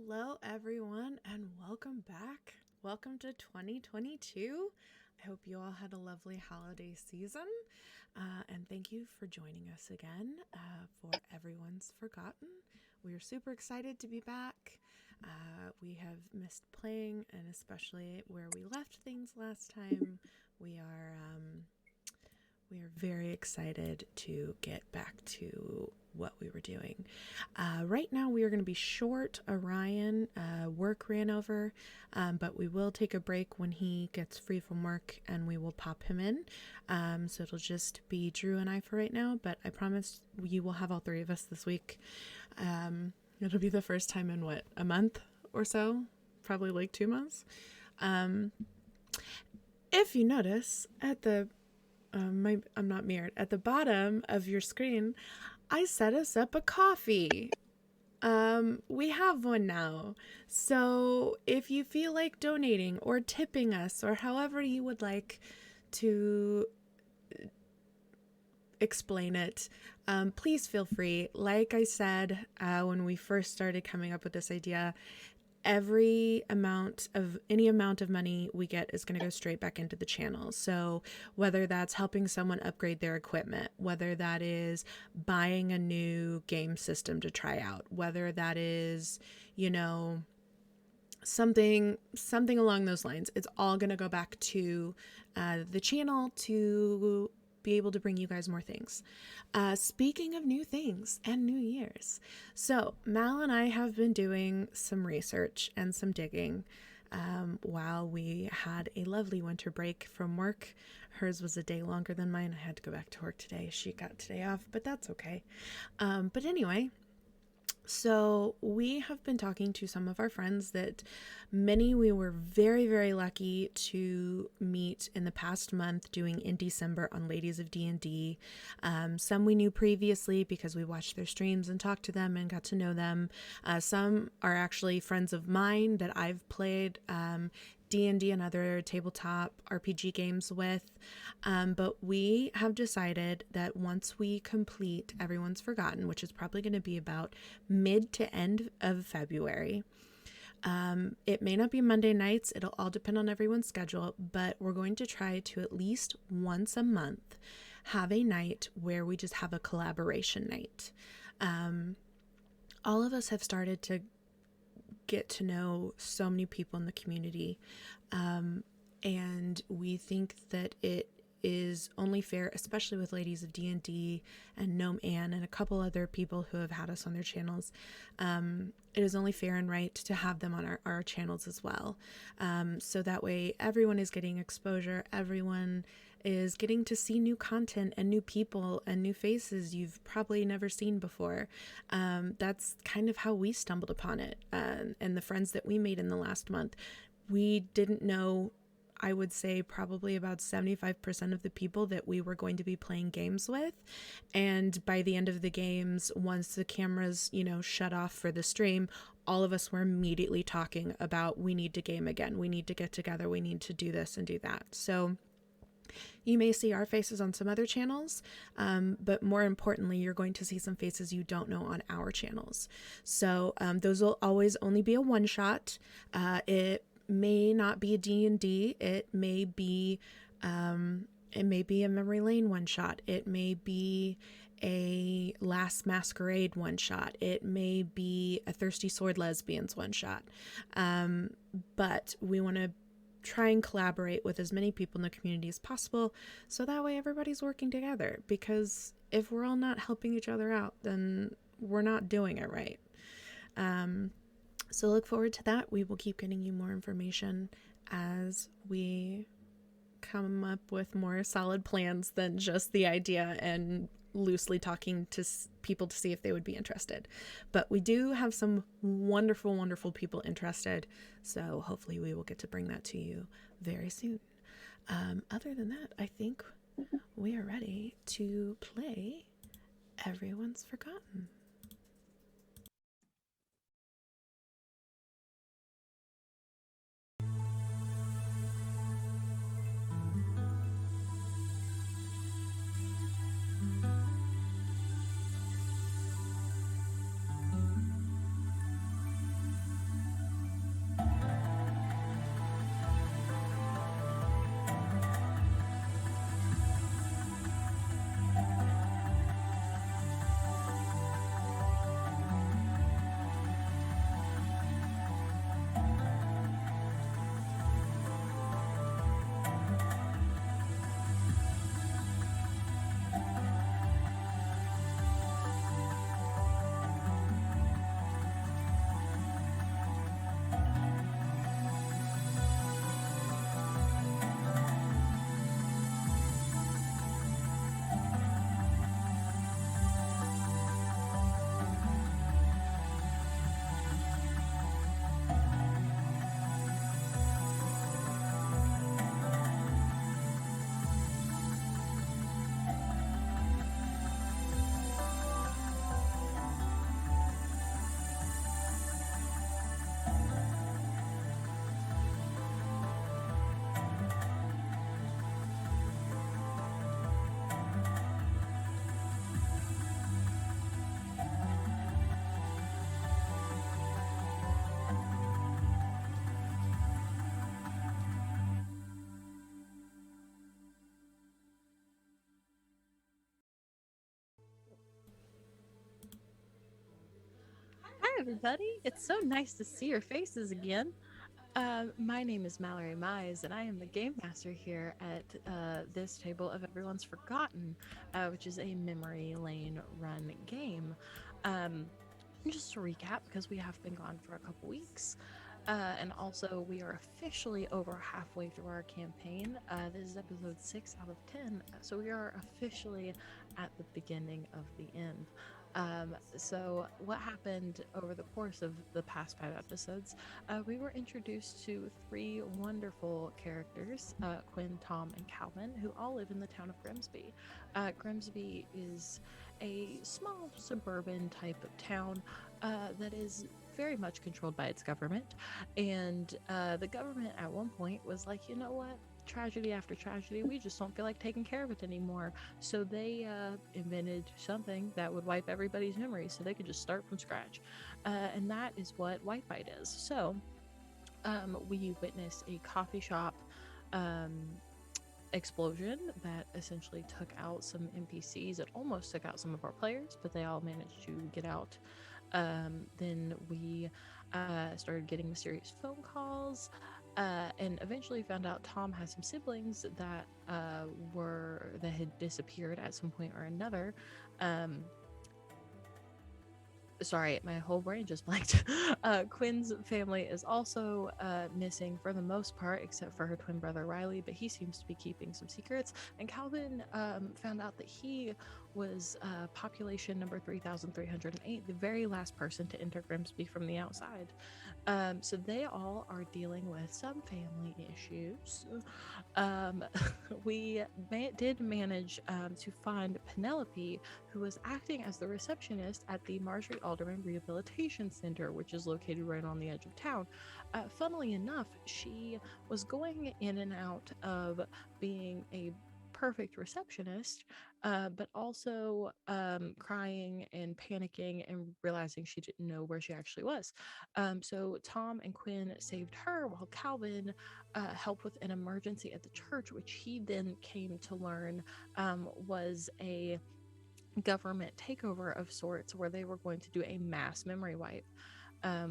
Hello, everyone, and welcome back. Welcome to 2022. I hope you all had a lovely holiday season, and thank you for joining us again for Everyone's Forgotten. We are super excited to be back. We have missed playing, and especially where we left things last time. We are very excited to get back to what we were doing. Right now we are going to be short. Orion, work ran over, but we will take a break when he gets free from work and we will pop him in. So it'll just be Drew and I for right now, but I promise you will have all three of us this week. It'll be the first time in a month or so, probably like 2 months. If you notice at the I'm not mirrored. At the bottom of your screen, I set us up a coffee. We have one now. So if you feel like donating or tipping us or however you would like to explain it, please feel free. Like I said, when we first started coming up with this idea, any amount of money we get is going to go straight back into the channel. So whether that's helping someone upgrade their equipment, whether that is buying a new game system to try out, whether that is, something along those lines, it's all going to go back to the channel to be able to bring you guys more things. Speaking of new things and New Year's, so Mal and I have been doing some research and some digging while we had a lovely winter break from work. Hers was a day longer than mine. I had to go back to work today. She got today off, but that's okay. But anyway, so we have been talking to some of our friends that many we were very, very lucky to meet in the past month doing in December on Ladies of D&D. Some we knew previously because we watched their streams and talked to them and got to know them. Some are actually friends of mine that I've played D&D and other tabletop RPG games with, but we have decided that once we complete Everyone's Forgotten, which is probably going to be about mid to end of February, it may not be Monday nights, it'll all depend on everyone's schedule, but we're going to try to at least once a month have a night where we just have a collaboration night. All of us have started to get to know so many people in the community, and we think that it is only fair, especially with Ladies of D&D and Gnome Anne and a couple other people who have had us on their channels. It is only fair and right to have them on our channels as well. So that way everyone is getting exposure, everyone is getting to see new content and new people and new faces you've probably never seen before. That's kind of how we stumbled upon it. And the friends that we made in the last month, we didn't know, I would say probably about 75% of the people that we were going to be playing games with. And by the end of the games, once the cameras, shut off for the stream, all of us were immediately talking about, we need to game again. We need to get together. We need to do this and do that. So you may see our faces on some other channels, but more importantly, you're going to see some faces you don't know on our channels. So those will always only be a one-shot. It may not be a D&D. It may be a Memory Lane one-shot. It may be a Last Masquerade one-shot. It may be a Thirsty Sword Lesbians one-shot. But we want to try and collaborate with as many people in the community as possible, so that way everybody's working together, because if we're all not helping each other out, then we're not doing it right. So look forward to that. We will keep getting you more information as we come up with more solid plans than just the idea and loosely talking to people to see if they would be interested. But we do have some wonderful, wonderful people interested. So hopefully we will get to bring that to you very soon. Other than that, I think we are ready to play Everyone's Forgotten. everybody. It's so nice to see your faces again. My name is Mallory Mize, and I am the game master here at this table of Everyone's Forgotten, which is a memory lane run game. Um, just to recap, because we have been gone for a couple weeks, and also we are officially over halfway through our campaign. This is episode 6 out of 10, so we are officially at the beginning of the end. So, what happened over the course of the past 5 episodes? We were introduced to three wonderful characters, Quinn, Tom, and Calvin, who all live in the town of Grimsby. Grimsby is a small suburban type of town that is very much controlled by its government. And the government at one point was like, you know what? Tragedy after tragedy, we just don't feel like taking care of it anymore. So they invented something that would wipe everybody's memories so they could just start from scratch. And that is what White Bite is. So we witnessed a coffee shop um, explosion that essentially took out some NPCs. It almost took out some of our players, but they all managed to get out. Then we started getting mysterious phone calls, and eventually found out Tom has some siblings that that had disappeared at some point or another. Um, Sorry, my whole brain just blanked. Quinn's family is also missing for the most part, except for her twin brother Riley, but he seems to be keeping some secrets. And Calvin found out that he was population number 3,308, the very last person to enter Grimsby from the outside. So they all are dealing with some family issues. Um, did manage to find Penelope, who was acting as the receptionist at the Marjorie Alderman Rehabilitation Center, which is located right on the edge of town. Funnily enough, she was going in and out of being a perfect receptionist, but also crying and panicking and realizing she didn't know where she actually was. So Tom and Quinn saved her while Calvin helped with an emergency at the church, which he then came to learn was a government takeover of sorts where they were going to do a mass memory wipe,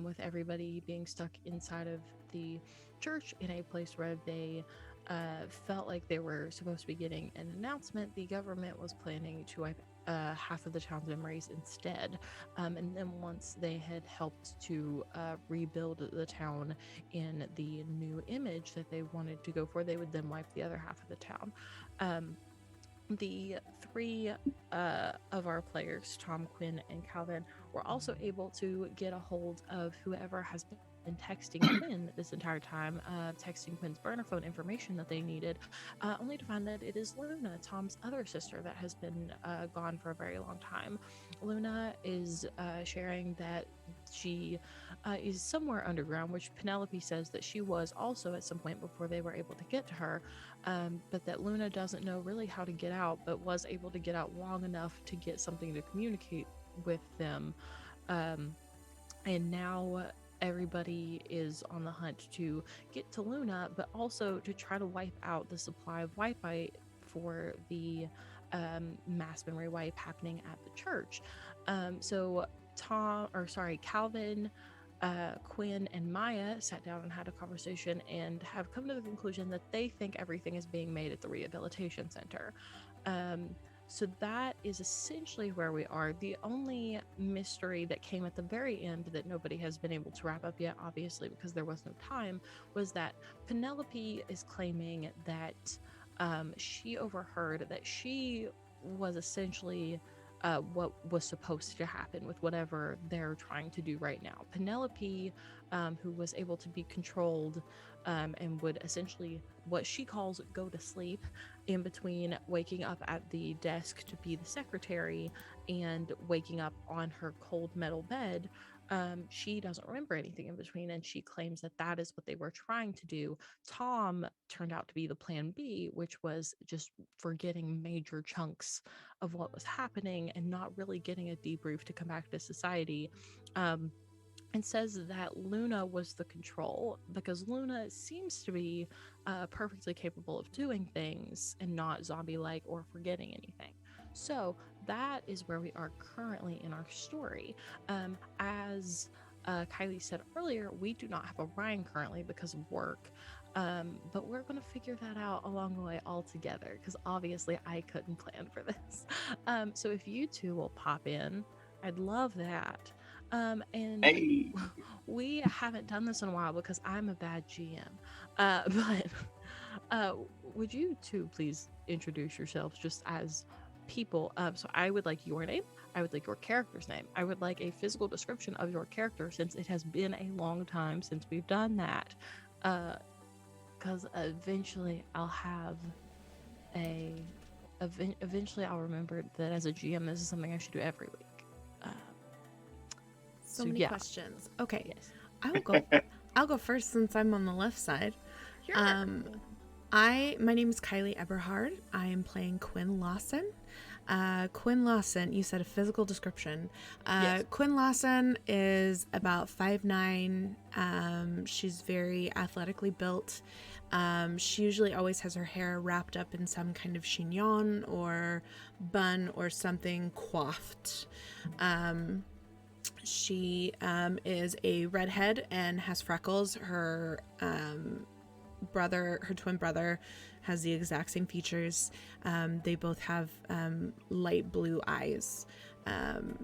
with everybody being stuck inside of the church in a place where they felt like they were supposed to be getting an announcement. The government was planning to wipe half of the town's memories instead. And then once they had helped to rebuild the town in the new image that they wanted to go for, they would then wipe the other half of the town. The three of our players, Tom, Quinn, and Calvin, were also able to get a hold of whoever has been texting Quinn this entire time, texting Quinn's burner phone information that they needed, only to find that it is Luna, Tom's other sister, that has been gone for a very long time. Luna is sharing that she is somewhere underground, which Penelope says that she was also at some point before they were able to get to her, but that Luna doesn't know really how to get out, but was able to get out long enough to get something to communicate with them. Um, and now everybody is on the hunt to get to Luna, but also to try to wipe out the supply of Wi-Fi for the mass memory wipe happening at the church. So Calvin, Quinn, and Maya sat down and had a conversation and have come to the conclusion that they think everything is being made at the rehabilitation center. Um, so that is essentially where we are. The only mystery that came at the very end that nobody has been able to wrap up yet, obviously, because there was no time, was that Penelope is claiming that she overheard that she was essentially what was supposed to happen with whatever they're trying to do right now. Penelope, who was able to be controlled and would essentially, what she calls, go to sleep in between waking up at the desk to be the secretary and waking up on her cold metal bed. She doesn't remember anything in between, and she claims that that is what they were trying to do. Tom turned out to be the plan B, which was just forgetting major chunks of what was happening and not really getting a debrief to come back to society. Um, and says that Luna was the control because Luna seems to be perfectly capable of doing things and not zombie like or forgetting anything. So that is where we are currently in our story. As Kylie said earlier, we do not have a Ryan currently because of work. But we're going to figure that out along the way all together because obviously I couldn't plan for this. So if you two will pop in, I'd love that. And Hey. we haven't done this in a while because I'm a bad GM. But would you two please introduce yourselves just as people? So I would like your name. I would like your character's name. I would like a physical description of your character since it has been a long time since we've done that. Because eventually I'll have eventually I'll remember that as a GM, this is something I should do every week. So So, many yeah. questions. Okay, Yes. I will go. I'll go first since I'm on the left side. Sure. My name is Kylie Eberhard. I am playing Quinn Lawson. Quinn Lawson, you said a physical description. Yes. Quinn Lawson is about 5'9". She's very athletically built. She usually always has her hair wrapped up in some kind of chignon or bun or something coiffed. She is a redhead and has freckles. Her twin brother, has the exact same features. They both have light blue eyes.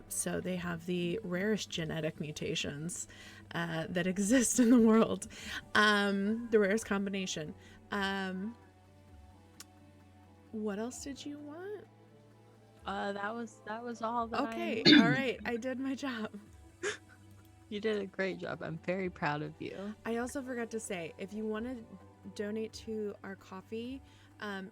So they have the rarest genetic mutations that exist in the world. The rarest combination. What else did you want? That was all that Okay, I all right. I did my job. You did a great job. I'm very proud of you. I also forgot to say, if you want to donate to our coffee,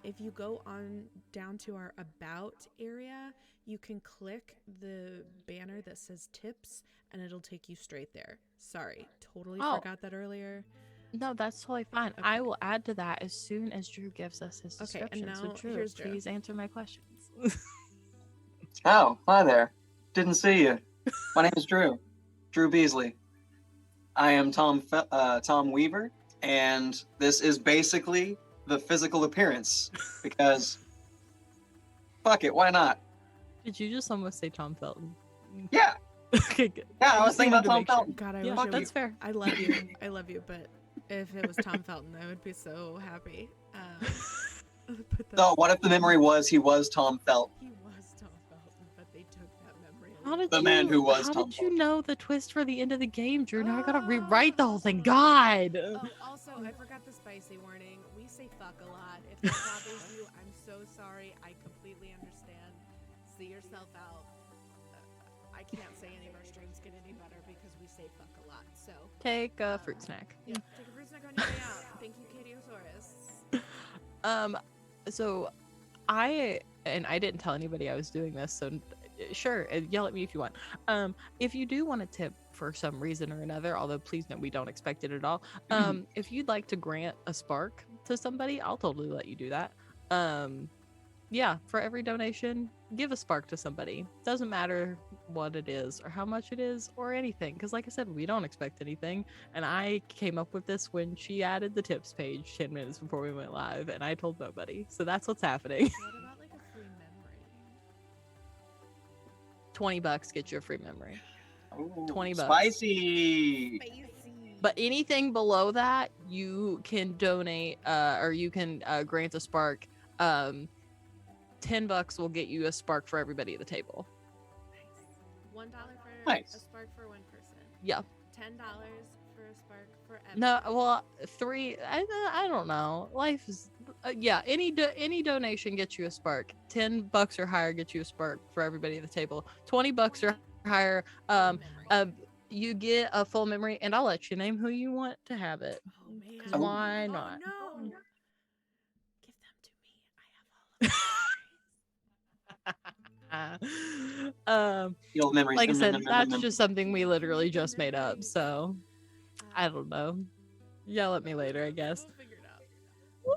if you go on down to our about area, you can click the banner that says tips and it'll take you straight there. Sorry, totally Oh. forgot that earlier. No, that's totally fine. Okay. I will add to that as soon as Drew gives us his Okay, and description. So now Drew, here's Drew. please answer my questions. Oh, hi there. Didn't see you. My name is Drew. Drew Beasley. I am Tom Weaver, and this is basically the physical appearance because fuck it, why not? Did you just almost say Tom Felton? Yeah, Okay, good. yeah. I was just thinking wanted about to Tom make sure. Felton. God, I Yeah, wish it that's was. fair. I love you. I love you, but if it was Tom Felton, I would be so happy. But So what if the memory was he was Tom Felton? he was Tom Felton, but they took that memory away. How did The you, man who was How Tom did you Felton. know the twist for the end of the game, Drew? Now I gotta rewrite the whole thing. God. Oh, also, I forgot the spicy warning. We say fuck a lot. If that bothers you, I'm so sorry. I completely understand. See yourself out. I can't say any of our streams get any better because we say fuck a lot. So, Take a fruit snack. yeah, take a fruit snack on your way out. Thank you, Katiosaurus. So I didn't tell anybody I was doing this, so sure, yell at me if you want. If you do want to tip for some reason or another, although please know we don't expect it at all. If you'd like to grant a spark to somebody, I'll totally let you do that. Yeah, for every donation, give a spark to somebody. Doesn't matter what it is or how much it is or anything, because like I said, we don't expect anything. And I came up with this when she added the tips page 10 minutes before we went live, and I told nobody. So that's what's happening. What about like a free memory? $20 gets you a free memory. Ooh, $20. Spicy. But anything below that, you can donate or you can grant a spark. $10 will get you a spark for everybody at the table. $1 for Nice. a spark for one person. Yeah. $10 for a spark for everyone. No, well, I don't know. Life is yeah. Any donation gets you a spark. $10 or higher gets you a spark for everybody at the table. $20 or higher, Memory. you get a full memory, and I'll let you name who you want to have it. Oh man. 'Cause why not? Oh no. Give them to me. I have all of them. The old memories. Like I said, that's just something we literally just made up. So I don't know. Yell at me later, I guess. We'll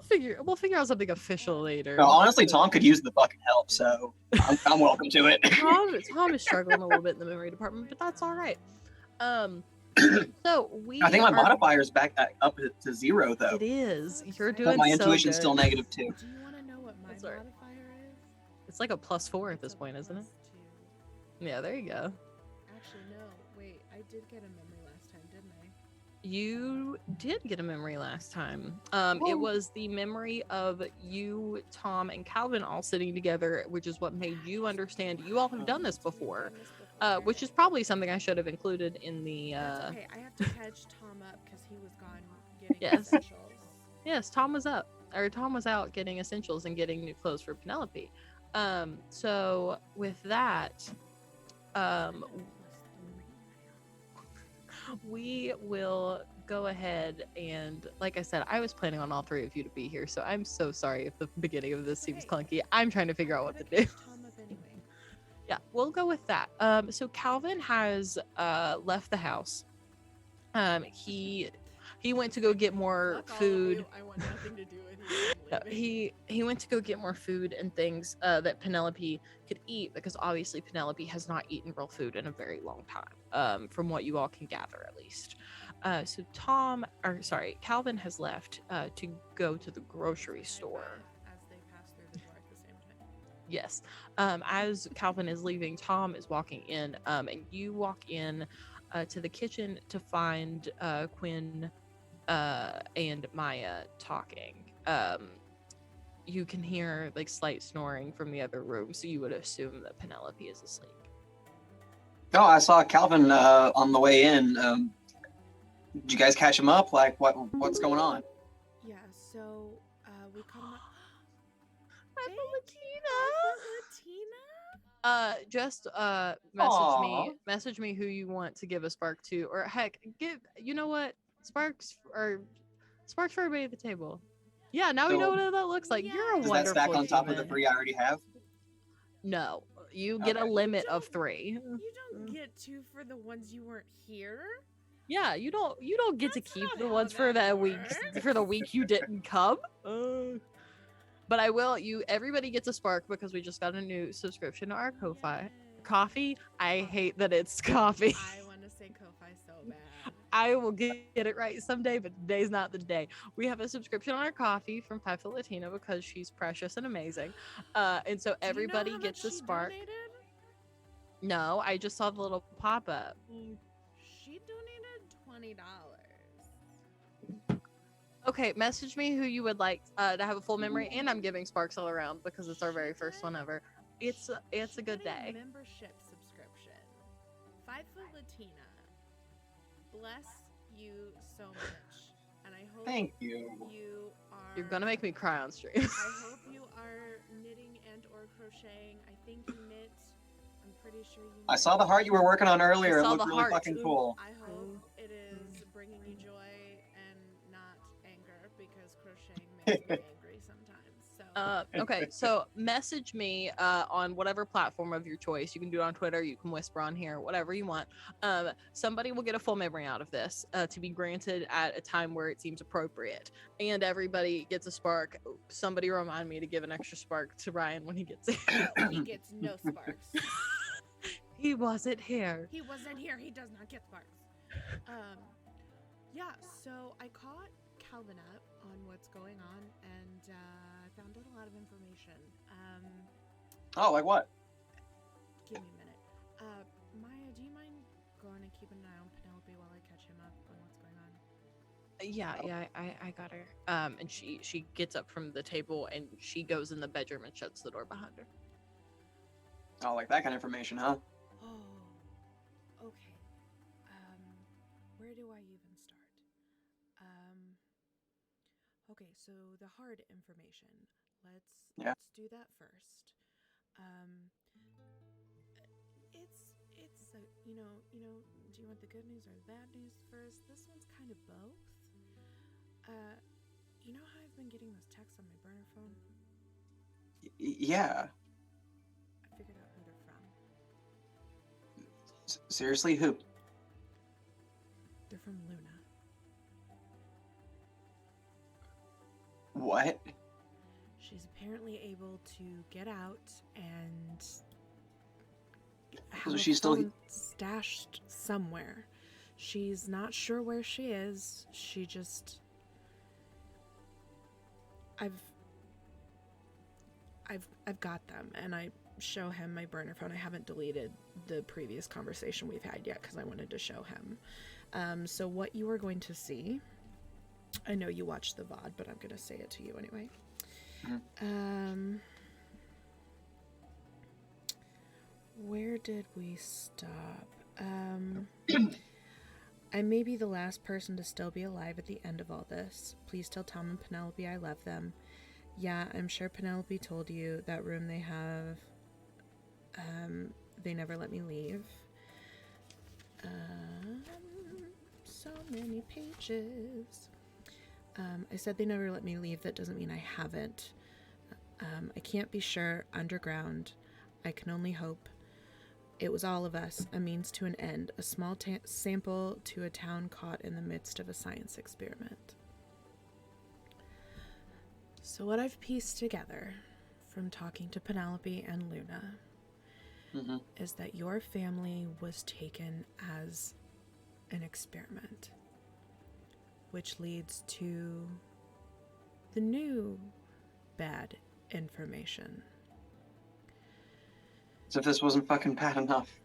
figure it out. We'll figure out something official later. No, honestly, Tom could use the fucking help, so I'm welcome to it. Tom is struggling a little bit in the memory department, but that's all right. So we. I think my modifier's back up to 0 though. It is. You're But doing my so intuition's good. still -2. Do you want to know what my That's all right. modifier is? It's like a +4 at this It's a point, isn't it? +2. Yeah, there you go. Actually, no. Wait, I did get a memory last time, didn't I? You did get a memory last time. It Woo. was the memory of you, Tom, and Calvin all sitting together, which is what made you understand you all have done this before, which is probably something I should have included in the. That's okay. I have to catch Tom up because he was gone getting Yes. essentials. Yes, Tom was out getting essentials and getting new clothes for Penelope. So with that, we will go ahead and, like I said, I was planning on all three of you to be here, so I'm so sorry if the beginning of this seems clunky. I'm trying to figure out what to do. Tom up anyway. Yeah, we'll go with that. So Calvin has left the house. He went to go get more food. I want nothing to do with you. I'm leaving. He went to go get more food and things that Penelope could eat, because obviously Penelope has not eaten real food in a very long time, from what you all can gather at least. So Calvin has left to go to the grocery store. As they pass through the door at the same time. Yes. As Calvin is leaving, Tom is walking in, and you walk in to the kitchen to find Quinn and Maya talking. You can hear like slight snoring from the other room, so you would assume that Penelope is asleep. Oh, I saw Calvin on the way in. Did you guys catch him up? Like, what's going on? Yeah, so we caught him up. Just message me who you want to give a spark to, or heck, you know what, sparks for everybody at the table. Yeah, now we know what that looks like. Yeah. You're a Does wonderful that stack on top of the human. 3 I already have? No, you get a Okay. limit of 3. You don't get 2 for the ones you weren't here. Yeah, you don't get to That's keep not the how ones for that that week works. for the week you didn't come. But I will. Everybody gets a spark because we just got a new subscription to our Ko-fi. Coffee. I hate that it's coffee. I want to say Ko-fi so bad. I will get it right someday, but today's not the day. We have a subscription on our coffee from 5 Foot Latina because she's precious and amazing. And so everybody gets a spark. Donated? No, I just saw the little pop-up. She donated $20. Okay, message me who you would like to have a full memory, and I'm giving sparks all around because it's our very first one ever. It's a good day. Membership subscription. 5 Foot Latina. Bless you so much, and I hope Thank you. you are. You're gonna make me cry on stream. I hope you are knitting and or crocheting. I think you knit. I'm pretty sure you. I saw the heart you were working on earlier. It saw looked the really heart, fucking too. cool. I hope it is bringing you joy and not anger, because crocheting makes me angry sometimes. So. Okay, so message me on whatever platform of your choice. You can do it on Twitter, you can whisper on here, whatever you want. Somebody will get a full memory out of this to be granted at a time where it seems appropriate. And everybody gets a spark. Somebody remind me to give an extra spark to Ryan when he gets here. He gets no sparks. He wasn't here. He wasn't here. He does not get sparks. Yeah, so I caught Calvin up on what's going on, and I found out a lot of information. Oh, like what? Give me a minute. Maya, do you mind going and keeping an eye on Penelope while I catch him up on what's going on? Yeah, I got her. And she gets up from the table and she goes in the bedroom and shuts the door behind her. Oh, like that kind of information, huh? Oh, okay. Where do I even start? Okay, so the hard information. Let's do that first. It's you know, do you want the good news or the bad news first? This one's kind of both. You know how I've been getting those texts on my burner phone? Yeah. I figured out who they're from. Seriously, who? They're from Luna. What? She's apparently able to get out and So have she's a still phone stashed somewhere. She's not sure where she is. She just... I've got them, and I show him my burner phone. I haven't deleted the previous conversation we've had yet because I wanted to show him. So what you are going to see, I know you watched the VOD, but I'm going to say it to you anyway. Where did we stop? I may be the last person to still be alive at the end of all this. Please tell Tom and Penelope I love them. Yeah, I'm sure Penelope told you that room they have. They never let me leave. So many pages. I said they never let me leave. That doesn't mean I haven't. I can't be sure. Underground. I can only hope. It was all of us, a means to an end, a small sample to a town caught in the midst of a science experiment. So what I've pieced together from talking to Penelope and Luna is that your family was taken as an experiment, which leads to the new bad information. As if this wasn't fucking bad enough.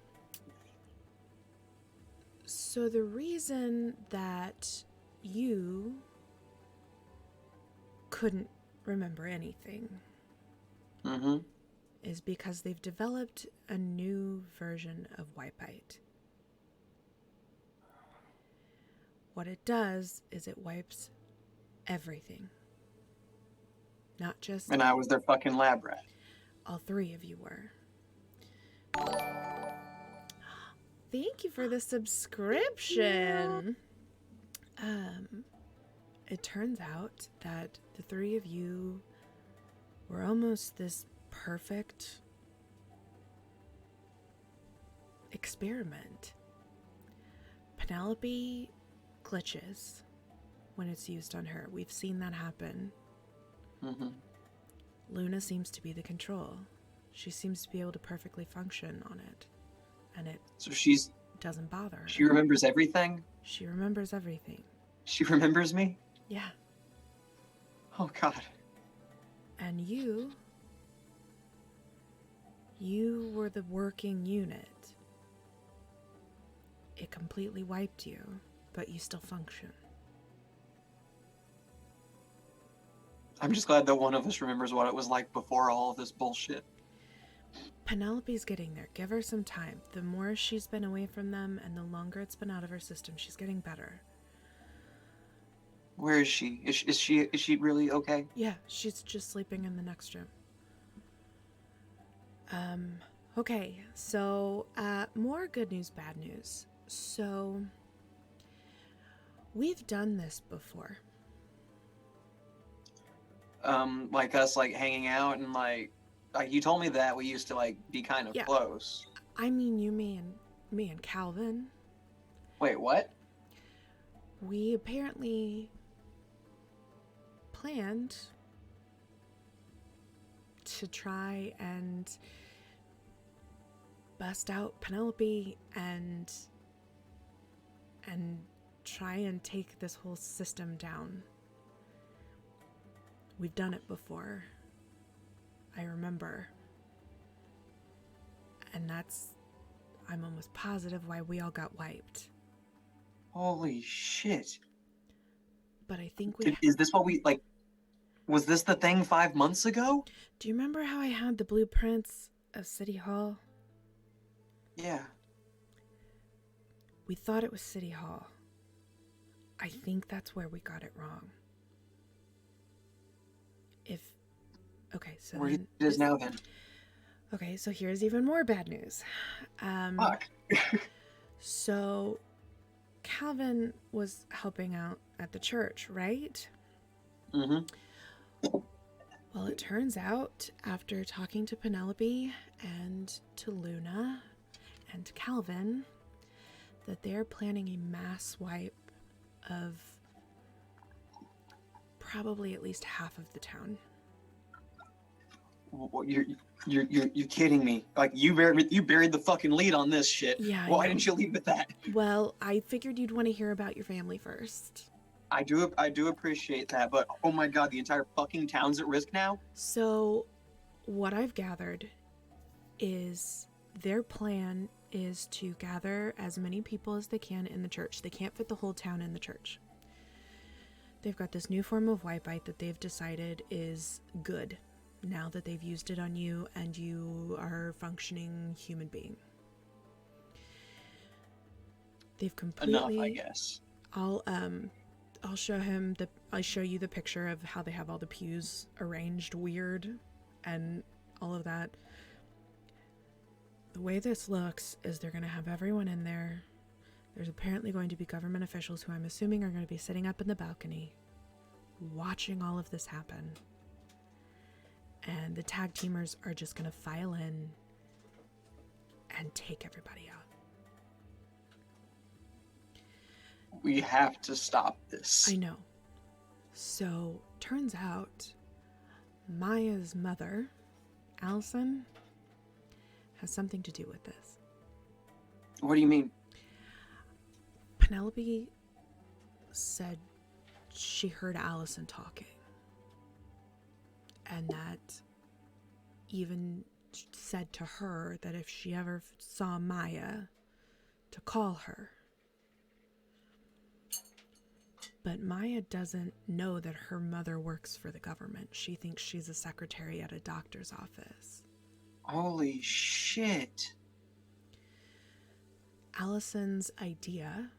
So the reason that you couldn't remember anything is because they've developed a new version of Wipeout. What it does is it wipes everything. Not just... And I was their fucking lab rat. All three of you were. Thank you for the subscription. It turns out that the three of you were almost this perfect experiment. Penelope glitches when it's used on her. We've seen that happen. Luna seems to be the control. She seems to be able to perfectly function on it. And it doesn't bother her. She remembers everything? She remembers everything. She remembers me? Yeah. Oh, God. And you were the working unit. It completely wiped you, but you still function. I'm just glad that one of us remembers what it was like before all of this bullshit. Penelope's getting there. Give her some time. The more she's been away from them and the longer it's been out of her system, she's getting better. Where is she? Is she really okay? Yeah, she's just sleeping in the next room. Okay, so more good news, bad news. So we've done this before. Like us like hanging out and like you told me that we used to like be kind of close. I mean, me and Calvin. Wait, what? We apparently planned to try and bust out Penelope and try and take this whole system down. We've done it before. I remember. And I'm almost positive why we all got wiped. Holy shit. But I think Is this what we, like, was this the thing 5 months ago? Do you remember how I had the blueprints of City Hall? Yeah. We thought it was City Hall. I think that's where we got it wrong. Okay, so where it is now then. Okay, so here's even more bad news. Fuck. So Calvin was helping out at the church, right? Well, it turns out after talking to Penelope and to Luna and Calvin that they're planning a mass wipe of probably at least half of the town. You're kidding me. Like you buried the fucking lead on this shit. Yeah. Why didn't you leave with that? Well, I figured you'd want to hear about your family first. I do appreciate that, but oh my god, the entire fucking town's at risk now. So what I've gathered is their plan is to gather as many people as they can in the church. They can't fit the whole town in the church. They've got this new form of white bite that they've decided is good now that they've used it on you and you are a functioning human being. They've completely... Enough, I guess. I'll show you the picture of how they have all the pews arranged weird and all of that. The way this looks is they're going to have everyone in there. There's apparently going to be government officials who I'm assuming are going to be sitting up in the balcony watching all of this happen. And the tag teamers are just going to file in and take everybody out. We have to stop this. I know. So, turns out Maya's mother, Allison, has something to do with this. What do you mean? Penelope said she heard Allison talking. And that even said to her that if she ever saw Maya, to call her. But Maya doesn't know that her mother works for the government. She thinks she's a secretary at a doctor's office. Holy shit. Allison's idea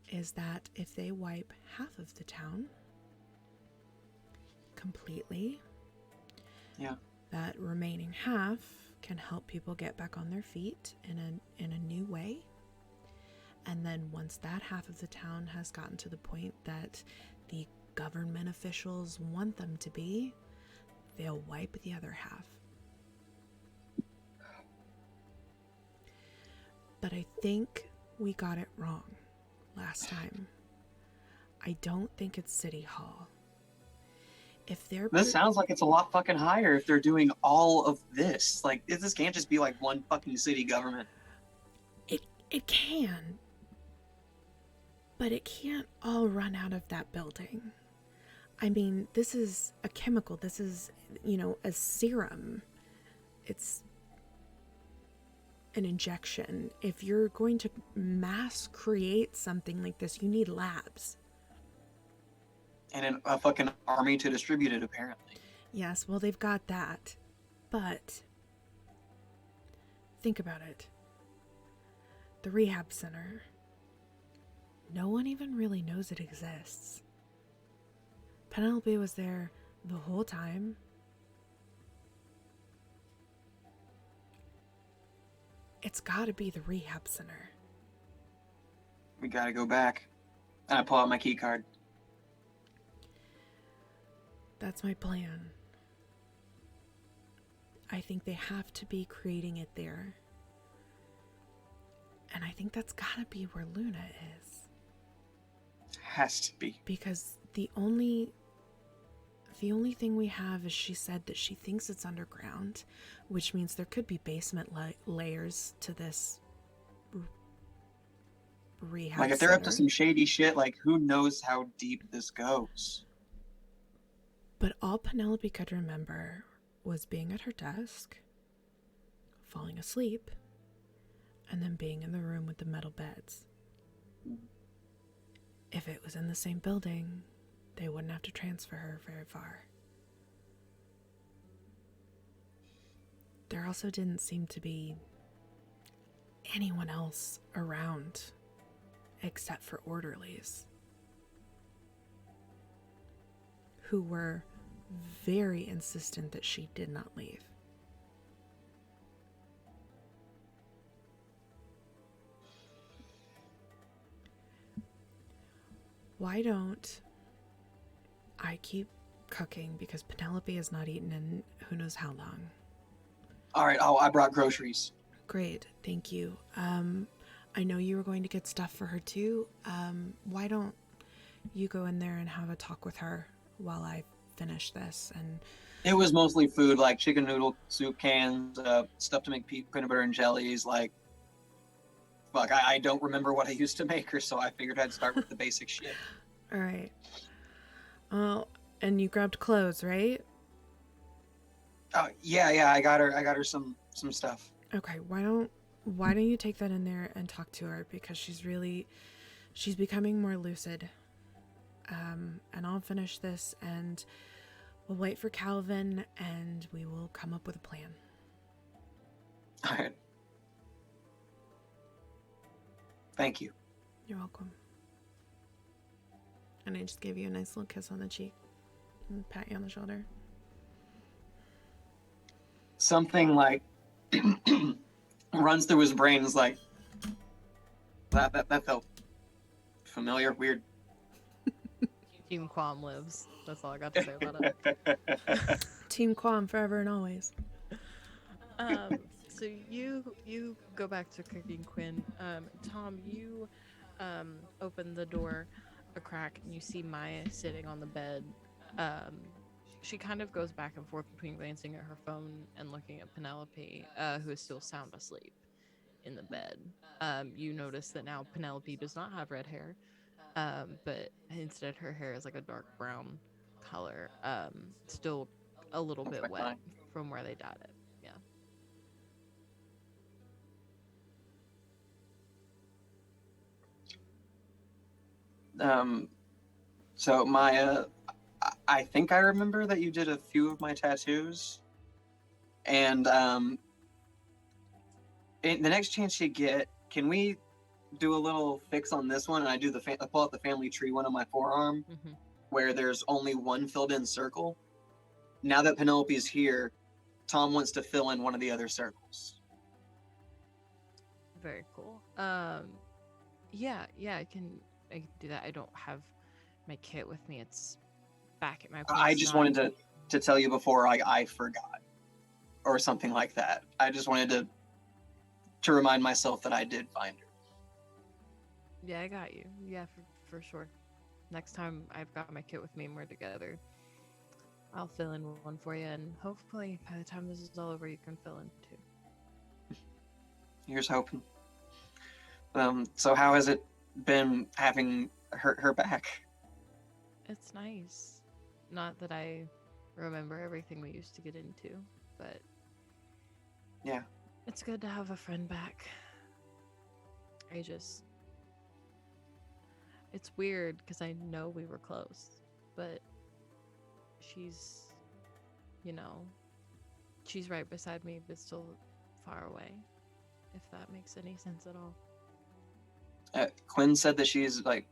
is that if they wipe half of the town completely, yeah, that remaining half can help people get back on their feet in a new way. And then once that half of the town has gotten to the point that the government officials want them to be, they'll wipe the other half. But I think we got it wrong last time. I don't think it's City Hall. If they're... This sounds like it's a lot fucking higher if they're doing all of this. Like, this can't just be like one fucking city government. It can. But it can't all run out of that building. I mean, this is a chemical. This is, a serum. It's an injection. If you're going to mass create something like this, you need labs. And a fucking army to distribute it, apparently. Yes, well, they've got that. But think about it. The rehab center. No one even really knows it exists. Penelope was there the whole time. It's gotta be the rehab center. We gotta go back. And I pull out my key card. That's my plan. I think they have to be creating it there. And I think that's gotta be where Luna is. Has to be. Because the only thing we have is she said that she thinks it's underground, which means there could be basement layers to this rehab Like, if they're up to center. some shady shit, like, who knows how deep this goes? But all Penelope could remember was being at her desk, falling asleep, and then being in the room with the metal beds. If it was in the same building, they wouldn't have to transfer her very far. There also didn't seem to be anyone else around except for orderlies who were very insistent that she did not leave. Why don't I keep cooking, because Penelope has not eaten in who knows how long. All right, I brought groceries. Great, thank you. I know you were going to get stuff for her too. Why don't you go in there and have a talk with her while I finish this? And It was mostly food, like chicken noodle soup cans, stuff to make peanut butter and jellies. Like, fuck, I don't remember what I used to make her, so I figured I'd start with the basic shit. all right. Oh, and you grabbed clothes, right? Oh yeah, I got her some stuff. Okay, why don't you take that in there and talk to her, because she's becoming more lucid. And I'll finish this, and we'll wait for Calvin, and we will come up with a plan. All right. Thank you. You're welcome. And I just gave you a nice little kiss on the cheek and pat you on the shoulder. Something like runs through his brain is like that felt familiar, weird. Team Quam lives. That's all I got to say about it. Team Quam forever and always. So you go back to cooking, Quinn. Tom, you open the door a crack and you see Maya sitting on the bed. She kind of goes back and forth between glancing at her phone and looking at Penelope, who is still sound asleep in the bed. You notice that now Penelope does not have red hair, but instead her hair is like a dark brown color, still a little bit like wet mine. from where they dyed it. Yeah. So Maya, I think I remember that you did a few of my tattoos, and the next chance you get, can we do a little fix on this one? And I do I pull out the family tree one on my forearm, Mm-hmm. where there's only one filled in circle. Now that Penelope's here, Tom wants to fill in one of the other circles. Very cool. Yeah, I can do that. I don't have my kit with me. It's back at my place. I just wanted to tell you before I forgot or something like that. I just wanted to remind myself that I did find her. Yeah, I got you. Yeah, for sure. Next time I've got my kit with me and we're together, I'll fill in one for you, and hopefully by the time this is all over, you can fill in too. Here's hoping. So how has it been having her back? It's nice. Not that I remember everything we used to get into, but Yeah. it's good to have a friend back. It's weird because I know we were close, but she's, you know, she's right beside me, but still far away, if that makes any sense at all. Quinn said that she's like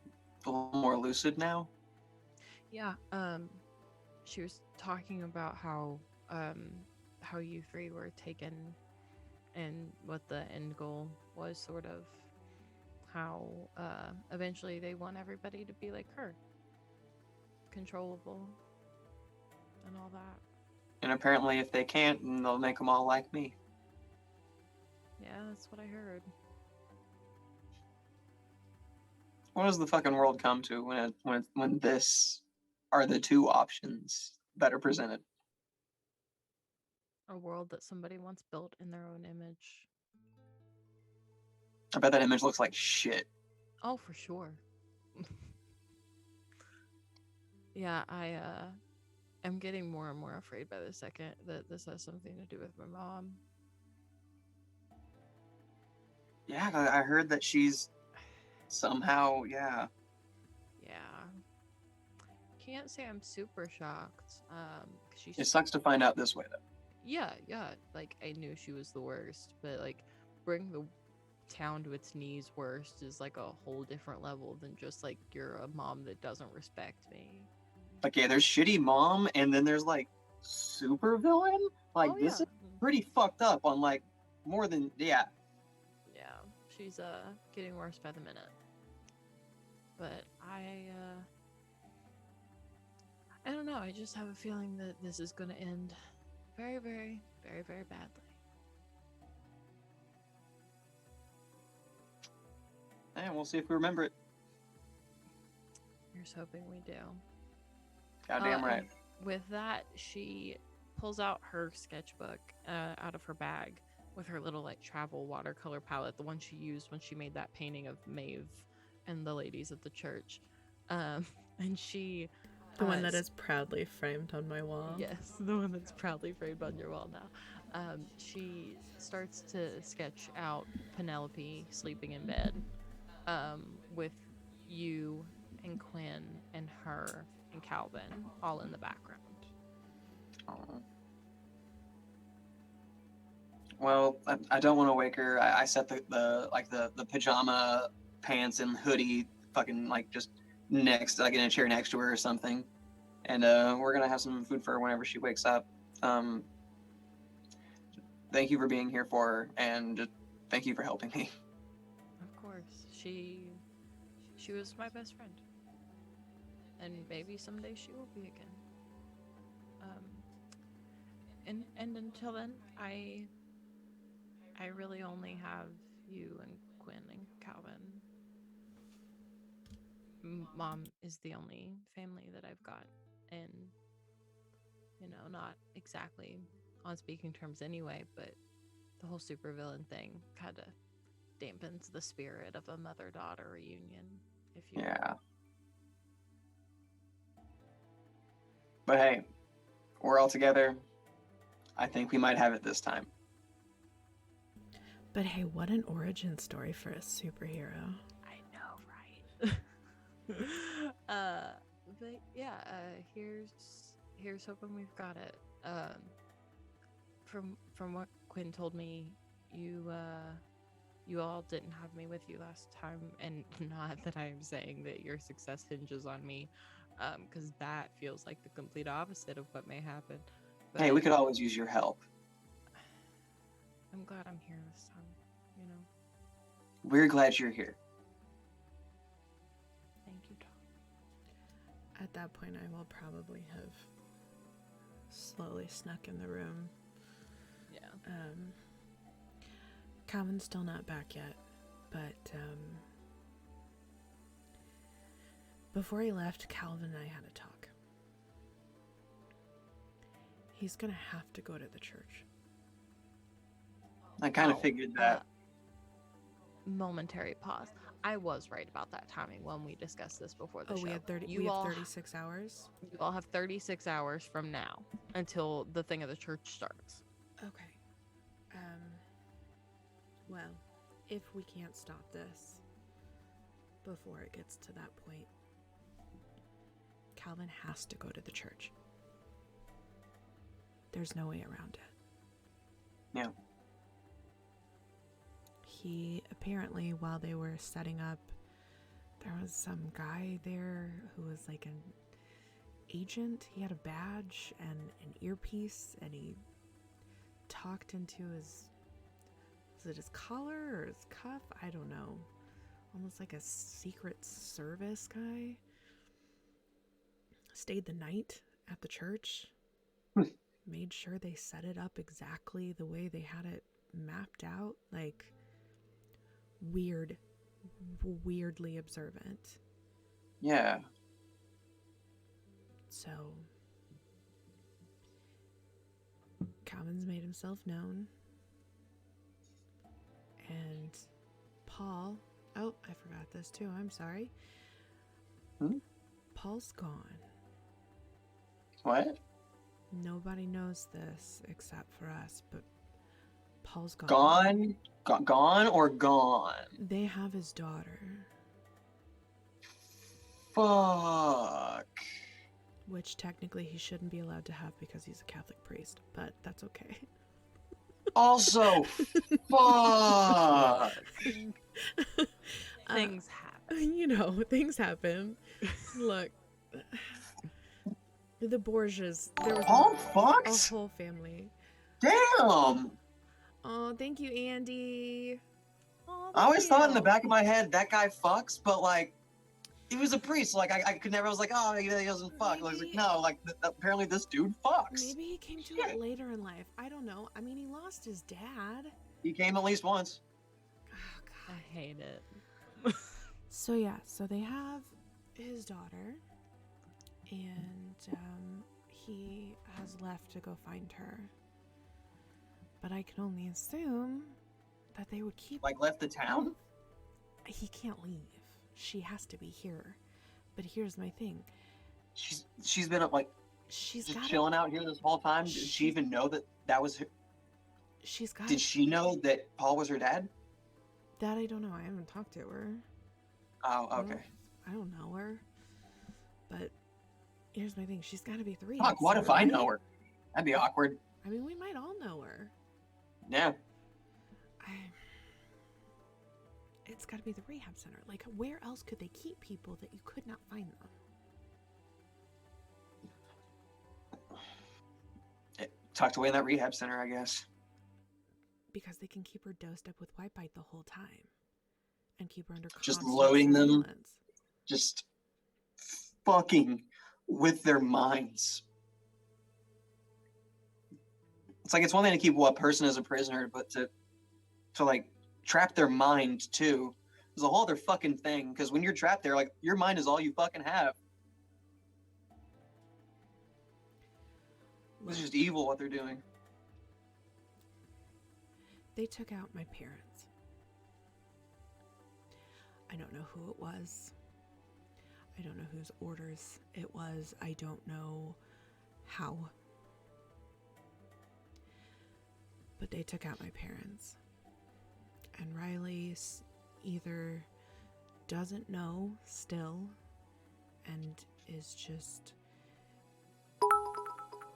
a little more lucid now. Yeah, she was talking about how you three were taken and what the end goal was, sort of how eventually they want everybody to be like her, controllable and all that. And apparently, if they can't, then they'll make them all like me. Yeah, that's what I heard. What does the fucking world come to when this are the two options that are presented? A world that somebody once built in their own image. I bet that image looks like shit. Oh, for sure. Yeah, I am getting more and more afraid by the second that this has something to do with my mom. Yeah, I heard that she's somehow, yeah. Yeah. Can't say I'm super shocked. 'Cause she's It sucks to find out this way, though. yeah. Like I knew she was the worst, but like bring the town to its knees worst is like a whole different level than just like you're a mom that doesn't respect me. Like, yeah, there's shitty mom, and then there's like super villain. Like, Oh this yeah. is pretty fucked up on like more than, yeah. Yeah. She's getting worse by the minute. But I don't know, I just have a feeling that this is gonna end very, very, very, very badly. And we'll see if we remember it. Here's hoping we do. Goddamn right. And with that, she pulls out her sketchbook out of her bag with her little like travel watercolor palette, the one she used when she made that painting of Maeve and the ladies at the church. And she The one that is proudly framed on my wall. Yes, the one that's proudly framed on your wall now. She starts to sketch out Penelope sleeping in bed, with you and Quinn and her and Calvin all in the background. Oh. Well, I don't want to wake her. I set the pajama pants and hoodie fucking like just next, like in a chair next to her or something. And we're gonna have some food for her whenever she wakes up. Thank you for being here for her, and just thank you for helping me. Of course, she was my best friend, and maybe someday she will be again. And until then, I really only have you and Quinn and Calvin. Mom is the only family that I've got, and not exactly on speaking terms anyway, but the whole supervillain thing kind of dampens the spirit of a mother-daughter reunion, if you Yeah. But hey, we're all together. I think we might have it this time. But hey, what an origin story for a superhero. I know, right? But yeah, here's hoping we've got it. From what Quinn told me, you all didn't have me with you last time, and not that I'm saying that your success hinges on me, because that feels like the complete opposite of what may happen. But Hey, we could always use your help. I'm glad I'm here this time, We're glad you're here. Thank you, Tom. At that point, I will probably have slowly snuck in the room. Yeah. Calvin's still not back yet, but before he left, Calvin and I had a talk. He's gonna have to go to the church. I kind of figured that. Momentary pause. I was right about that timing when we discussed this before the show. We have 36 hours? You all have 36 hours from now until the thing of the church starts. Okay. Well, if we can't stop this before it gets to that point, Calvin has to go to the church. There's no way around it. Yeah. He apparently, while they were setting up, there was some guy there who was like an agent. He had a badge and an earpiece, and he talked into was it his collar or his cuff? I don't know. Almost like a Secret Service guy. Stayed the night at the church. Made sure they set it up exactly the way they had it mapped out. Like, weirdly observant. Yeah. So, Calvin's made himself known. And Paul, oh, I forgot this too, I'm sorry. Paul's gone. What? Nobody knows this except for us, but Paul's gone. Gone? Gone or gone? They have his daughter. Fuck. Which technically he shouldn't be allowed to have because he's a Catholic priest, but that's okay. Also, fuck. Things happen. Things happen. Look, the Borgias, there was All a fucked? whole family. Damn. Oh, thank you, Andy. Oh, I always thought in the damn. back of my head that guy fucks, but like, he was a priest. Like, I could never. I was like, oh, he doesn't fuck. I was like, Maybe- no. Like, apparently this dude fucks. Maybe he came to Shit. it later in life. I don't know. I mean, he lost his dad. He came at least once. Oh, God. I hate it. So yeah, so they have his daughter, and he has left to go find her. But I can only assume that they would keep. Like, left the town. He can't leave. She has to be here. But here's my thing: She's been up like She's just got chilling out here this whole time. Did she even know that was her? She's got Did she know that Paul was her dad? That I don't know. I haven't talked to her. Oh, okay. I don't know her. But here's my thing. She's got to be 3. Fuck, what if I know her? That'd be awkward. I mean, we might all know her. Yeah. It's got to be the rehab center. Like, where else could they keep people that you could not find them? Tucked away in that rehab center, I guess. Because they can keep her dosed up with white bite the whole time. And keep her under Just constant loading them. surveillance. Just fucking with their minds. It's like it's one thing to keep a person as a prisoner, but to like trap their mind too is a whole other fucking thing. Because when you're trapped there, like your mind is all you fucking have. It's just evil what they're doing. They took out my parents. I don't know who it was. I don't know whose orders it was. I don't know how. But they took out my parents. And Riley either doesn't know still and is just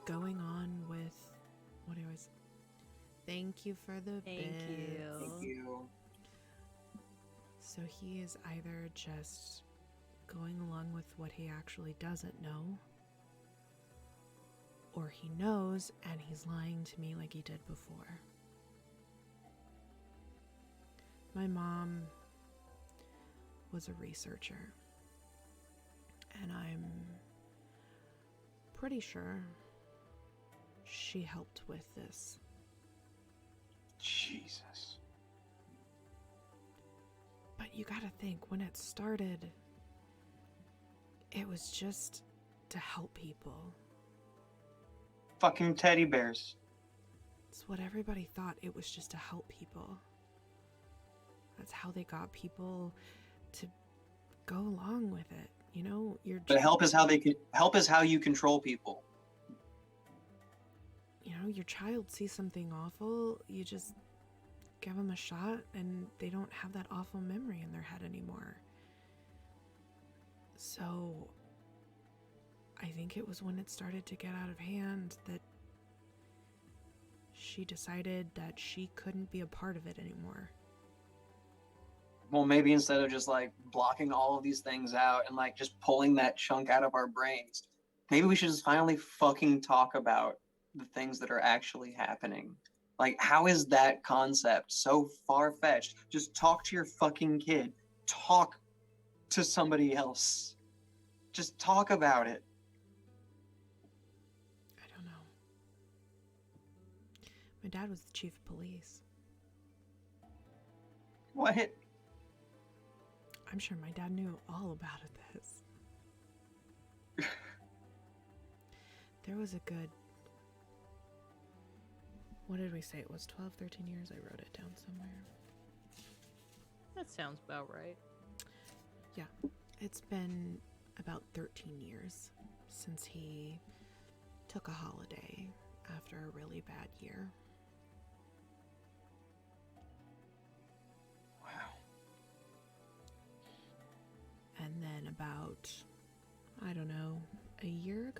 going on with what I was. Thank you for the Thank you. Thank you. So he is either just going along with what he actually doesn't know, or he knows and he's lying to me like he did before. My mom was a researcher, and I'm pretty sure she helped with this. Jesus. But you gotta think, when it started, it was just to help people. Fucking teddy bears. It's what everybody thought. It was just to help people. That's how they got people to go along with it. You know, But help is how you control people. You know, your child sees something awful, you just give them a shot and they don't have that awful memory in their head anymore. So I think it was when it started to get out of hand that she decided that she couldn't be a part of it anymore. Well, maybe instead of just like blocking all of these things out and like just pulling that chunk out of our brains, maybe we should just finally fucking talk about the things that are actually happening. Like, how is that concept so far-fetched? Just talk to your fucking kid. Talk to somebody else. Just talk about it. I don't know. My dad was the chief of police. What? I'm sure my dad knew all about this. There was a good, what did we say? It was 12, 13 years. I wrote it down somewhere. That sounds about right. Yeah, it's been about 13 years since he took a holiday after a really bad year. Wow. And then about, I don't know, a year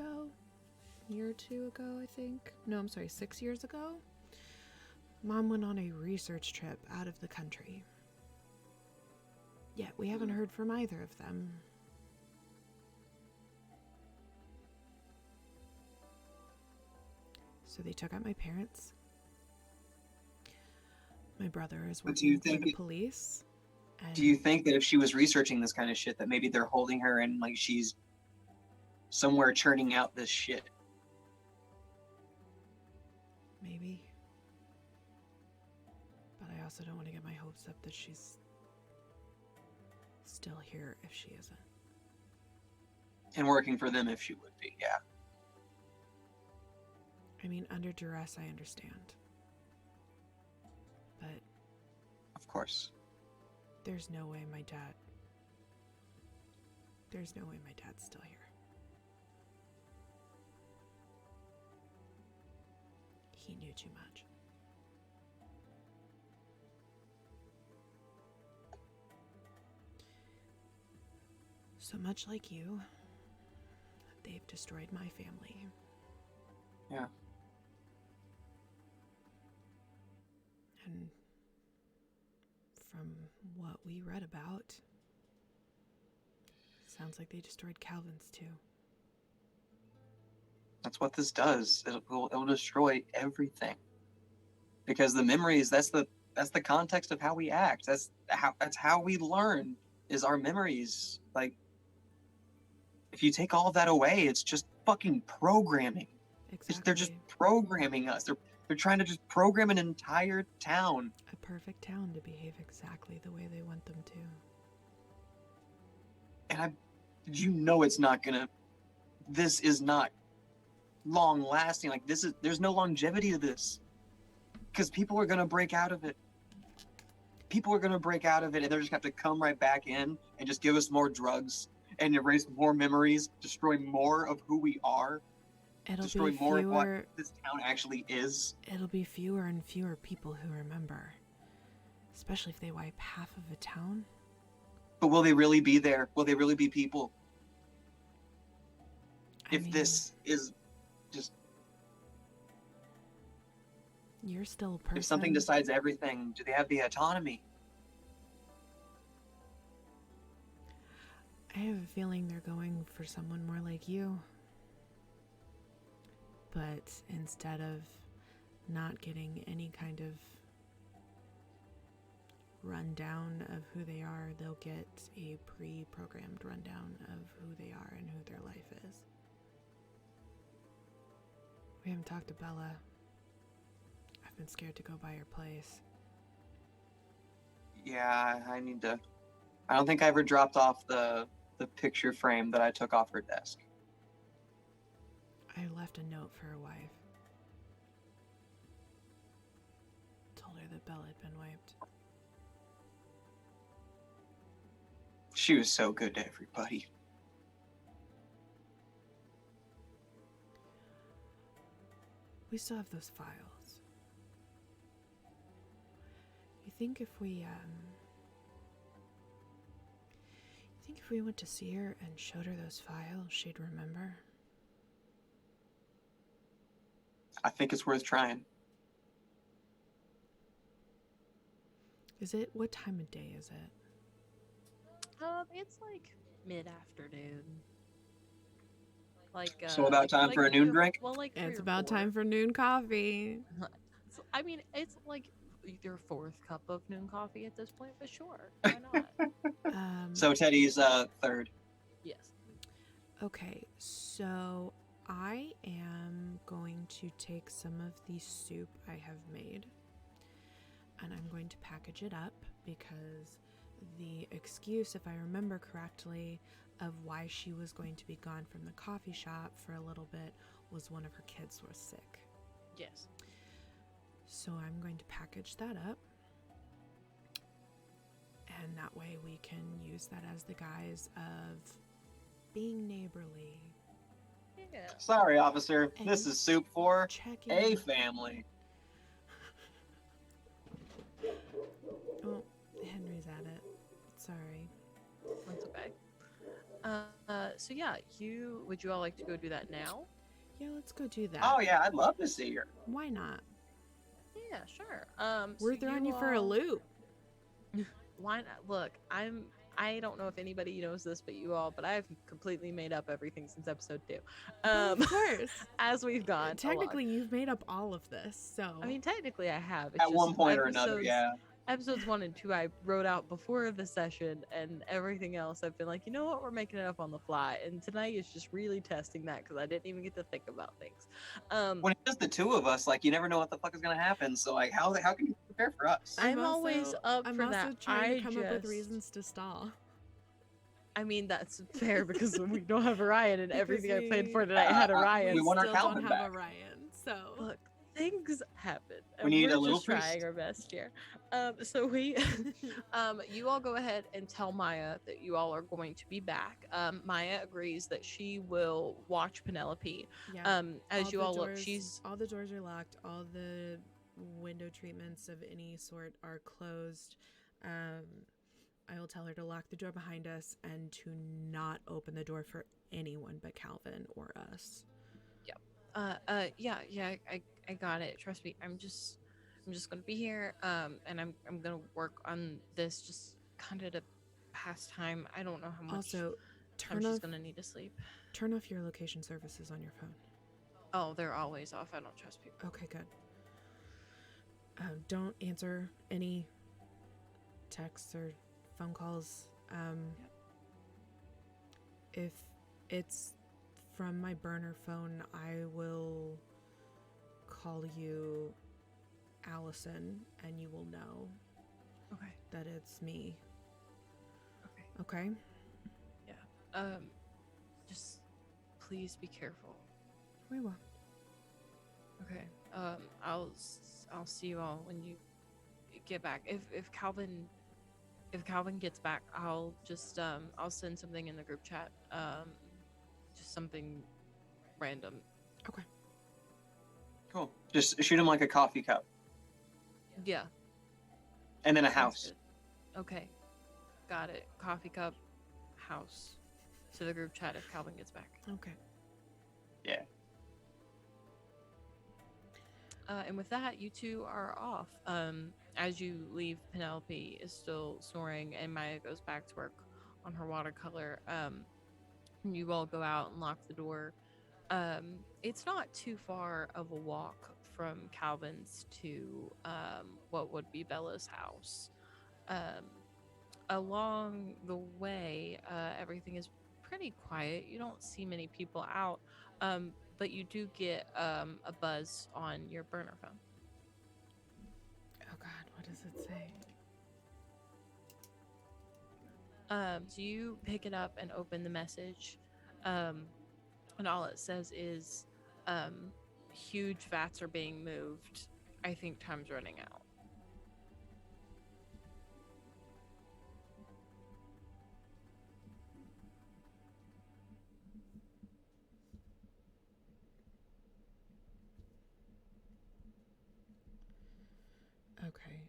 or two ago, I think. No, I'm sorry, 6 years ago. Mom went on a research trip out of the country. Yet we haven't heard from either of them. So they took out my parents. My brother is But do you working for think the police. And Do you think that if she was researching this kind of shit, that maybe they're holding her and like she's somewhere churning out this shit? maybe. But I also don't want to get my hopes up that she's still here if she isn't. And working for them if she would be, yeah. I mean, under duress, I understand. But Of course. there's no way my dad's still here. he knew too much. So much like you, they've destroyed my family. Yeah. And from what we read about, sounds like they destroyed Calvin's too. That's what this does. It'll destroy everything. Because the memories, that's the context of how we act. That's how we learn, is our memories. Like, if you take all of that away, it's just fucking programming. Exactly. They're just programming us. They're trying to just program an entire town. A perfect town to behave exactly the way they want them to. And it's not gonna. This is not long lasting. Like, there's no longevity to this, because people are gonna break out of it. People are gonna break out of it, and they're just gonna have to come right back in and just give us more drugs and erase more memories, destroy more of who we are, destroy more of what this town actually is. It'll be fewer and fewer people who remember, especially if they wipe half of a town. But will they really be there? Will they really be people? This is just... You're still a person. If something decides everything, do they have the autonomy? I have a feeling they're going for someone more like you. But instead of not getting any kind of rundown of who they are, they'll get a pre-programmed rundown of who they are and who their life is. We haven't talked to Bella. I've been scared to go by her place. Yeah, I need to... I don't think I ever dropped off the picture frame that I took off her desk. I left a note for her wife. Told her that Bella had been wiped. She was so good to everybody. We still have those files. You think if we went to see her and showed her those files, she'd remember? I think it's worth trying. What time of day is it? It's like mid-afternoon. Like So about time for a noon drink? Well, like It's about time for noon coffee. I mean, it's like your fourth cup of noon coffee at this point, but sure, why not? So Teddy's third. Yes. Okay, so I am going to take some of the soup I have made, and I'm going to package it up, because the excuse, if I remember correctly, of why she was going to be gone from the coffee shop for a little bit was one of her kids was sick. Yes. So I'm going to package that up, and that way we can use that as the guise of being neighborly. Yeah. Sorry, officer. And this is soup for checking a family. Oh, Henry's at it. Sorry. That's okay. So yeah, would you all like to go do that now? Yeah, let's go do that. Oh yeah, I'd love to see her. Why not? Yeah, sure. We're so throwing you for a all- loop. Why not? Look, I don't know if anybody knows this but I've completely made up everything since episode 2. Of course. As we've gone Technically, along. you've made up all of this, so. I mean, technically I have. It's At just one point or another, episodes- yeah. Episodes 1 and 2 I wrote out before the session, and everything else I've been like, you know what, we're making it up on the fly. And tonight is just really testing that, because I didn't even get to think about things. When it's just the two of us, like, you never know what the fuck is gonna happen. So like, how can you prepare for us? I'm always up I'm for also that. trying to come up with just- reasons to stall. I mean, that's fair, because we don't have Orion, and Because everything I played we- for tonight had we Orion. want our Still Calvin don't have back. a Ryan, so. Look, things happen, We and need we're a little just trying priest. our best here. So we, you all go ahead and tell Maya that you all are going to be back. Maya agrees that she will watch Penelope. Yeah. As you all look, All the doors are locked. All the window treatments of any sort are closed. I will tell her to lock the door behind us and to not open the door for anyone but Calvin or us. yeah, I got it. Trust me. I'm just gonna be here. And I'm gonna work on this just kind of to pass time. I don't know how much Also, time she's gonna need to sleep. turn off your location services on your phone. Oh, they're always off. I don't trust people. Okay, good. Don't answer any texts or phone calls. If it's from my burner phone, I will call you Allison and you will know Okay. that it's me. Okay. Okay? Yeah. Just please be careful. We will. Okay. I'll see you all when you get back. If Calvin gets back, I'll just I'll send something in the group chat. Just something random. Okay. Cool. Just shoot him like a coffee cup Yeah. and then a Sounds house. good. Okay. Got it. Coffee cup, house. To the group chat if Calvin gets back. Okay. Yeah. And with that, you two are off. As you leave, Penelope is still snoring, and Maya goes back to work on her watercolor. You all go out and lock the door. It's not too far of a walk from Calvin's to what would be Bella's house. Along the way, everything is pretty quiet. You don't see many people out, but you do get a buzz on your burner phone. Oh God, what does it say? So you pick it up and open the message, and all it says is, huge vats are being moved. I think time's running out. Okay.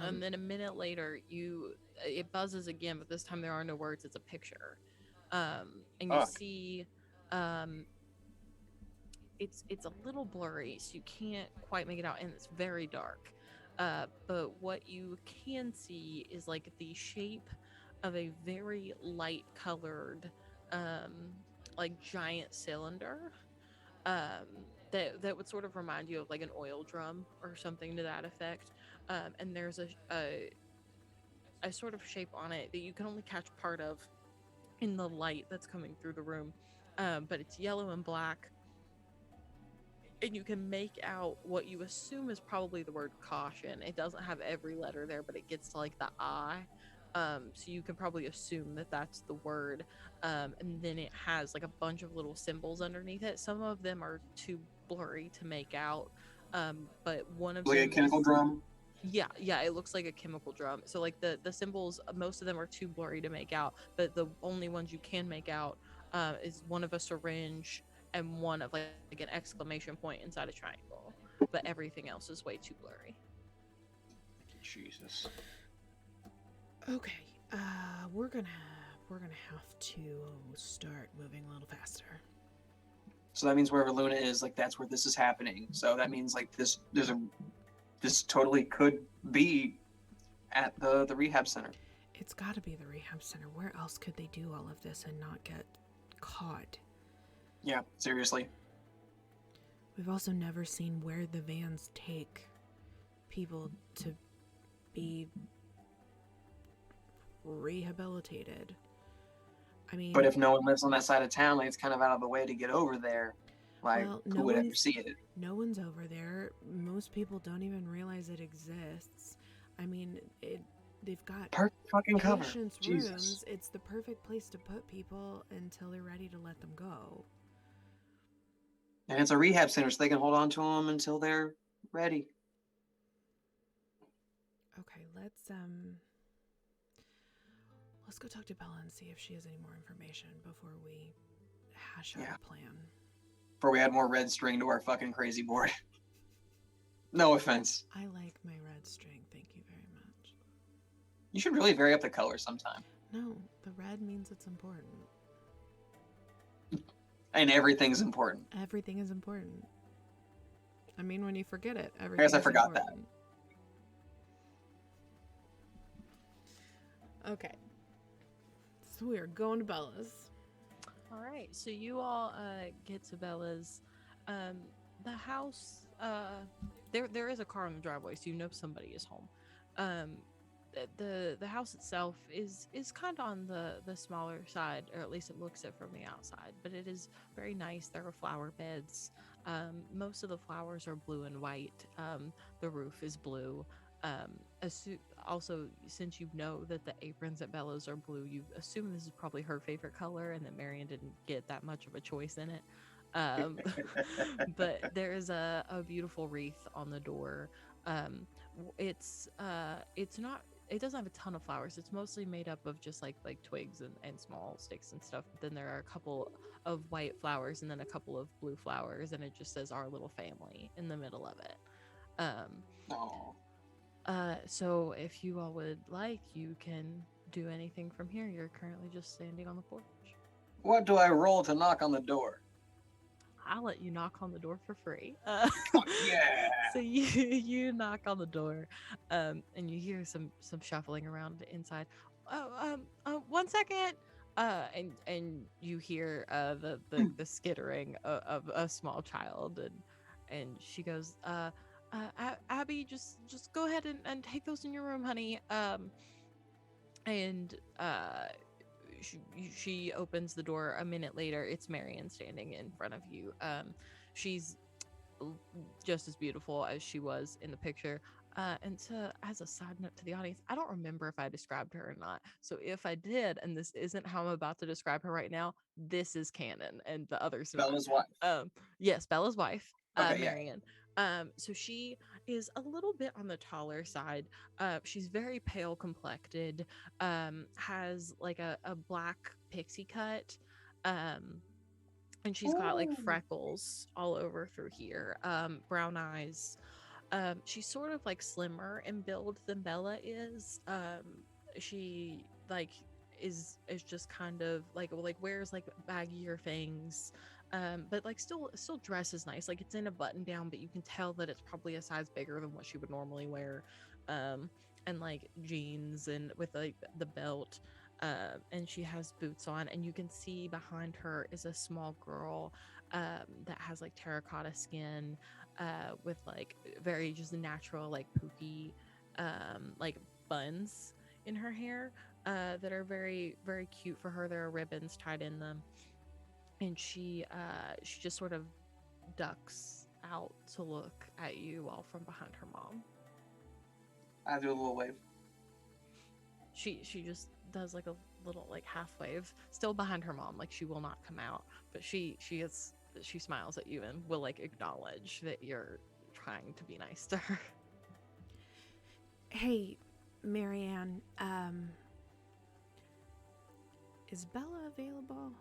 And then a minute later, it buzzes again, but this time there are no words. It's a picture, and you Fuck. see, it's a little blurry, so you can't quite make it out, and it's very dark. But what you can see is like the shape of a very light colored, like giant cylinder. Um, that would sort of remind you of like an oil drum or something to that effect. And there's a sort of shape on it that you can only catch part of in the light that's coming through the room. But it's yellow and black, and you can make out what you assume is probably the word caution. It doesn't have every letter there, but it gets to like the I. So you can probably assume that that's the word. And then it has like a bunch of little symbols underneath it. Some of them are too blurry to make out, but one of Like a them chemical is, drum. yeah, it looks like a chemical drum. So like the symbols, most of them are too blurry to make out, but the only ones you can make out is one of a syringe and one of like an exclamation point inside a triangle. But everything else is way too blurry. Jesus. Okay. We're gonna have to start moving a little faster. So that means wherever Luna is, like that's where this is happening. So that means like this totally could be at the rehab center. It's got to be the rehab center. Where else could they do all of this and not get caught? Yeah, seriously. We've also never seen where the vans take people to be rehabilitated. I mean, But if no one lives on that side of town, like it's kind of out of the way to get over there. Like, well, who would ever see it? no one's over there. Most people don't even realize it exists. I mean, they've got Perfect fucking cover. patients' Jesus. rooms. It's the perfect place to put people until they're ready to let them go. And it's a rehab center, so they can hold on to them until they're ready. Okay, let's go talk to Bella and see if she has any more information before we hash out a plan. Before we add more red string to our fucking crazy board. No offense. I like my red string. Thank you very much. You should really vary up the color sometime. No, the red means it's important. And everything's important. Everything is important. I mean, when you forget it, everything I guess I is forgot important. Okay. So we are going to Bella's. All right, so you all get to Bella's. The house, there is a car in the driveway, so you know somebody is home. The house itself is kind of on the smaller side, or at least it looks it from the outside, but it is very nice. There are flower beds. Most of the flowers are blue and white. The roof is blue. Also, since you know that the aprons at Bella's are blue, you assume this is probably her favorite color, and that Marion didn't get that much of a choice in it. But there is a beautiful wreath on the door. It's not. It doesn't have a ton of flowers. It's mostly made up of just like twigs and small sticks and stuff. But then there are a couple of white flowers and then a couple of blue flowers, and it just says "Our Little Family" in the middle of it. Oh. So if you all would like, you can do anything from here. You're currently just standing on the porch. What do I roll to knock on the door? I'll let you knock on the door for free. Yeah. So you knock on the door, and you hear some shuffling around inside. Oh, 1 second. And you hear the skittering of a small child, and she goes, Abby, just go ahead and take those in your room, honey. And she opens the door. A minute later, it's Marion standing in front of you. She's just as beautiful as she was in the picture. And as a side note to the audience, I don't remember if I described her or not. So if I did, and this isn't how I'm about to describe her right now, this is canon, and the others not. Bella's wife. Yes, Bella's wife, Okay, Marion. So she is a little bit on the taller side. She's very pale complected. Has like a black pixie cut. And she's got like freckles all over through here. Brown eyes. She's sort of like slimmer in build than Bella is. She like is just kind of like wears like baggier things. But like still dresses nice. Like it's in a button down, but you can tell that it's probably a size bigger than what she would normally wear. And like jeans and with like the belt. And she has boots on, and you can see behind her is a small girl that has like terracotta skin, with like very just natural like poofy like buns in her hair that are very very cute for her. There are ribbons tied in them, and she just sort of ducks out to look at you all from behind her mom. I do a little wave. She just does like a little like half wave, still behind her mom, like she will not come out, but she smiles at you and will like acknowledge that you're trying to be nice to her. Hey, Marianne, is Bella available?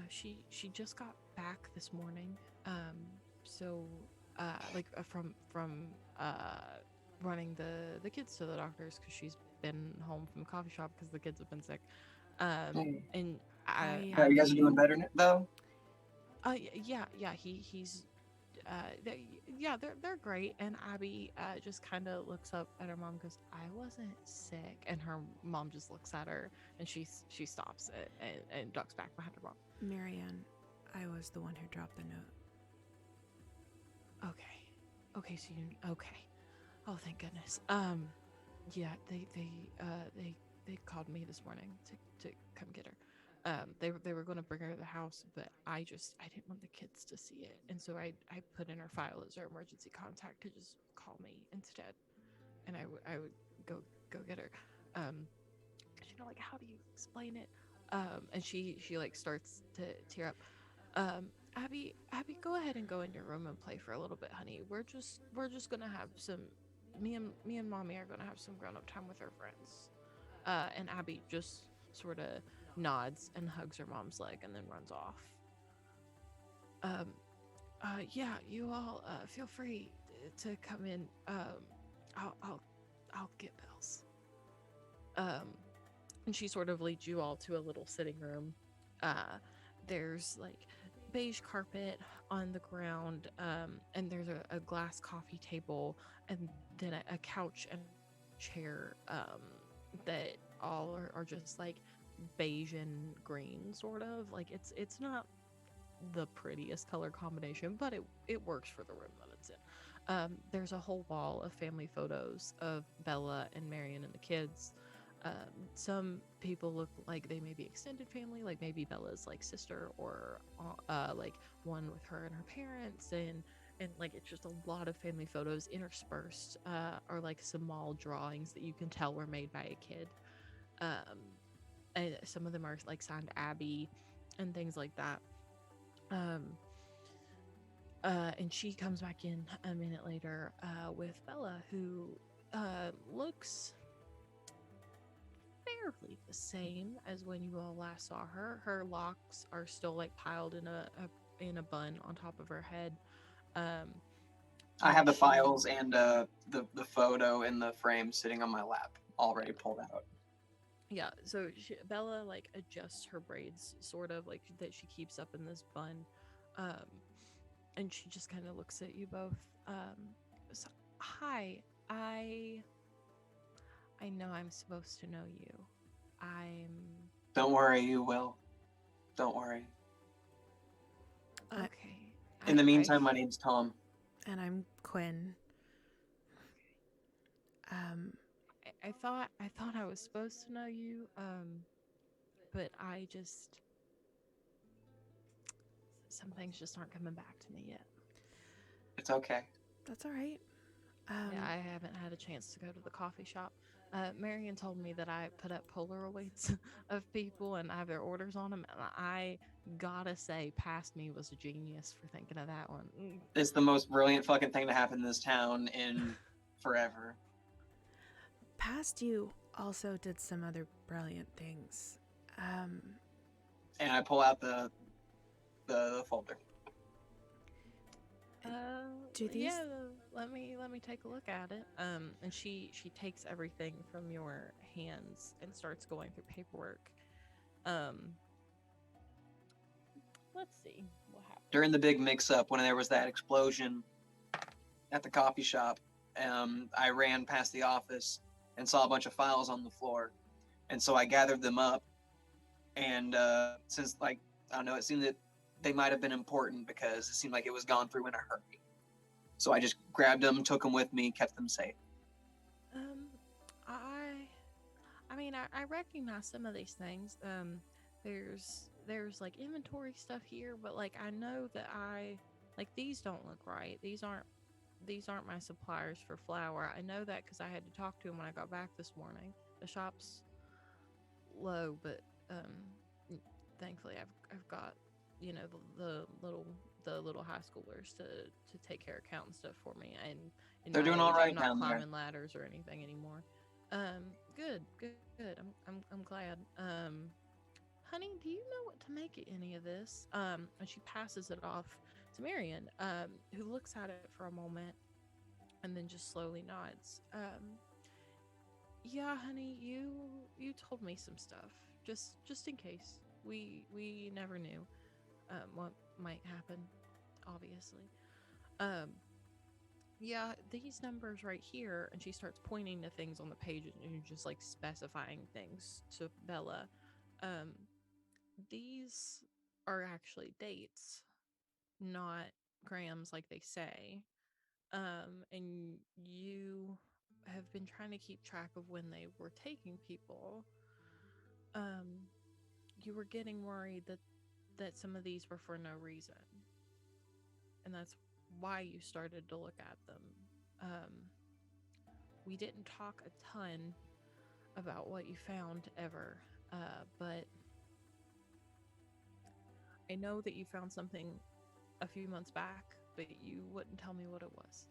She just got back this morning. From running the kids to the doctors, because she's been home from the coffee shop because the kids have been sick. And You guys are doing better though? He's they're great. And Abby just kind of looks up at her mom and goes, I wasn't sick. And her mom just looks at her, and she stops it and ducks back behind her mom. Marianne, I was the one who dropped the note. Okay, so you okay. Oh, thank goodness. Yeah, they called me this morning to come get her. They were going to bring her to the house, but I didn't want the kids to see it, and so I put in her file as her emergency contact to just call me instead, and I would go get her. Um, 'Cause, like, how do you explain it? And she like starts to tear up. Abby, go ahead and go in your room and play for a little bit, honey. We're just gonna have some. Me and mommy are gonna have some grown up time with her friends. And Abby just sort of nods and hugs her mom's leg and then runs off. Um, yeah, you all feel free to come in. I'll I'll I'll get bells. Um, and she sort of leads you all to a little sitting room. Uh, there's like beige carpet on the ground, and there's a glass coffee table, and then a couch and chair that all are just like beige and green, sort of. Like it's not the prettiest color combination, but it works for the room that it's in. There's a whole wall of family photos of Bella and Marion and the kids. Some people look like they may be extended family, like maybe Bella's like sister, or like one with her and her parents, and like it's just a lot of family photos interspersed, or like small drawings that you can tell were made by a kid. Um, and some of them are like signed Abby and things like that. Um, and she comes back in a minute later with Bella, who looks fairly the same as when you all last saw her. Her locks are still like piled in a bun on top of her head. Um, I have the she files and the photo in the frame sitting on my lap already pulled out. Yeah, so Bella like adjusts her braids, sort of like that she keeps up in this bun, um, and she just kind of looks at you both. So, hi, I know I'm supposed to know you. I'm Don't worry, you will. Don't worry. Uh, okay. In the I meantime, my name's Tom. and I'm Quinn. okay. Um, I thought I was supposed to know you, but some things just aren't coming back to me yet. It's okay. that's all right. Yeah, I haven't had a chance to go to the coffee shop. Marion told me that I put up Polaroids of people and I have their orders on them, and I gotta say, past me was a genius for thinking of that one. It's the most brilliant fucking thing to happen in this town in forever. Past you also did some other brilliant things. Um, And I pull out the folder. do these? Yeah, let me take a look at it. And she takes everything from your hands and starts going through paperwork. Um, let's see what happened. During the big mix-up, when there was that explosion at the coffee shop, I ran past the office and saw a bunch of files on the floor, and so I gathered them up. And since, like, I don't know, it seemed that they might have been important because it seemed like it was gone through in a hurry. So I just grabbed them, took them with me, kept them safe. Um, I mean, I recognize some of these things. There's like inventory stuff here, but like I know that like these don't look right. These aren't my suppliers for flour. I know that because I had to talk to him when I got back this morning. The shop's low, but thankfully I've got the little high schoolers to take care of account and stuff for me. And in They're my doing all age, I'm right not down there. climbing ladders or anything anymore. Good. I'm glad. Honey, do you know what to make of any of this? And she passes it off to Marion, who looks at it for a moment and then just slowly nods. Yeah, honey, you told me some stuff, just in case. We never knew what might happen, obviously. Um, yeah, these numbers right here, and she starts pointing to things on the page and just like specifying things to Bella. Um, these are actually dates, not grams like they say. And you have been trying to keep track of when they were taking people. Um, you were getting worried that some of these were for no reason, and that's why you started to look at them. Um, we didn't talk a ton about what you found ever, but I know that you found something a few months back, but you wouldn't tell me what it was.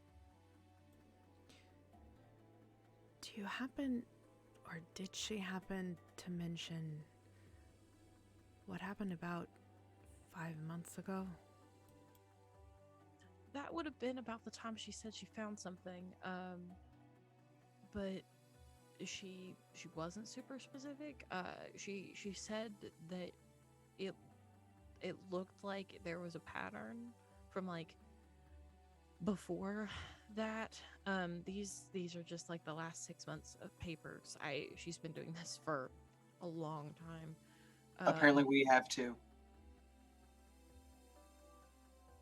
Do you happen, or did she happen to mention what happened about 5 months ago? That would have been about the time she said she found something, but she wasn't super specific. She said that it it looked like there was a pattern from like before that. These are just like the last 6 months of papers. She's been doing this for a long time. Apparently, we have to.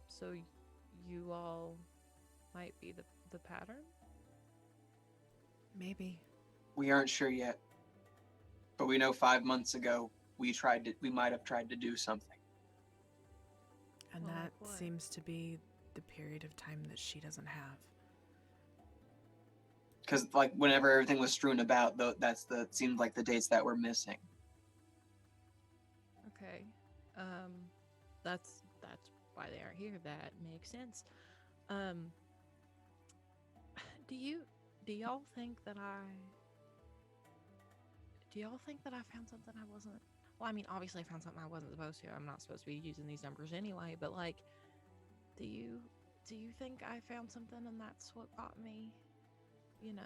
So you all might be the pattern. Maybe. We aren't sure yet, but we know 5 months ago we might have tried to do something. And Well, that like what? seems to be the period of time that she doesn't have. Because like whenever everything was strewn about, seemed like the dates that were missing. Okay. That's why they aren't here. That makes sense. Um, do y'all think that I found something I wasn't? Well, I mean, obviously I found something I wasn't supposed to. I'm not supposed to be using these numbers anyway. But like, do you think I found something and that's what got me? You know.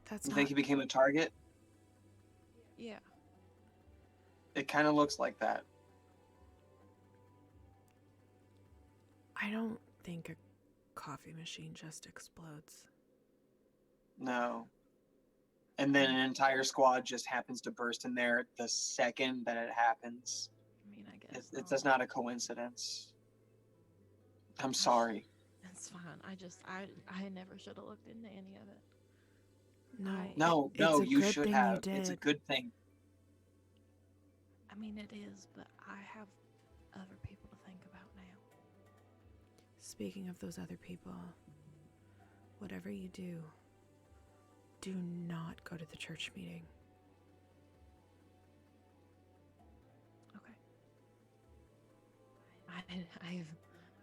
That's You not. think he became a target? Yeah. It kind of looks like that. I don't think a coffee machine just explodes. No. And then an entire squad just happens to burst in there the second that it happens. I mean, I guess It's just not a coincidence. I'm sorry. It's fine. I never should have looked into any of it. No, No, it's a you good should thing have. you did. It's a good thing. I mean, it is, but I have other people to think about now. Speaking of those other people, whatever you do not go to the church meeting. Okay. I have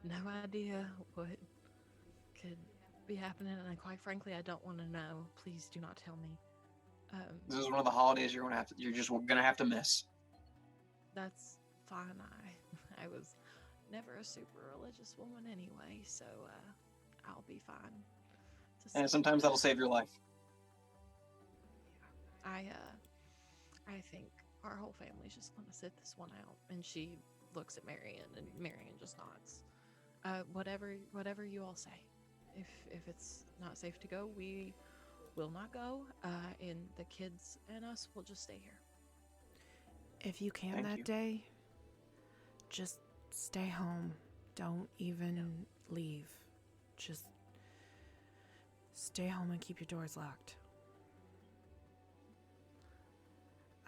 no idea what could be happening, and quite frankly, I don't want to know. Please do not tell me. This is one of the holidays you're just gonna have to miss. That's fine. I was never a super religious woman anyway, so I'll be fine. And sometimes that'll save your life. I think our whole family's just gonna sit this one out. And she looks at Marion, and Marion just nods. Whatever you all say. If it's not safe to go, we will not go. And the kids and us will just stay here. If you can Thank that you. day, just stay home. Don't even leave. Just stay home and keep your doors locked.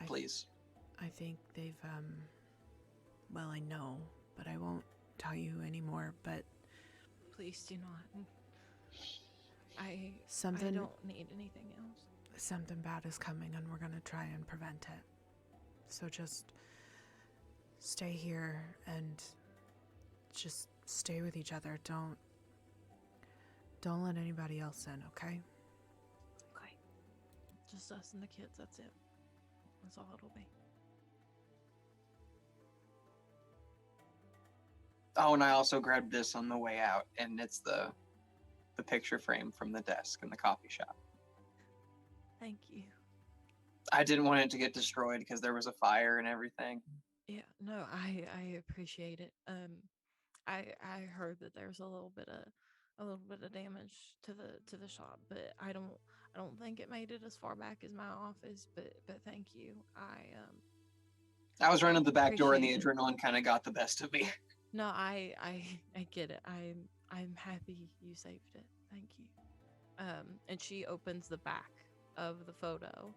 Please. I think they've, well, I know, but I won't tell you anymore, but Please do not. I something don't need anything else. something bad is coming and we're gonna try and prevent it. So just stay here and just stay with each other. Don't let anybody else in, okay? Okay. Just us and the kids, that's it. That's all it'll be. Oh, and I also grabbed this on the way out, and it's the picture frame from the desk in the coffee shop. Thank you. I didn't want it to get destroyed because there was a fire and everything. Yeah, no, I appreciate it. I heard that there's a little bit of damage to the shop, but I don't think it made it as far back as my office. But thank you. I was running the back door, and the Appreciate it. adrenaline kind of got the best of me. No, I get it. I'm happy you saved it. Thank you. And she opens the back of the photo,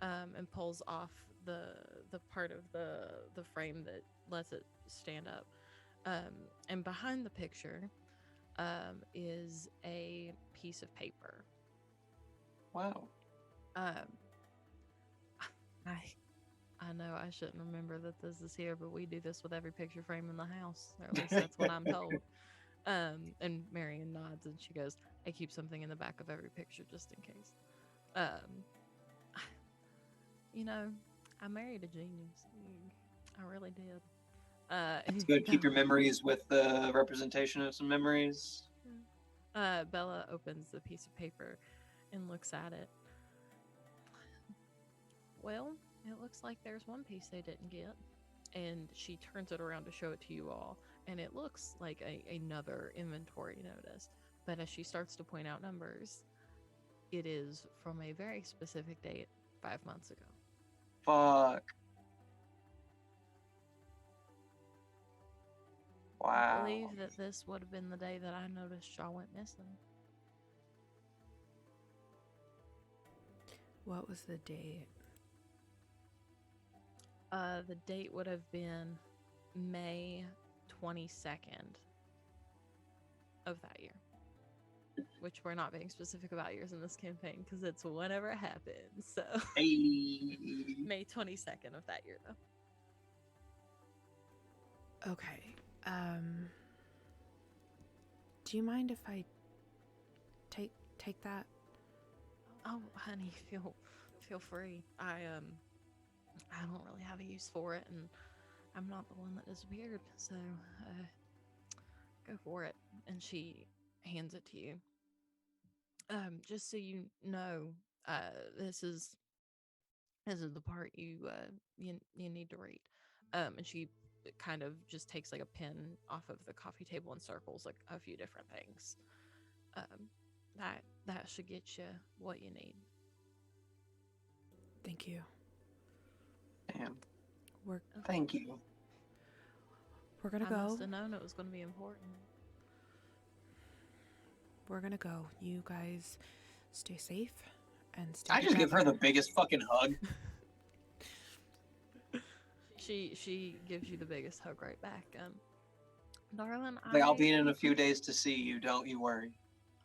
and pulls off the part of the frame that lets it stand up. And behind the picture is a piece of paper. Wow. Um, I I know I shouldn't remember that this is here, but we do this with every picture frame in the house, or at least that's what I'm told. And Marion nods and she goes, "I keep something in the back of every picture just in case." Um, you know, I married a genius. I really did. It's good. Keep your memories with the representation of some memories. Bella opens the piece of paper and looks at it. Well, it looks like there's one piece they didn't get. And she turns it around to show it to you all. And it looks like another inventory notice. But as she starts to point out numbers, it is from a very specific date 5 months ago. Fuck. I Wow. believe that this would have been the day that I noticed y'all went missing. What was the date? The date would have been May 22nd of that year. Which we're not being specific about years in this campaign because it's whenever it happens. So Hey. May 22nd of that year, though. Okay. Do you mind if I take that? Oh, honey, feel free. I don't really have a use for it, and I'm not the one that disappeared, so go for it. And she hands it to you. Just so you know, this is the part you need to read. And she kind of just takes like a pen off of the coffee table and circles like a few different things. That should get you what you need. Thank you. Damn. We're Thank you. gonna I go. must have known it was going to be important. We're gonna go. You guys stay safe and stay I just give her together. the biggest fucking hug. She gives you the biggest hug right back. Darling, Like, I'll be in a few days to see you. Don't you worry.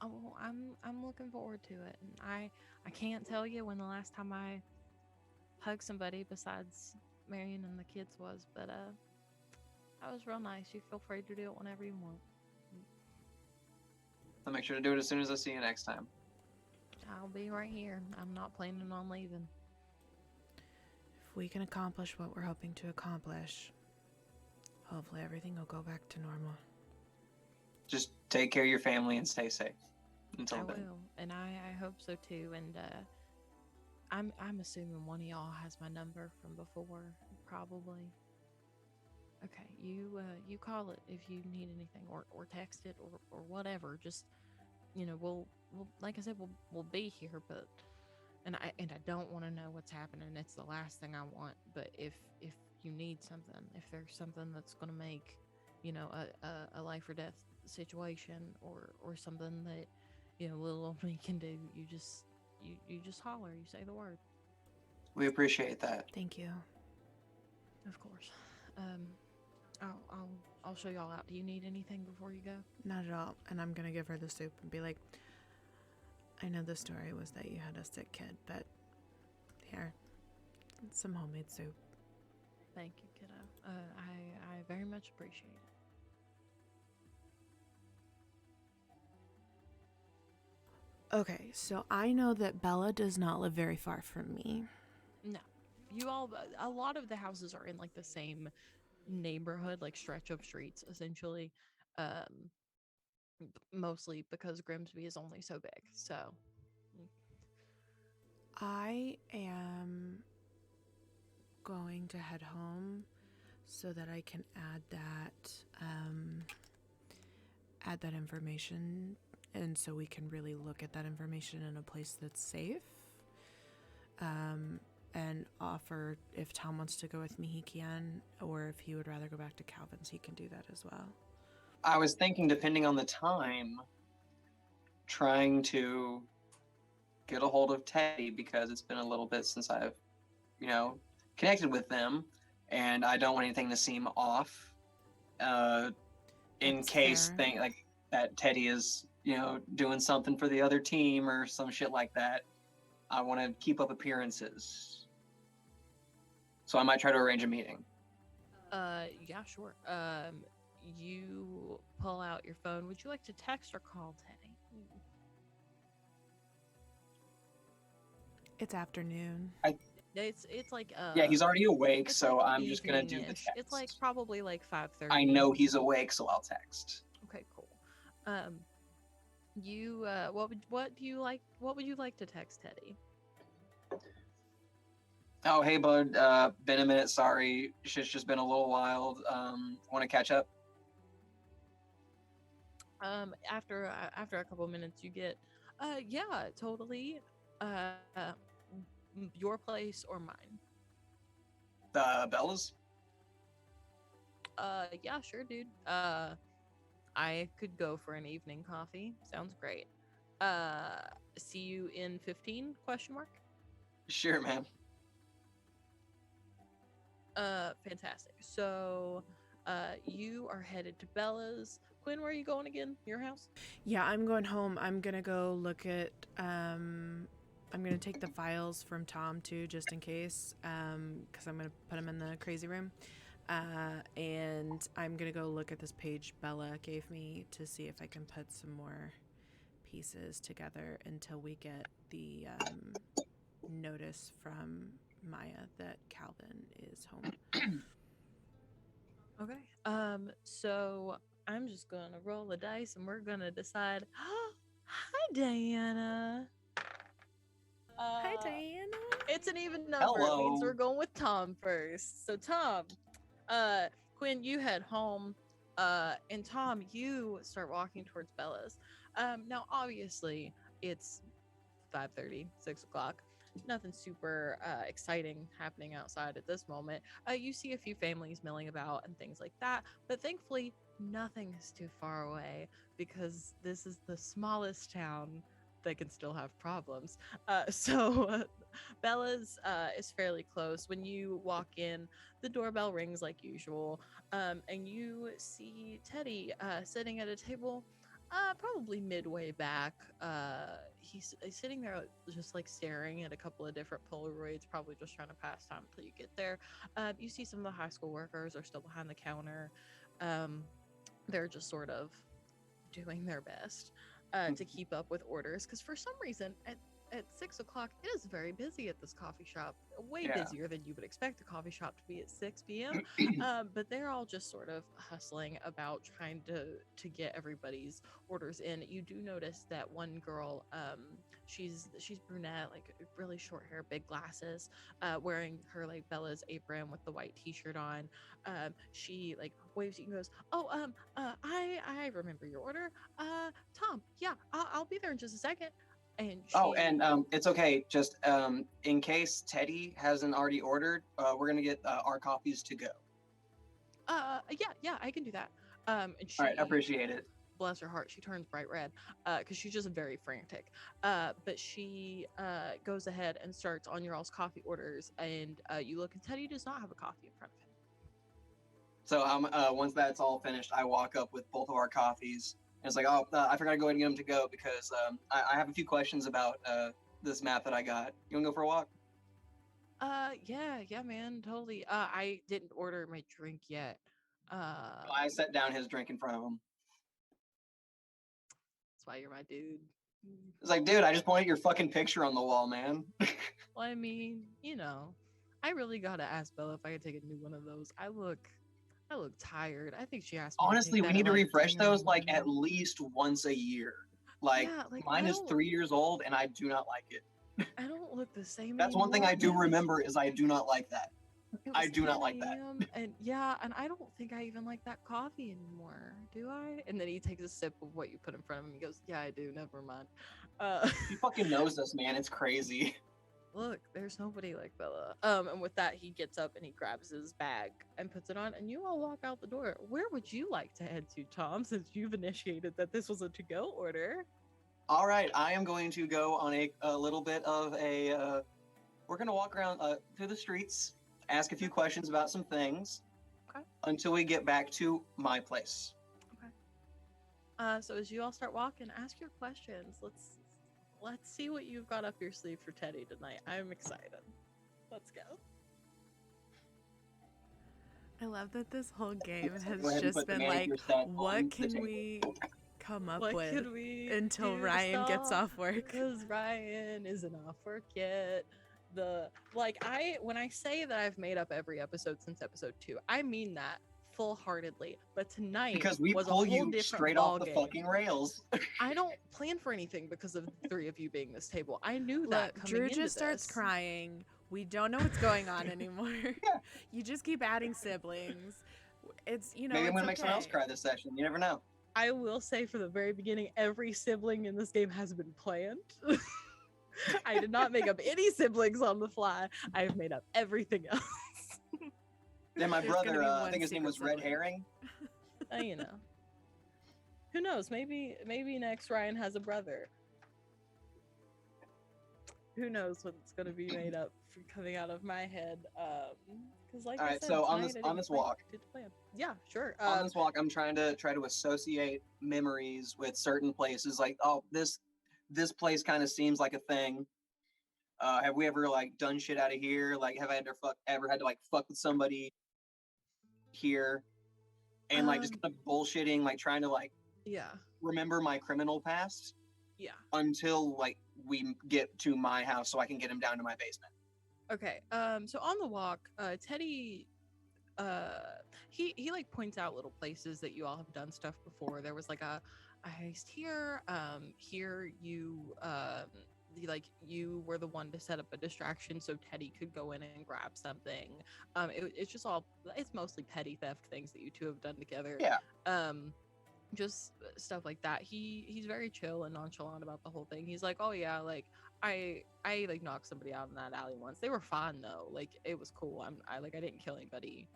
Oh, I'm looking forward to it, and I can't tell you when the last time I hugged somebody besides Marion and the kids was, but that was real nice. You feel free to do it whenever you want. I'll make sure to do it as soon as I see you next time. I'll be right here. I'm not planning on leaving. If we can accomplish what we're hoping to accomplish, hopefully everything will go back to normal. Just take care of your family and stay safe. Until I then. will, and I hope so too. And I'm assuming one of y'all has my number from before, probably. Okay, you call it if you need anything, or text it, or whatever. Just we'll like I said, we'll be here, but and I don't want to know what's happening. It's the last thing I want. But if you need something, if there's something that's gonna make a life or death situation, or something that little old me can do, you just holler. You say the word. We appreciate that. Thank you. Of course. I'll show y'all out. Do you need anything before you go? Not at all. And I'm gonna give her the soup and be like, I know the story was that you had a sick kid, but here, some homemade soup. Thank you, kiddo. I very much appreciate it. Okay, so I know that Bella does not live very far from me. No, a lot of the houses are in like the same neighborhood, like stretch of streets, essentially. Mostly because Grimsby is only so big. So I am going to head home so that I can add that information, and so we can really look at that information in a place that's safe. And offer, if Tom wants to go with me, he can, or if he would rather go back to Calvin's, he can do that as well. I was thinking, depending on the time, trying to get a hold of Teddy, because it's been a little bit since I've, connected with them, and I don't want anything to seem off. In That's case fair. thing like that Teddy is, doing something for the other team or some shit like that. I want to keep up appearances. So I might try to arrange a meeting. Yeah, sure. You pull out your phone. Would you like to text or call Teddy? It's afternoon. It's like Yeah, he's already awake, it's so like I'm just gonna do the evening-ish. It's like text. probably like 5:30. I know he's awake, so I'll text. Okay, cool. Um, you what would you like to text Teddy? Oh, hey, bud. Been a minute. Sorry, shit's just been a little wild. Want to catch up? After a couple minutes, you get, yeah, totally. Your place or mine? Bella's? Yeah, sure, dude. I could go for an evening coffee. Sounds great. Uh, see you in 15? Question mark. Sure, man. Fantastic. So, you are headed to Bella's. Quinn, where are you going again? Your house? Yeah, I'm going home. I'm gonna go look at. I'm gonna take the files from Tom too, just in case. Because I'm gonna put them in the crazy room. And I'm gonna go look at this page Bella gave me to see if I can put some more pieces together until we get the notice from Maya that Calvin is home. Okay. So I'm just gonna roll the dice and we're gonna decide. Hi, Diana. Hi, Uh, Diana. it's an even number. It means Hello. we're going with Tom first. So Tom, Quinn, you head home. And Tom, you start walking towards Bella's. Now obviously it's 5:30, 6 o'clock. Nothing super exciting happening outside at this moment. You see a few families milling about and things like that, but thankfully nothing is too far away because this is the smallest town that can still have problems. So Bella's is fairly close. When you walk in, the doorbell rings like usual, and you see Teddy sitting at a table probably midway back. He's sitting there just like staring at a couple of different Polaroids, probably just trying to pass time until you get there. You see some of the high school workers are still behind the counter. Um, they're just sort of doing their best to keep up with orders because for some reason at 6 o'clock it is very busy at this coffee shop, way Yeah. busier than you would expect a coffee shop to be at 6 p.m. But they're all just sort of hustling about trying to get everybody's orders in. You do notice that one girl, she's brunette, like really short hair, big glasses, wearing her like Bella's apron with the white t-shirt on. She like waves at you and goes, "Oh, I remember your order. Tom, yeah, I'll be there in just a second." And Oh, she, and it's okay. Just in case Teddy hasn't already ordered, we're gonna get our coffees to go. yeah, I can do that. And All right, I she, appreciate it. bless her heart, she turns bright red, because she's just very frantic. But she goes ahead and starts on your all's coffee orders, and you look, and Teddy does not have a coffee in front of him. So once that's all finished, I walk up with both of our coffees. And it's like, oh, I forgot to go ahead and get them to go because I have a few questions about this map that I got. You wanna go for a walk? Yeah, man, totally. I didn't order my drink yet. I set down his drink in front of him. That's why you're my dude. It's like, dude, I just pointed your fucking picture on the wall, man. Well, I mean, I really gotta ask Bella if I could take a new one of those. I look tired. I think she asked me to Honestly, take we that need at to like refresh 3 in the those like at morning. least once a year. Like Yeah, like mine is 3 years old and I do not like it. I don't look the same That's one thing anymore. I do remember is I do not like that. It I was do 10 not like that. a.m. and yeah, and I don't think I even like that coffee anymore. Do I? And then he takes a sip of what you put in front of him. He goes, "Yeah, I do. Never mind." He fucking knows this, man. It's crazy. Look, there's nobody like Bella. And with that, he gets up and he grabs his bag and puts it on, and you all walk out the door. Where would you like to head to, Tom, since you've initiated that this was a to-go order? All right, I am going to go on a little bit of a. We're gonna walk around through the streets. ask a few questions about some things Okay. until we get back to my place. So as you all start walking, ask your questions. Let's see what you've got up your sleeve for Teddy tonight. I'm excited. Let's go. I love that this whole game Go has ahead and just put the been like, manicure set on what the can table. we come up What with could we until do to Ryan gets stop? off work? Because Ryan isn't off work yet. When I say that I've made up every episode since episode 2, I mean that full-heartedly. But tonight Because we was a pull whole you different straight ball off the game. fucking rails. I don't plan for anything because of the 3 of you being this table. I knew that Look, coming Drew into just starts this. crying. We don't know what's going on anymore. Yeah. You just keep adding siblings. It's, you know, Maybe I'm it's gonna make someone else okay. cry this session. You never know. I will say from the very beginning, every sibling in this game has been planned. I did not make up any siblings on the fly. I have made up everything else. Then my There's gonna brother, be I one think his name secret was Red sibling. Herring. You know. Who knows? Maybe next Ryan has a brother. Who knows what's going to be made up for coming out of my head? Because like All I right, said, so on tonight this- I on didn't this plan walk. to plan. Yeah, sure. On this walk, I'm trying to associate memories with certain places. Like, oh, this place kind of seems like a thing. Have we ever like done shit out of here? Like, have I ever had to like fuck with somebody here? And like just kind of bullshitting, like trying to like Yeah. remember my criminal past Yeah. until like we get to my house so I can get him down to my basement. Okay. So on the walk, Teddy, he like points out little places that you all have done stuff before. There was like a heist here. Here you were the one to set up a distraction so Teddy could go in and grab something. It's mostly petty theft things that you two have done together. Yeah. Just stuff like that. He's very chill and nonchalant about the whole thing. He's like, oh yeah, like I like knocked somebody out in that alley once. They were fine though. Like it was cool. I didn't kill anybody.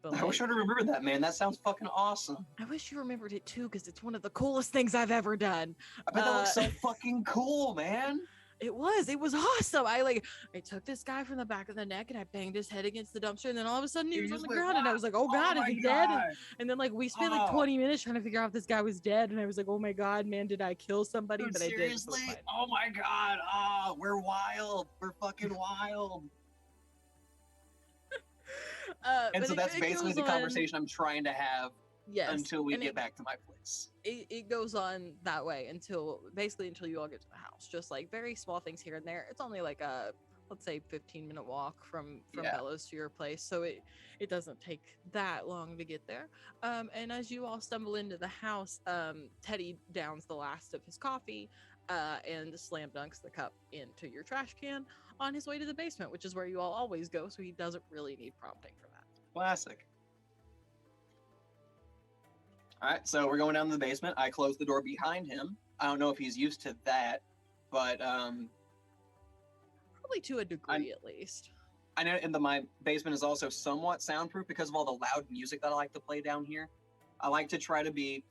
But I wish I would have remembered that, man. That sounds fucking awesome. I wish you remembered it too, because it's one of the coolest things I've ever done. I bet that looks so fucking cool, man. It was awesome. I took this guy from the back of the neck and I banged his head against the dumpster, and then all of a sudden he You was on just the went, ground, and I was like, oh god, is my he dead? God. And then like we spent like 20 minutes trying to figure out if this guy was dead, and I was like, oh my god, man, did I kill somebody? Dude, but I didn't. So seriously? it's fine. Oh my god. Oh, we're wild. We're fucking wild. And But so that's it basically goes the on- conversation I'm trying to have Yes, until we and get back to my place. it goes on that way until you all get to the house. Just like very small things here and there. It's only like a, let's say, 15-minute walk from Yeah. Bellows to your place, so it doesn't take that long to get there. And as you all stumble into the house, Teddy downs the last of his coffee and slam dunks the cup into your trash can on his way to the basement, which is where you all always go, so he doesn't really need prompting for that. Classic. All right, so we're going down to the basement. I close the door behind him. I don't know if he's used to that, but Probably to a degree at least. I know my basement is also somewhat soundproof because of all the loud music that I like to play down here. I like to try to be,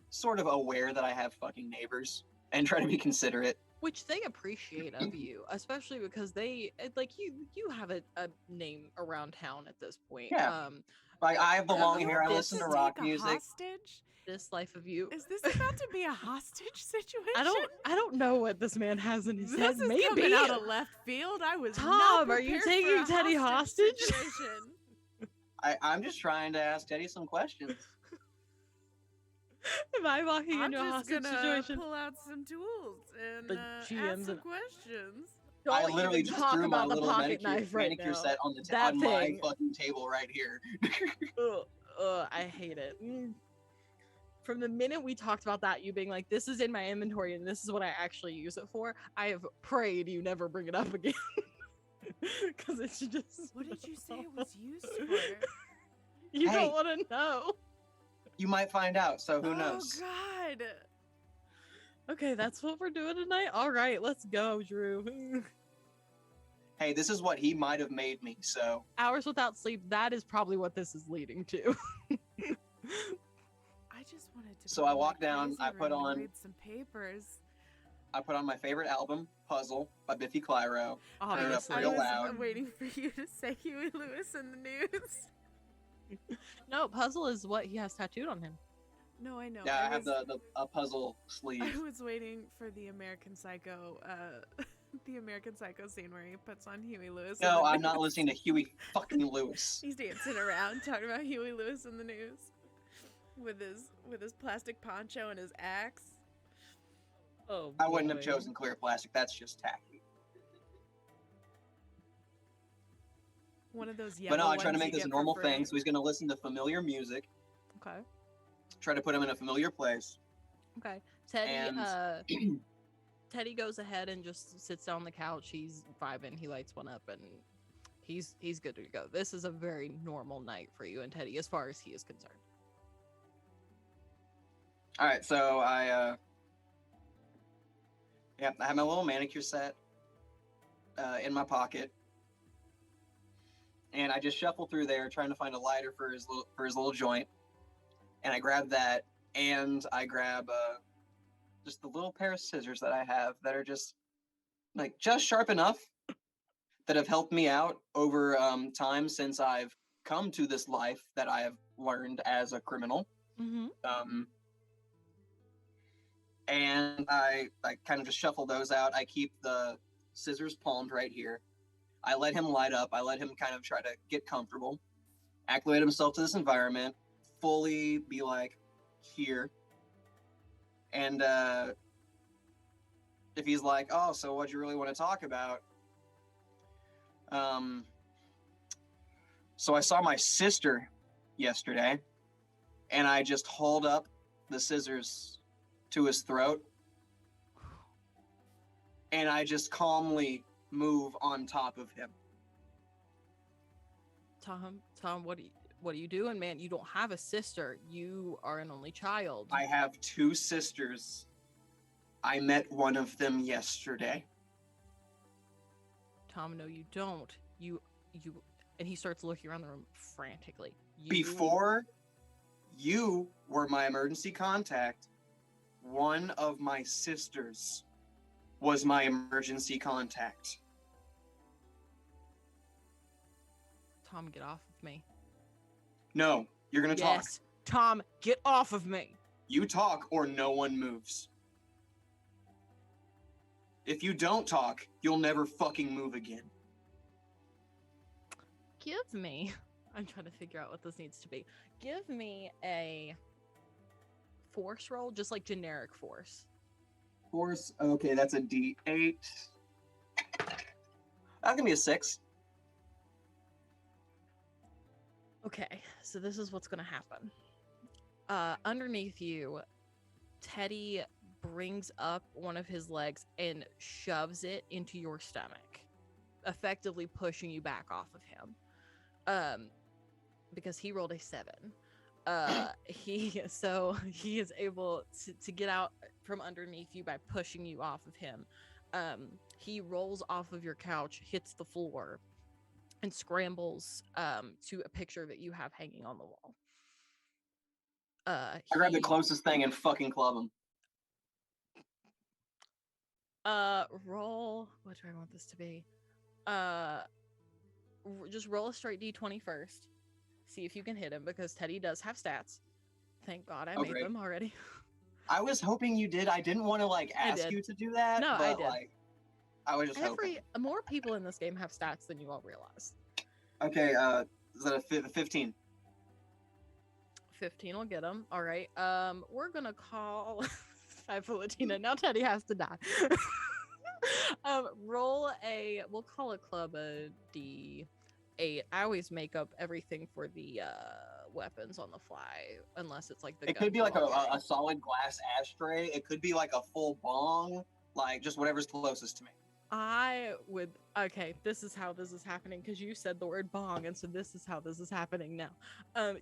sort of aware that I have fucking neighbors and try to be considerate. Which they appreciate of you, especially because they like you have a name around town at this point. Yeah. Like, I have the long You hair. I want listen to to rock take a music. hostage? This life of you. Is this about to be a hostage situation? I don't know what this man has in his This head. is Maybe coming out of left field. I was Tom, not are you prepared taking for a Teddy hostage? situation. I'm just trying to ask Teddy some questions. Am I walking I'm into a just hostage gonna situation? pull out some tools and The ask GM's some and- questions. I Don't literally even just talk threw my about the little pocket knife right manicure now. set on That my thing. fucking table right here. I hate it. From the minute we talked about that, you being like, this is in my inventory and this is what I actually use it for, I have prayed you never bring it up again. Because it's just... What did you say it was used for? You Hey. don't want to know. You might find out, so who knows? Oh God! Okay, that's what we're doing tonight? Alright, let's go, Drew. Hey, this is what he might have made me, so. Hours without sleep, that is probably what this is leading to. I just wanted to. So go I in my walk down, crazy I put room and on- read some papers. I put on my favorite album, Puzzle by Biffy Clyro. Turn it up Obviously. I real was loud. waiting for you to say Huey Lewis in the News. No, Puzzle is what he has tattooed on him. No, I know. Yeah, I have was, the Puzzle I sleeve. was waiting for the American Psycho, the American Psycho scene where he puts on Huey Lewis. in No, the I'm not News. listening to Huey fucking Lewis. He's dancing around talking about Huey Lewis in the News with his plastic poncho and his axe. Oh, I wouldn't have chosen clear plastic. That's just tacky. One of those But yellow no, I try to ones make you this a get for normal free. thing. So he's going to listen to familiar music. Okay. Try to put him in a familiar place. Okay. Teddy And Teddy goes ahead and just sits down on the couch. He's vibing. He lights one up, and he's good to go. This is a very normal night for you and Teddy, as far as he is concerned. all right, so I have my little manicure set in my pocket, and I just shuffle through there trying to find a lighter for his little joint, and I grab that, and I grab just the little pair of scissors that I have that are just sharp enough that have helped me out over time since I've come to this life that I have learned as a criminal. Mm-hmm. And I kind of just shuffle those out. I keep the scissors palmed right here. I let him light up. I let him kind of try to get comfortable, acclimate himself to this environment, fully be like here. And if he's like, oh, so what do you really want to talk about? So I saw my sister yesterday, and I just hauled up the scissors to his throat, and I just calmly move on top of him. Tom, what are you doing, man? You don't have a sister. You are an only child. I have 2 sisters. I met one of them yesterday. Tom, no, you don't. You, and he starts looking around the room frantically. Before you were my emergency contact, one of my sisters was my emergency contact. Tom, get off of me. No, you're gonna talk. Yes, Tom, get off of me. You talk or no one moves. If you don't talk, you'll never fucking move again. Give me. I'm trying to figure out what this needs to be. Give me a force roll, just like generic force. Force, okay, that's a D8. That can be a 6. Okay, so this is what's gonna happen. Underneath you, Teddy brings up one of his legs and shoves it into your stomach, effectively pushing you back off of him. Because he rolled a 7. He is able to get out from underneath you by pushing you off of him. He rolls off of your couch, hits the floor, and scrambles to a picture that you have hanging on the wall. I grab the closest thing and fucking club him. Roll. What do I want this to be? Just roll a straight D20 first. See if you can hit him, because Teddy does have stats. Thank God I made them already. I was hoping you did. I didn't want to ask you to do that. No, but, I did. I was just hoping. More people in this game have stats than you all realize. Okay, is that a 15? 15 will get him. All right. We're gonna call Latina. Now Teddy has to die. We'll call a club a D8. I always make up everything for the weapons on the fly, unless it's like the. It could be like a solid glass ashtray. It could be like a full bong, just whatever's closest to me. Okay, this is how this is happening, because you said the word bong, and so this is how this is happening now.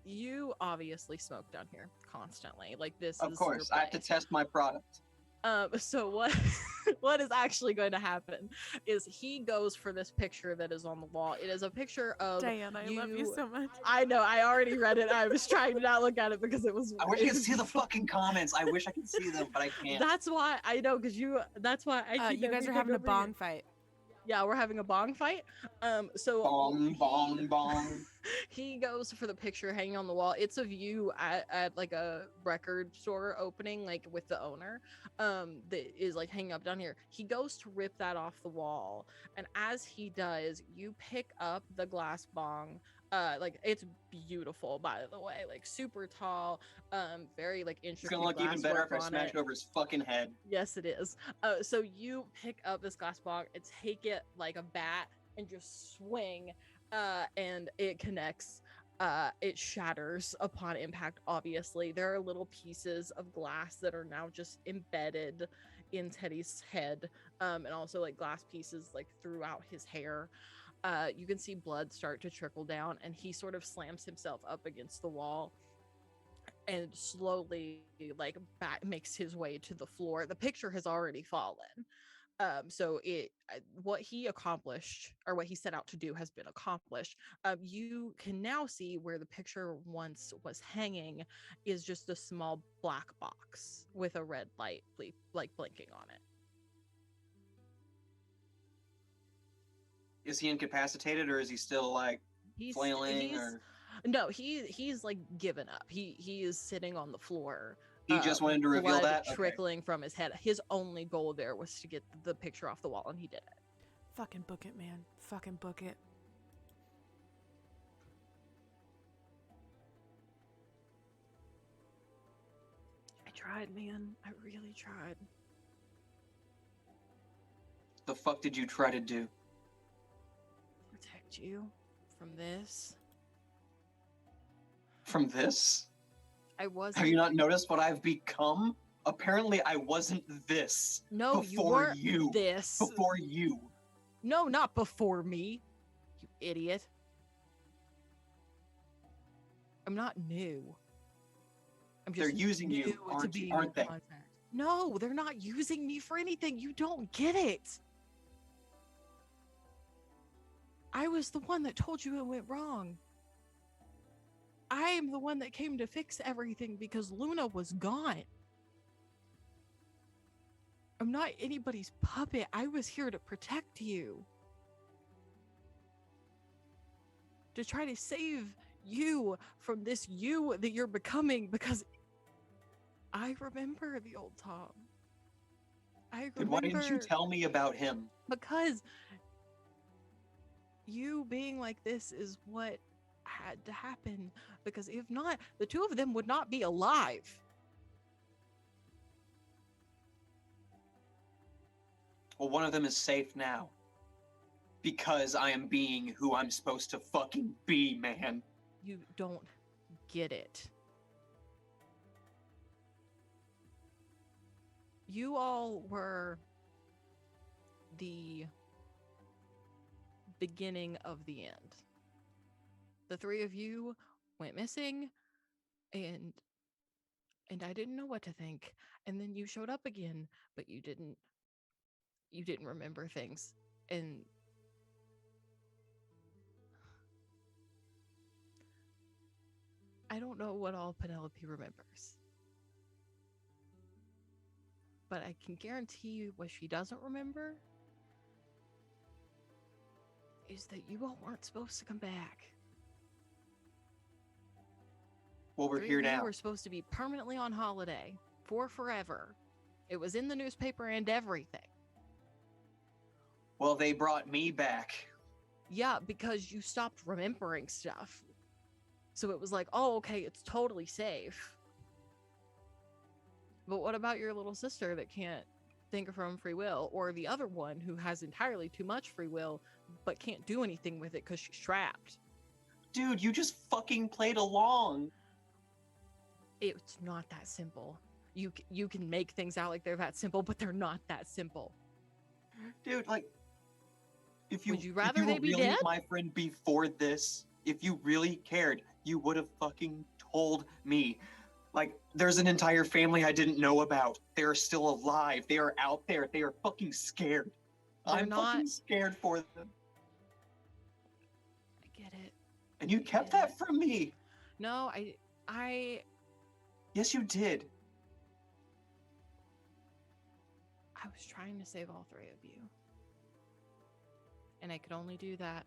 You obviously smoke down here constantly. This of is course, I have to test my product. So what what is actually going to happen is he goes for this picture that is on the wall. It is a picture of Diane, I love you so much. I know, I already read it. I was trying to not look at it because it was. I wish I could see the fucking comments. I wish I could see them, but I can't. That's why I know, because that's why I keep You guys are everything having a over bong here. fight. Yeah, we're having a bong fight. So Bong, bong, bong. he goes for the picture hanging on the wall. It's of you at like a record store opening, like with the owner, that is like hanging up down here. He goes to rip that off the wall, and as he does, you pick up the glass bong. Like it's beautiful, by the way, like super tall, very like It's intricate. gonna look even better if I glasswork on smash it. it over his fucking head. Yes, it is. So you pick up this glass bong and take it like a bat and just swing, and it connects. It shatters upon impact. Obviously, there are little pieces of glass that are now just embedded in Teddy's head, and also like glass pieces like throughout his hair. You can see blood start to trickle down, and he sort of slams himself up against the wall and slowly like back makes his way to the floor. The picture has already fallen. So what he accomplished, or what he set out to do, has been accomplished. You can now see where the picture once was hanging is just a small black box with a red light like blinking on it. Is he incapacitated or is he still like flailing? Or No, he's like given up. He is sitting on the floor. He just wanted to reveal blood that? Okay. trickling from his head. His only goal there was to get the picture off the wall, and he did it. Fucking book it, man. Fucking book it. I tried, man. I really tried. The fuck did you try to do? Protect you from this. From this? I wasn't. Have you not noticed what I've become? Apparently I wasn't this. No, you weren't this. Before you. No, not before me. You idiot. I'm not new. I'm just They're using new you, to being aren't in they? contact. No, they're not using me for anything. You don't get it. I was the one that told you it went wrong. I am the one that came to fix everything because Luna was gone. I'm not anybody's puppet. I was here to protect you. To try to save you from this you that you're becoming, because I remember the old Tom. I remember. Then why didn't you tell me about him? Because you being like this is what had to happen. Because if not, the two of them would not be alive. Well, one of them is safe now. Because I am being who I'm supposed to fucking be, man. You don't get it. You all were the beginning of the end. The three of you went missing, and I didn't know what to think. And then you showed up again, but you didn't remember things. And I don't know what all Penelope remembers. But I can guarantee you what she doesn't remember is that you all weren't supposed to come back. Well, we're here now. You were supposed to be permanently on holiday for forever. It was in the newspaper and everything. Well, they brought me back. Yeah, because you stopped remembering stuff. So it was like, oh, okay, it's totally safe. But what about your little sister that can't think of her own free will? Or the other one who has entirely too much free will, but can't do anything with it because she's trapped? Dude, you just fucking played along. It's not that simple. You can make things out like they're that simple, but they're not that simple. Dude, like, would you rather if you they were be really dead? my friend before this, if you really cared, you would have fucking told me. Like, there's an entire family I didn't know about. They are still alive. They are out there. They are fucking scared. They're I'm not. fucking scared for them. I get it. And you kept that from me. No, I Yes, you did. was trying to save all three of you. And I could only do that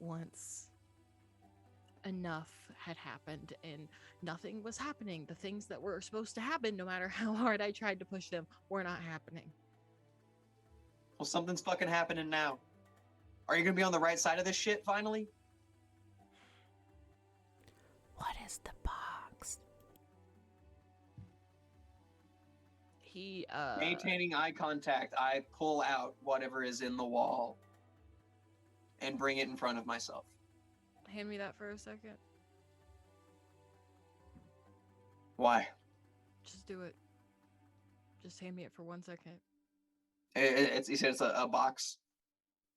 once enough had happened and nothing was happening. The things that were supposed to happen, no matter how hard I tried to push them, were not happening. Well, something's fucking happening now. Are you gonna be on the right side of this shit finally? What is the box? He Maintaining eye contact, I pull out whatever is in the wall and bring it in front of myself. hand me that for a second. Why? Just do it. Just hand me it for 1 second. You said it's a box.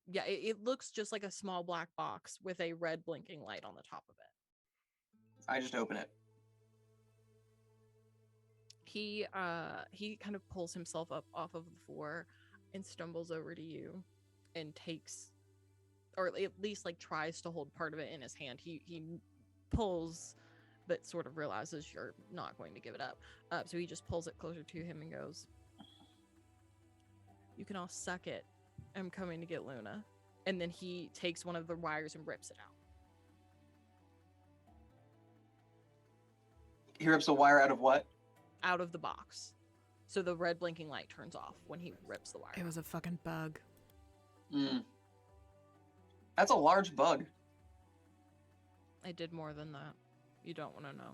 Yeah, it looks just like a small black box with a red blinking light on the top of it. I just open it. He kind of pulls himself up off of the floor and stumbles over to you and takes, or at least like tries to hold part of it in his hand. He pulls, but sort of realizes you're not going to give it up. So he just pulls it closer to him and goes, "You can all suck it. I'm coming to get Luna." And then he takes one of the wires and rips it out. He rips a wire out of what? Out of the box. So the red blinking light turns off when he rips the wire. It was a fucking bug. That's a large bug. I did more than that. You don't want to know.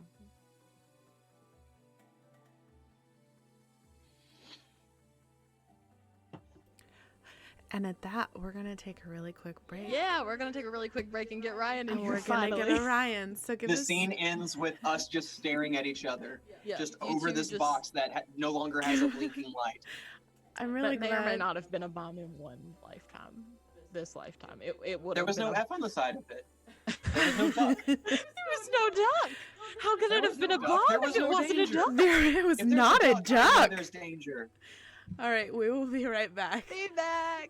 And at that, we're gonna take a really quick break. Yeah, we're gonna take a really quick break and get Ryan in And here. we're gonna Finally. get Orion. So give The us. scene ends with us just staring at each other, Yeah, just you over two this just- box that no longer has a blinking light. I'm really that may glad. or may not have been a bomb in one lifetime. This lifetime, it would. There have was been no a... F on the side of it. There was no duck. There was no duck. How could There it was have been no a duck. bomb There was if it no wasn't danger. a duck? It was If there's not a I know duck. There's danger. All right, we will be right back. Be back.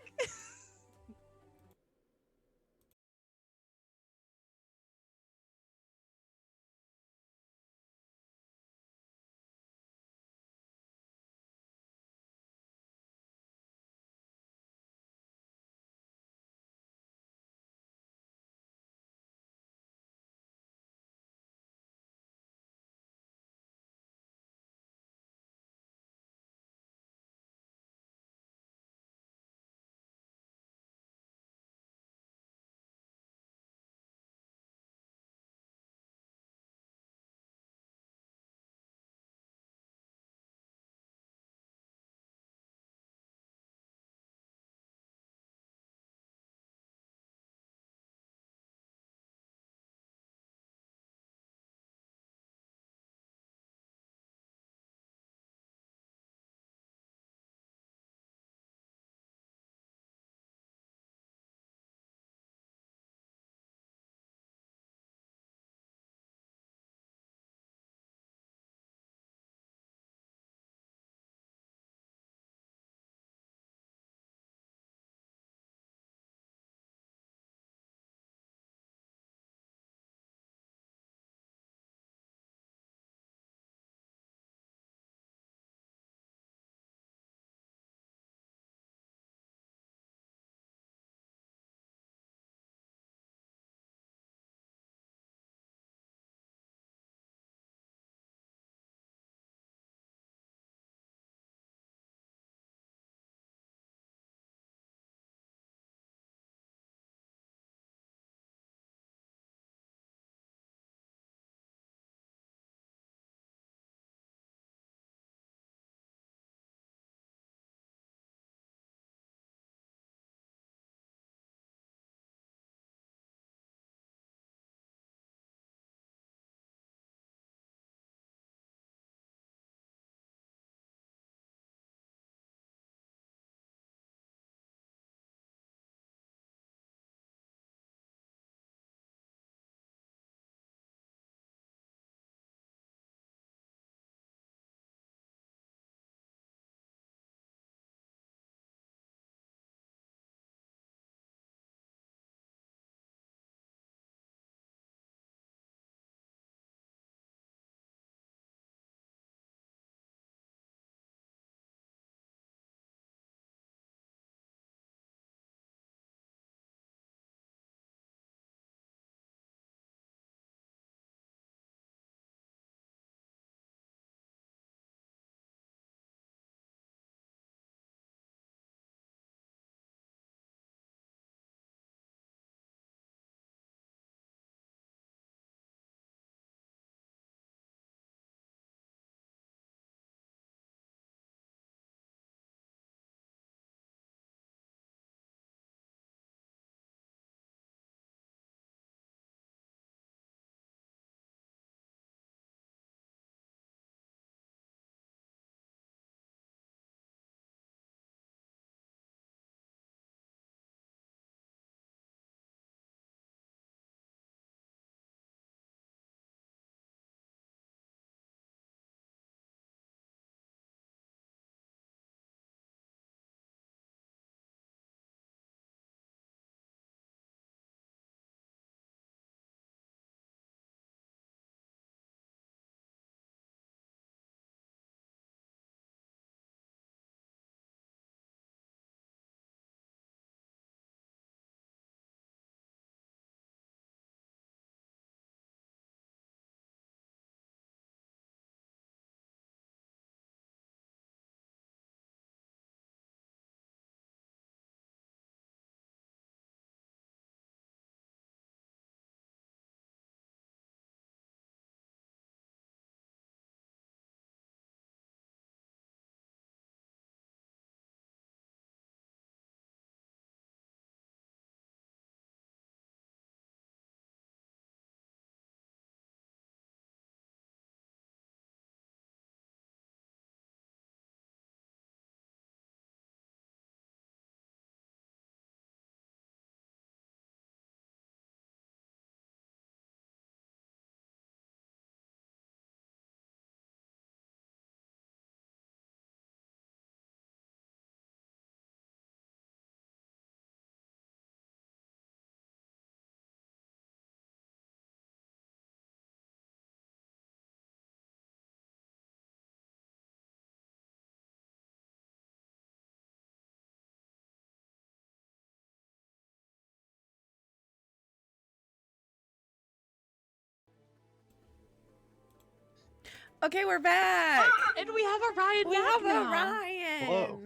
Okay, we're back. And we have a Ryan We back have now. a Ryan. Hello.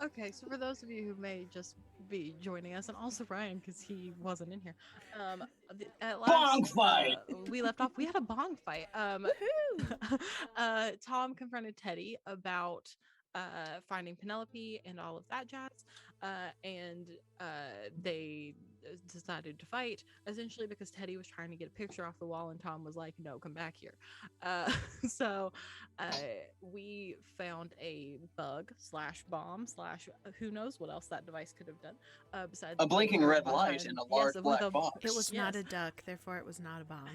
Okay, so for those of you who may just be joining us, and also Ryan, because he wasn't in here, at Bong last fight! we left off. We had a bong fight. Woohoo! Tom confronted Teddy about finding Penelope and all of that jazz, and they decided to fight essentially because Teddy was trying to get a picture off the wall, and Tom was like, "No, come back here." So we found a bug slash bomb slash who knows what else that device could have done besides A blinking red behind- light in a large with black a- box. It was not Yes. a duck, therefore it was not a bomb.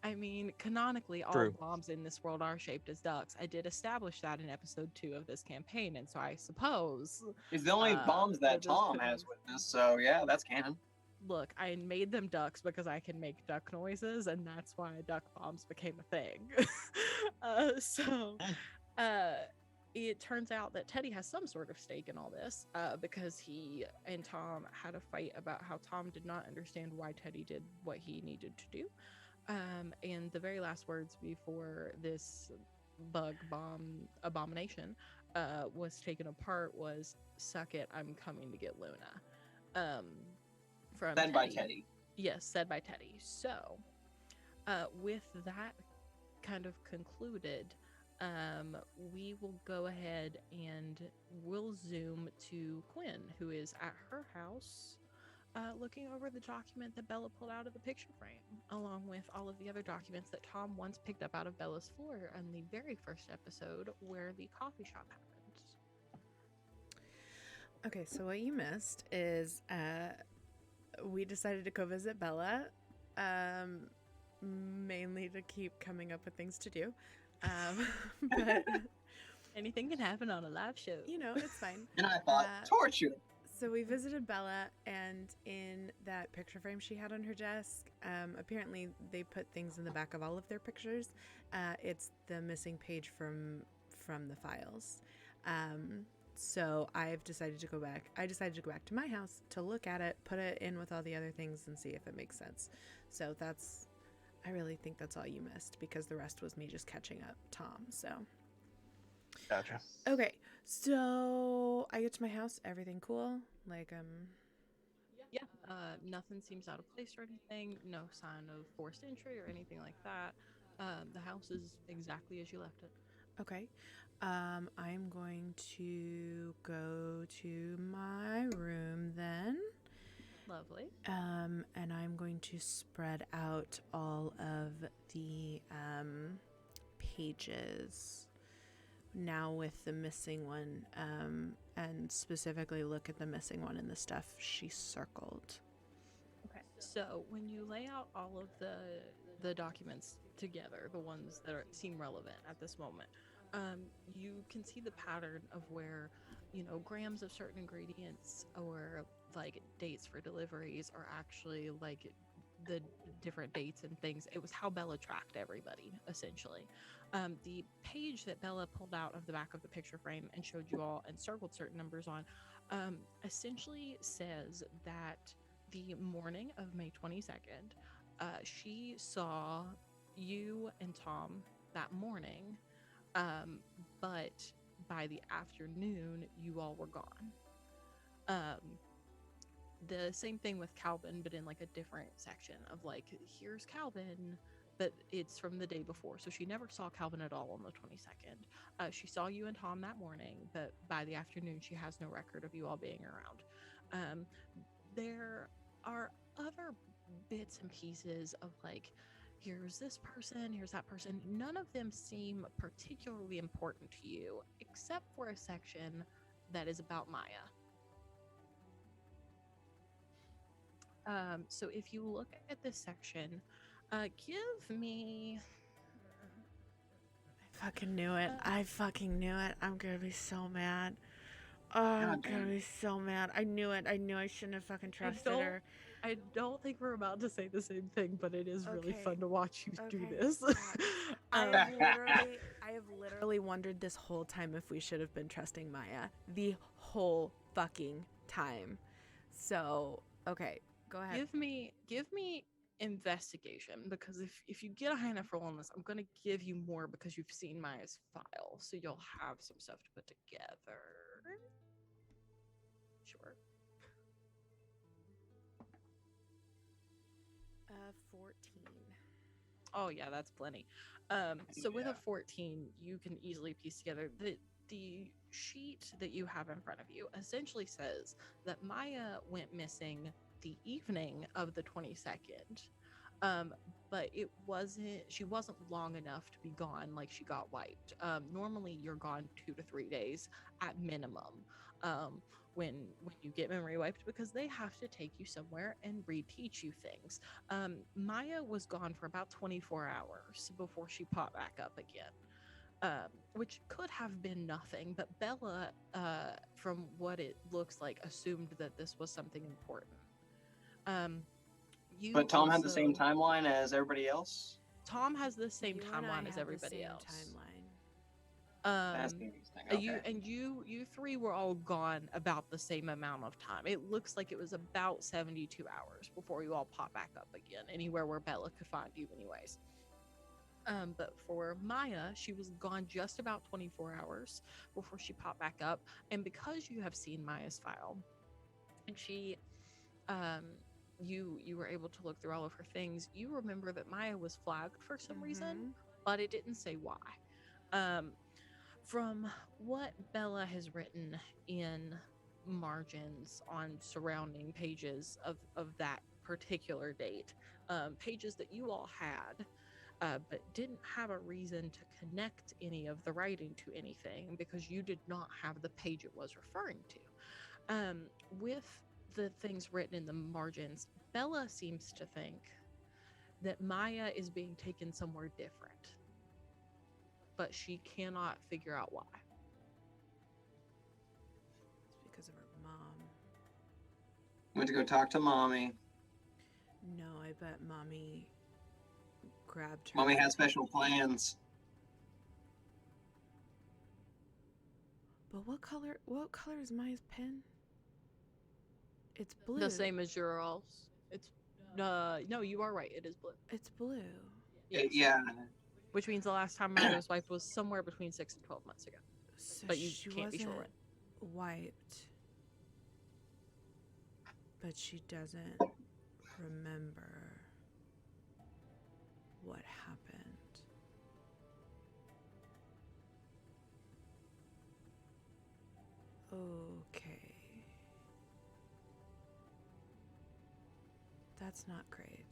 I mean, canonically, all True. bombs in this world are shaped as ducks. I did establish that in episode 2 of this campaign, and so I suppose, It's the only bombs that this Tom could has have- witnessed, so yeah, that's canon. look, I made them ducks because I can make duck noises, and that's why duck bombs became a thing. So, it turns out that Teddy has some sort of stake in all this because he and Tom had a fight about how Tom did not understand why Teddy did what he needed to do. And the very last words before this bug bomb abomination was taken apart was, "Suck it, I'm coming to get Luna." From Said by Teddy. Yes, said by Teddy. So, with that kind of concluded, we will go ahead and we'll zoom to Quinn, who is at her house, looking over the document that Bella pulled out of the picture frame, along with all of the other documents that Tom once picked up out of Bella's floor in the very first episode where the coffee shop happened. Okay, so what you missed is we decided to go visit Bella, mainly to keep coming up with things to do. But, Anything can happen on a live show. you know, it's fine. And I thought, torture! So we visited Bella, and in that picture frame she had on her desk, apparently they put things in the back of all of their pictures. It's the missing page from the files. So I've decided to go back. I decided to go back to my house to look at it, put it in with all the other things, and see if it makes sense. So I really think that's all you missed, because the rest was me just catching up Tom. So Gotcha. okay, so I get to my house, everything cool, like Yeah, nothing seems out of place or anything. No sign of forced entry or anything like that. The house is exactly as you left it. okay. I'm going to go to my room then. Lovely. And I'm going to spread out all of the pages now with the missing one, and specifically look at the missing one and the stuff she circled. Okay. So when you lay out all of the documents together, the ones that seem relevant at this moment, you can see the pattern of where, grams of certain ingredients or like dates for deliveries are actually like the different dates and things. It was how Bella tracked everybody, essentially. The page that Bella pulled out of the back of the picture frame and showed you all and circled certain numbers on, essentially says that the morning of May 22nd, she saw you and Tom that morning, but by the afternoon, you all were gone. The same thing with Calvin, but in like a different section of like, here's Calvin, but it's from the day before. So she never saw Calvin at all on the 22nd. She saw you and Tom that morning, but by the afternoon, she has no record of you all being around. There are other bits and pieces of like, here's this person, here's that person. None of them seem particularly important to you, except for a section that is about Maya. So if you look at this section, give me... I fucking knew it. I'm gonna be so mad. Oh, I'm gonna be so mad. I knew it. I knew I shouldn't have fucking trusted her. I don't think we're about to say the same thing, but it is really Okay. fun to watch you do Okay. this. I have literally wondered this whole time if we should have been trusting Maya. The whole fucking time. So, okay, go ahead. Give me investigation, because if you get a high enough roll on this, I'm going to give you more because you've seen Maya's file, so you'll have some stuff to put together. Sure. 14. Oh yeah, that's plenty. So with a 14, you can easily piece together the sheet that you have in front of you essentially says that Maya went missing the evening of the 22nd. But she wasn't long enough to be gone, like she got wiped. Normally you're gone 2 to 3 days at minimum. When you get memory wiped, because they have to take you somewhere and reteach you things. Maya was gone for about 24 hours before she popped back up again. Which could have been nothing, but Bella, from what it looks like, assumed that this was something important. But Tom had the same timeline as everybody else? Tom has the same You and I timeline as have everybody the same else. Timeline. That's interesting. Okay. You three were all gone about the same amount of time. It looks like it was about 72 hours before you all pop back up again, anywhere where Bella could find you anyways. But for Maya, she was gone just about 24 hours before she popped back up. And because you have seen Maya's file, and she, you were able to look through all of her things, you remember that Maya was flagged for some reason, but it didn't say why. From what Bella has written in margins on surrounding pages of that particular date, pages that you all had, but didn't have a reason to connect any of the writing to anything because you did not have the page it was referring to. With the things written in the margins, Bella seems to think that Maya is being taken somewhere different, but she cannot figure out why. It's because of her mom. Went to go talk to Mommy. No, I bet Mommy grabbed her. Mommy had special plans. But what color is Maya's pen? It's blue. The same as your all's. It's no, you are right. It is blue. It's blue. Yes. Yeah. Which means the last time Maya was wiped was somewhere between 6 and 12 months ago. So But you she can't be sure wasn't when. wiped. But she doesn't remember what happened. Okay. That's not great.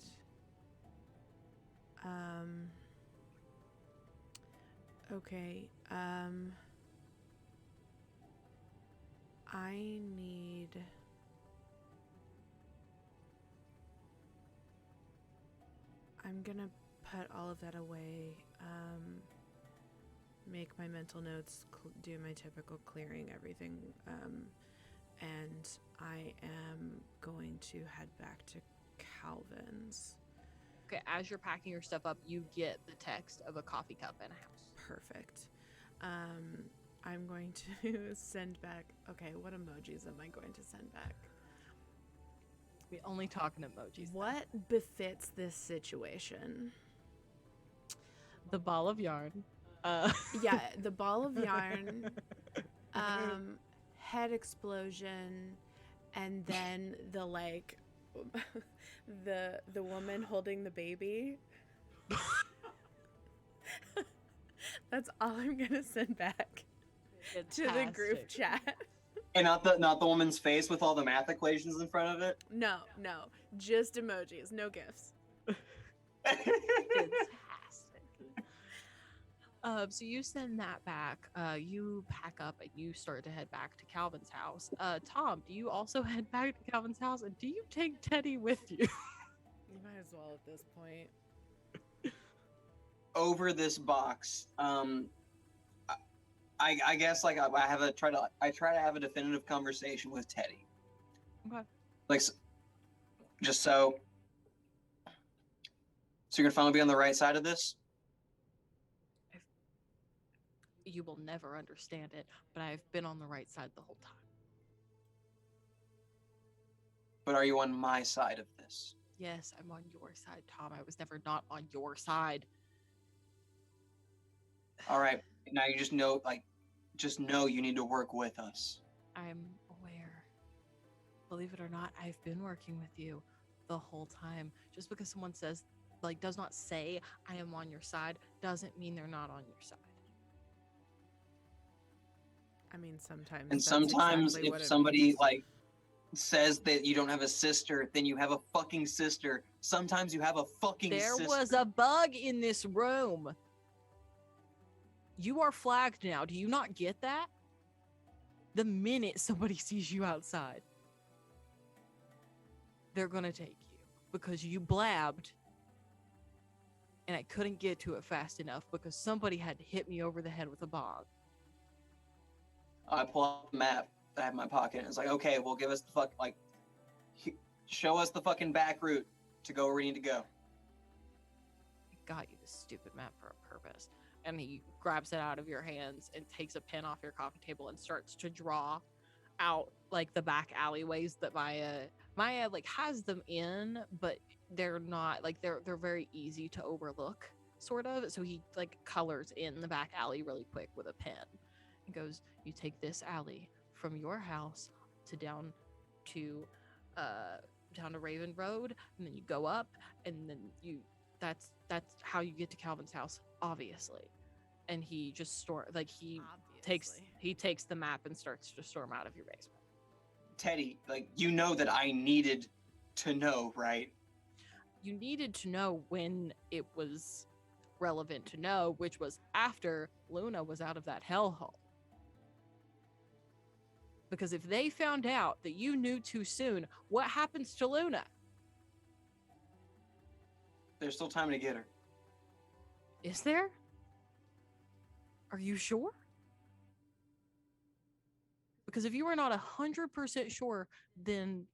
Okay. I need... I'm gonna put all of that away, make my mental notes, do my typical clearing everything, and I am going to head back to Calvin's. Okay, as you're packing your stuff up, you get the text of a coffee cup in a house. Perfect. I'm going to send back... Okay, what emojis am I going to send back? We only talking emojis. What befits this situation? The ball of yarn. Yeah, the ball of yarn, head explosion, and then the like, the woman holding the baby. That's all I'm gonna send back to the group chat. And not the woman's face with all the math equations in front of it? No, just emojis, no gifs. Fantastic. So you send that back. You pack up and you start to head back to Calvin's house. Tom, do you also head back to Calvin's house, and do you take Teddy with you? You might as well at this point. Over this box, I guess like I try to have a definitive conversation with Teddy. Okay. Like, just so you're gonna finally be on the right side of this? You will never understand it, but I've been on the right side the whole time. But are you on my side of this? Yes, I'm on your side, Tom. I was never not on your side. All right, now you just know, you need to work with us. I'm aware. Believe it or not, I've been working with you the whole time. Just because someone says, does not say I am on your side, doesn't mean they're not on your side. I mean, sometimes And that's sometimes exactly if what it somebody means. says that you don't have a sister, then you have a fucking sister. Sometimes you have a fucking There sister. was a bug in this room. You are flagged now. Do you not get that? The minute somebody sees you outside, they're gonna take you because you blabbed and I couldn't get to it fast enough because somebody had to hit me over the head with a bog. I pull out the map that I have in my pocket and it's like, okay, well, give us the show us the fucking back route to go where we need to go. I got you this stupid map for a purpose. And he grabs it out of your hands and takes a pen off your coffee table and starts to draw out the back alleyways that Maya has them in, but they're not they're very easy to overlook, sort of. So he colors in the back alley really quick with a pen and goes, you take this alley from your house to down to Raven Road, and then you go up, and then that's how you get to Calvin's house, obviously. And he just takes the map and starts to storm out of your basement. Teddy, you know that I needed to know, right? You needed to know when it was relevant to know, which was after Luna was out of that hellhole. Because if they found out that you knew too soon, what happens to Luna? There's still time to get her. Is there? Are you sure? Because if you are not 100% sure, then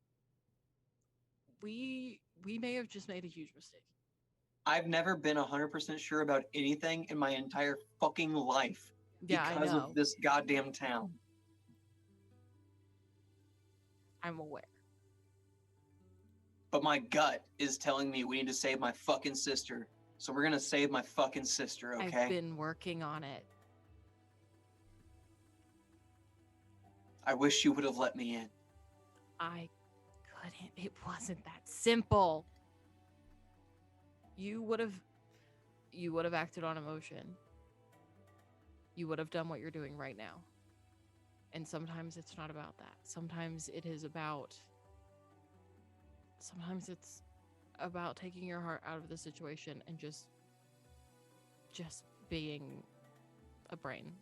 we may have just made a huge mistake. I've never been 100% sure about anything in my entire fucking life because of this goddamn town. I'm aware. But my gut is telling me we need to save my fucking sister. So we're gonna save my fucking sister, okay? I've been working on it. I wish you would have let me in. I couldn't. It wasn't that simple. You would have acted on emotion. You would have done what you're doing right now. And sometimes it's not about that. Sometimes it's about taking your heart out of the situation and just being a brain.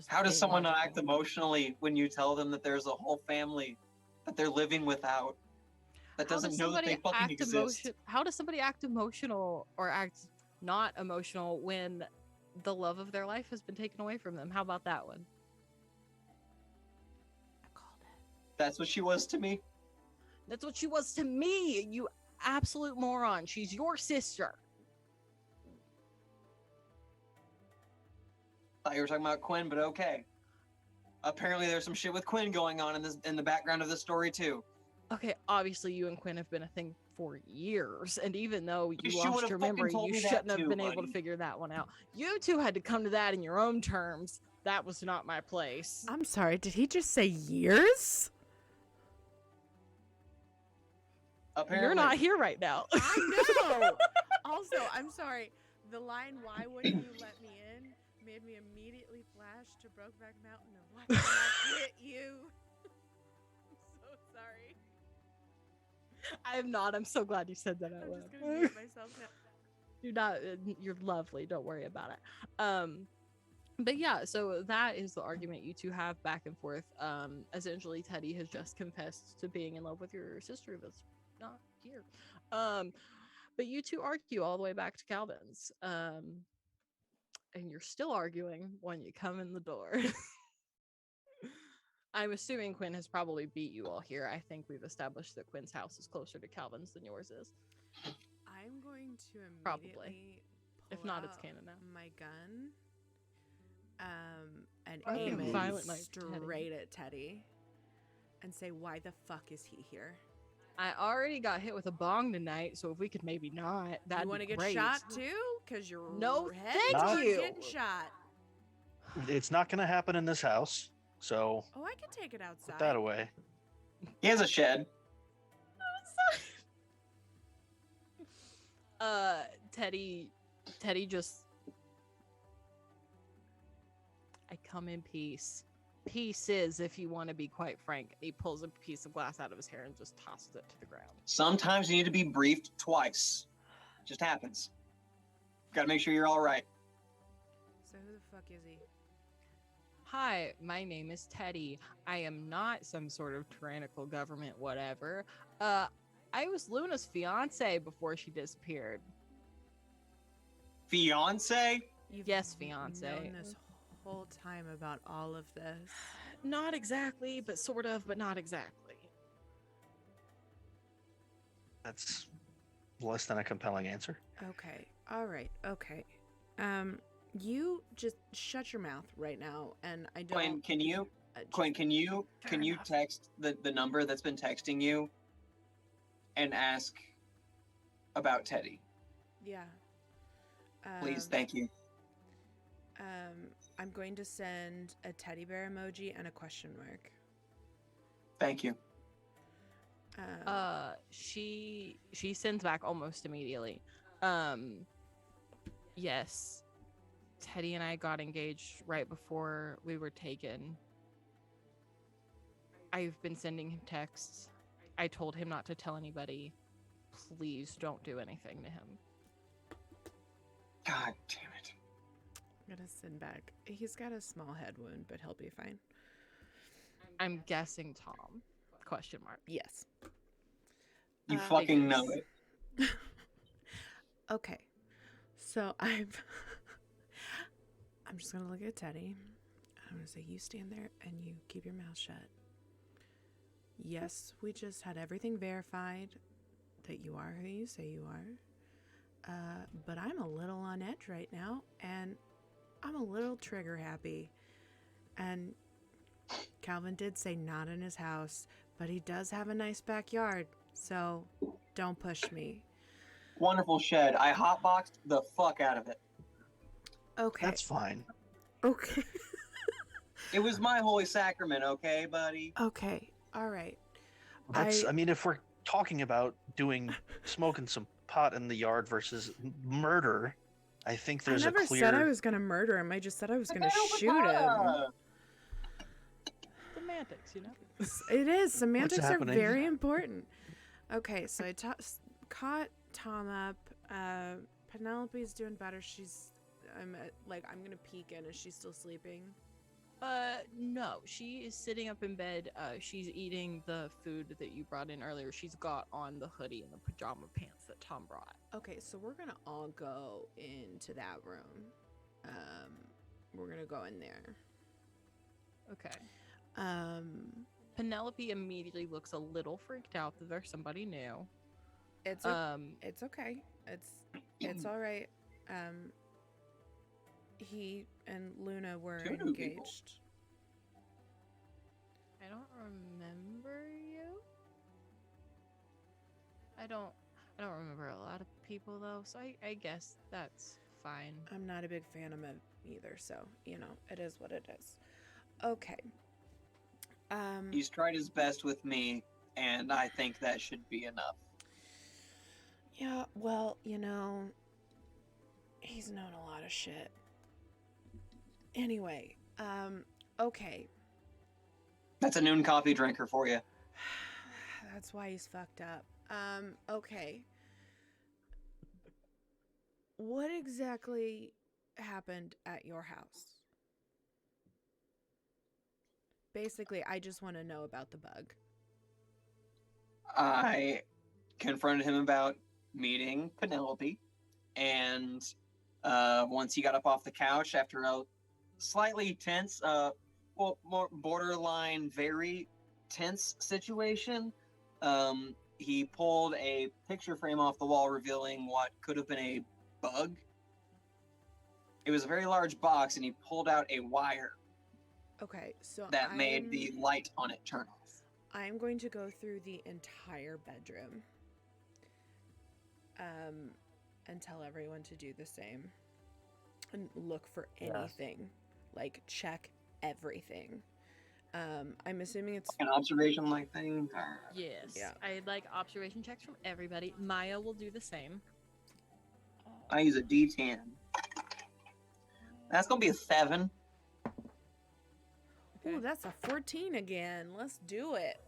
How does someone not act emotionally when you tell them that there's a whole family that they're living without that doesn't know that they fucking exist? How does somebody act emotional or act not emotional when the love of their life has been taken away from them? How about that one? I called it. That's what she was to me. That's what she was to me, you absolute moron. She's your sister. Thought you were talking about Quinn, but okay. Apparently there's some shit with Quinn going on in the background of the story too. Okay, obviously you and Quinn have been a thing for years, and even though you lost would've your fucking memory, told you me that shouldn't have too, been able to buddy. figure that one out. You two had to come to that in your own terms. That was not my place. I'm sorry, did he just say years? Apparently. You're not here right now. I know. Also, I'm sorry. The line, why wouldn't you let me in, made me immediately flash to Brokeback Mountain of why can't I get you? I'm so sorry. I'm not. I'm so glad you said that out I'm loud. just going to mute myself now. You're not. You're lovely. Don't worry about it. But yeah, so that is the argument you two have back and forth. Essentially, Teddy has just confessed to being in love with your sister that's not here. But you two argue all the way back to Calvin's. And you're still arguing when you come in the door. I'm assuming Quinn has probably beat you all here. I think we've established that Quinn's house is closer to Calvin's than yours is. I'm going to immediately Probably. If not, it's canon now. my gun and Oh, aim it Violent Night straight at Teddy and say, why the fuck is he here? I already got hit with a bong tonight, so if we could maybe not, that'd You want be to get great. shot too? Because you're No, heading thank toward you. getting shot. It's not going to happen in this house, so Oh, I can take it outside. put that away. He has a shed. Teddy just. I come in peace. Pieces, if you want to be quite frank. He pulls a piece of glass out of his hair and just tosses it to the ground. Sometimes you need to be briefed twice. It just happens. Got to make sure you're all right. So who the fuck is he? Hi, my name is Teddy. I am not some sort of tyrannical government whatever. I was Luna's fiance before she disappeared. Fiance? You've Yes, fiance. known this whole time about all of this. Not exactly, but sort of, but not exactly. That's less than a compelling answer. Okay. All right. Okay. You just shut your mouth right now, and I don't. Quinn, can you Fair enough. text the number that's been texting you and ask about Teddy? Yeah. Please, thank you. I'm going to send a teddy bear emoji and a question mark. Thank you. She sends back almost immediately. Yes. Teddy and I got engaged right before we were taken. I've been sending him texts. I told him not to tell anybody. Please don't do anything to him. God damn it. I'm gonna send back. He's got a small head wound, but he'll be fine. I'm guessing Tom. Question mark. Yes. You fucking know figures. it. Okay. So I'm just gonna look at Teddy. I'm gonna say, you stand there and you keep your mouth shut. Yes, we just had everything verified that you are who you say you are. But I'm a little on edge right now, and I'm a little trigger happy. And Calvin did say not in his house, but he does have a nice backyard, so don't push me. Wonderful shed. I hotboxed the fuck out of it. Okay. That's fine. Okay. It was my holy sacrament, okay, buddy? Okay. All right. I mean, if we're talking about smoking some pot in the yard versus murder, I think there's I never a clear. said I was going to murder him. I just said I was going to shoot him. Semantics, you know? It is. Semantics are happening? very important. Okay, so I caught Tom up. Penelope's doing better. I'm going to peek in. Is she still sleeping? No, she is sitting up in bed. She's eating the food that you brought in earlier. She's got on the hoodie and the pajama pants that Tom brought. Okay, so we're going to all go into that room. We're going to go in there. Okay. Penelope immediately looks a little freaked out that there's somebody new. It's okay. It's all right. He and Luna were engaged. I don't remember you. I don't remember a lot of people though, so I guess that's fine. I'm not a big fan of him either, so it is what it is. Okay. He's tried his best with me, and I think that should be enough. Yeah, well, he's known a lot of shit. Anyway, okay. That's a noon coffee drinker for you. That's why he's fucked up. Okay. What exactly happened at your house? Basically, I just want to know about the bug. I confronted him about meeting Penelope, and once he got up off the couch after a slightly tense, more borderline, very tense situation, he pulled a picture frame off the wall revealing what could have been a bug. It was a very large box, and he pulled out a wire Okay, so that made the light on it turn off. I'm going to go through the entire bedroom and tell everyone to do the same and look for anything. Like, check everything. I'm assuming it's An observation like thing. Yes. Yeah. I'd like observation checks from everybody. Maya will do the same. I use a D10. That's gonna be a 7. Ooh, that's a 14 again. Let's do it.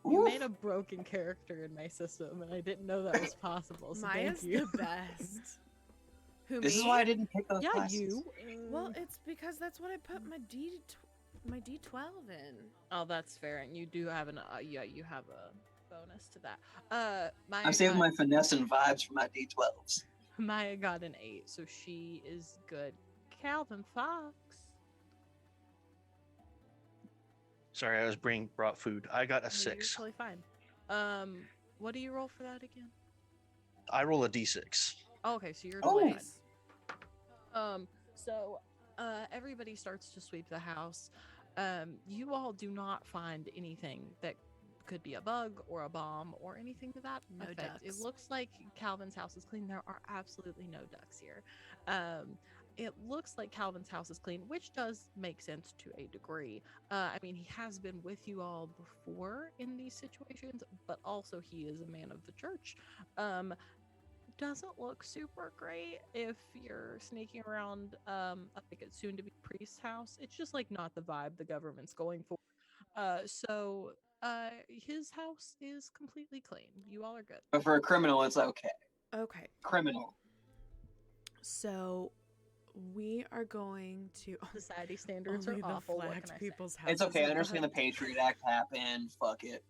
You Oof. made a broken character in my system, and I didn't know that was possible. So Maya's thank you. the best. Who, This me? is why I didn't pick those Yeah, classes. you. Well, it's because that's what I put my D12 in. Oh, that's fair, and you do have an you have a bonus to that. Maya I'm saving got, my finesse and vibes for my D12s. Maya got an 8, so she is good. Calvin Fox. Sorry, I was brought food. I got a No, you're 6. totally fine. What do you roll for that again? I roll a D6. Oh, okay, so you're Oh. totally fine. So everybody starts to sweep the house. You all do not find anything that could be a bug or a bomb or anything to that No effect. ducks. It looks like Calvin's house is clean. There are absolutely no ducks here. It looks like Calvin's house is clean, which does make sense to a degree. I mean, he has been with you all before in these situations, but also he is a man of the church. Doesn't look super great if you're sneaking around like a soon-to-be priest's house. It's just like not the vibe the government's going for. So his house is completely clean. You all are good. But for a criminal, it's okay. Okay, Criminal. so we are going to. Society standards Only are the awful. What flagged can I say? people's houses. It's okay. I are understand the bugged. Patriot Act happened. Fuck it.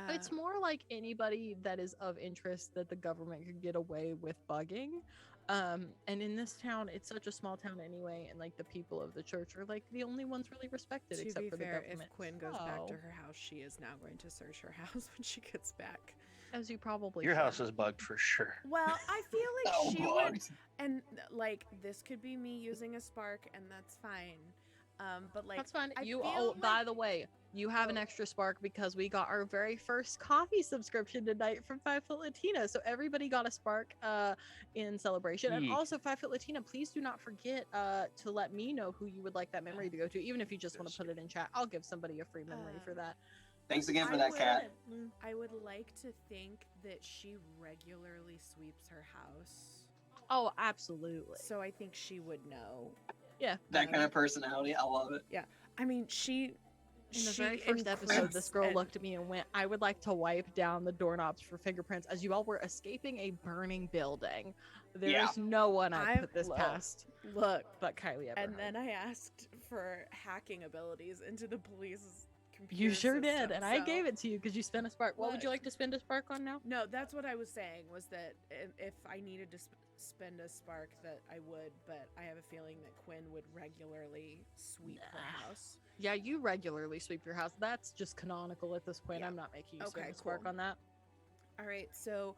It's more like anybody that is of interest that the government could get away with bugging. And in this town, it's such a small town anyway, and like the people of the church are like the only ones really respected, To except be for the fair, government. if Quinn goes back to So, her house, she is now going to search her house when she gets back. as you probably Your should. house is bugged for sure. Well, I feel like Oh, she would, bugged. and like this could be me using a spark, and that's fine. But like That's fine. I You feel all, like- by the way, you have an Oh. extra spark because we got our very first coffee subscription tonight from 5 Foot Latina. So everybody got a spark in celebration. And Eek. also 5 Foot Latina, please do not forget to let me know who you would like that memory to go to, even if you just want to put it in chat. I'll give somebody a free memory for that. Thanks again for I that, would- cat. I would like to think that she regularly sweeps her house, Oh, absolutely. so I think she would know. Yeah. That kind of personality. I love it. I mean, she. In the she very first episode, this encrypts girl and- looked at me and went, I would like to wipe down the doorknobs for fingerprints as you all were escaping a burning building. There's Yeah. no one I I'm- put this look, past Look, but Kylie Eberhard. and then I asked for hacking abilities into the police's computer. You sure did, system, and I so- gave it to you because you spent a spark. What would you Look. like to spend a spark on now? No, that's what I was saying, was that if I needed to spend a spark, that I would, but I have a feeling that Quinn would regularly sweep her Nah. house. Yeah, you regularly sweep your house. That's just canonical at this point. Yeah. I'm not making you spend Okay, a spark cool. on that. All right, so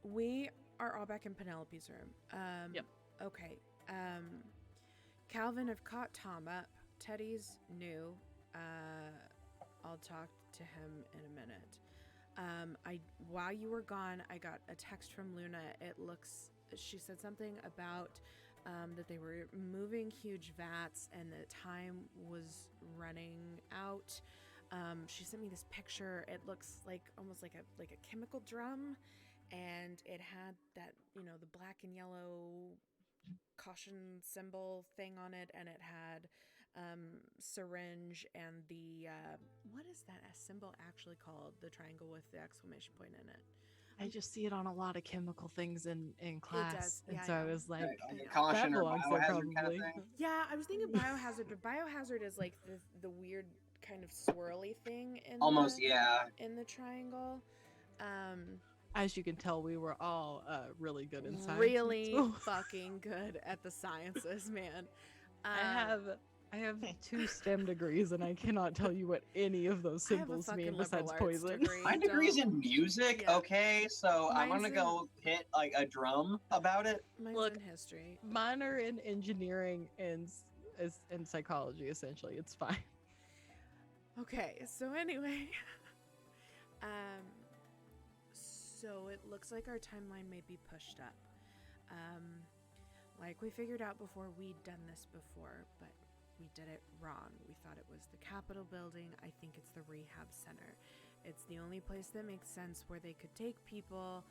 we are all back in Penelope's room. Yep. Okay. Calvin, I've caught Tom up. Teddy's new. I'll talk to him in a minute. While you were gone, I got a text from Luna. She said something about that they were moving huge vats and the time was running out. She sent me this picture. It looks like almost like a chemical drum, and it had that, the black and yellow caution symbol thing on it, and it had syringe and the what is that symbol actually called? The triangle with the exclamation point in it. I just see it on a lot of chemical things in class, does, and yeah, so I I know. was like, Like I a know. caution that or belongs there biohazard kind probably. of thing. Yeah, I was thinking biohazard, but biohazard is like the weird kind of swirly thing in Almost, the, yeah. in the triangle. As you can tell, we were all really good in science. Really fucking good at the sciences, man. I have 2 STEM degrees, and I cannot tell you what any of those I have a symbols fucking mean liberal besides arts poison. degree. My degree's in music, Yeah. okay? So I'm Mine's gonna go hit like a drum about it. Mine's Look, in history. Mine are in engineering and psychology. Essentially, it's fine. Okay, so anyway, so it looks like our timeline may be pushed up. Like we figured out before, we'd done this before, but we did it wrong. We thought it was the Capitol building. I think it's the Rehab Center. It's the only place that makes sense where they could take people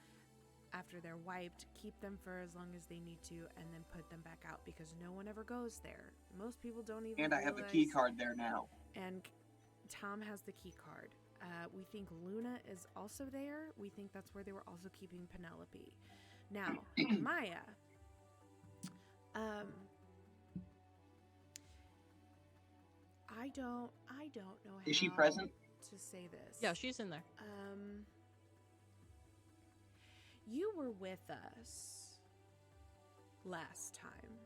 after they're wiped, keep them for as long as they need to, and then put them back out because no one ever goes there. Most people don't even And I have the key card there now. And Tom has the key card. We think Luna is also there. We think that's where they were also keeping Penelope. Now, Maya. I don't know how Is she present? to say this. Yeah, she's in there. You were with us last time.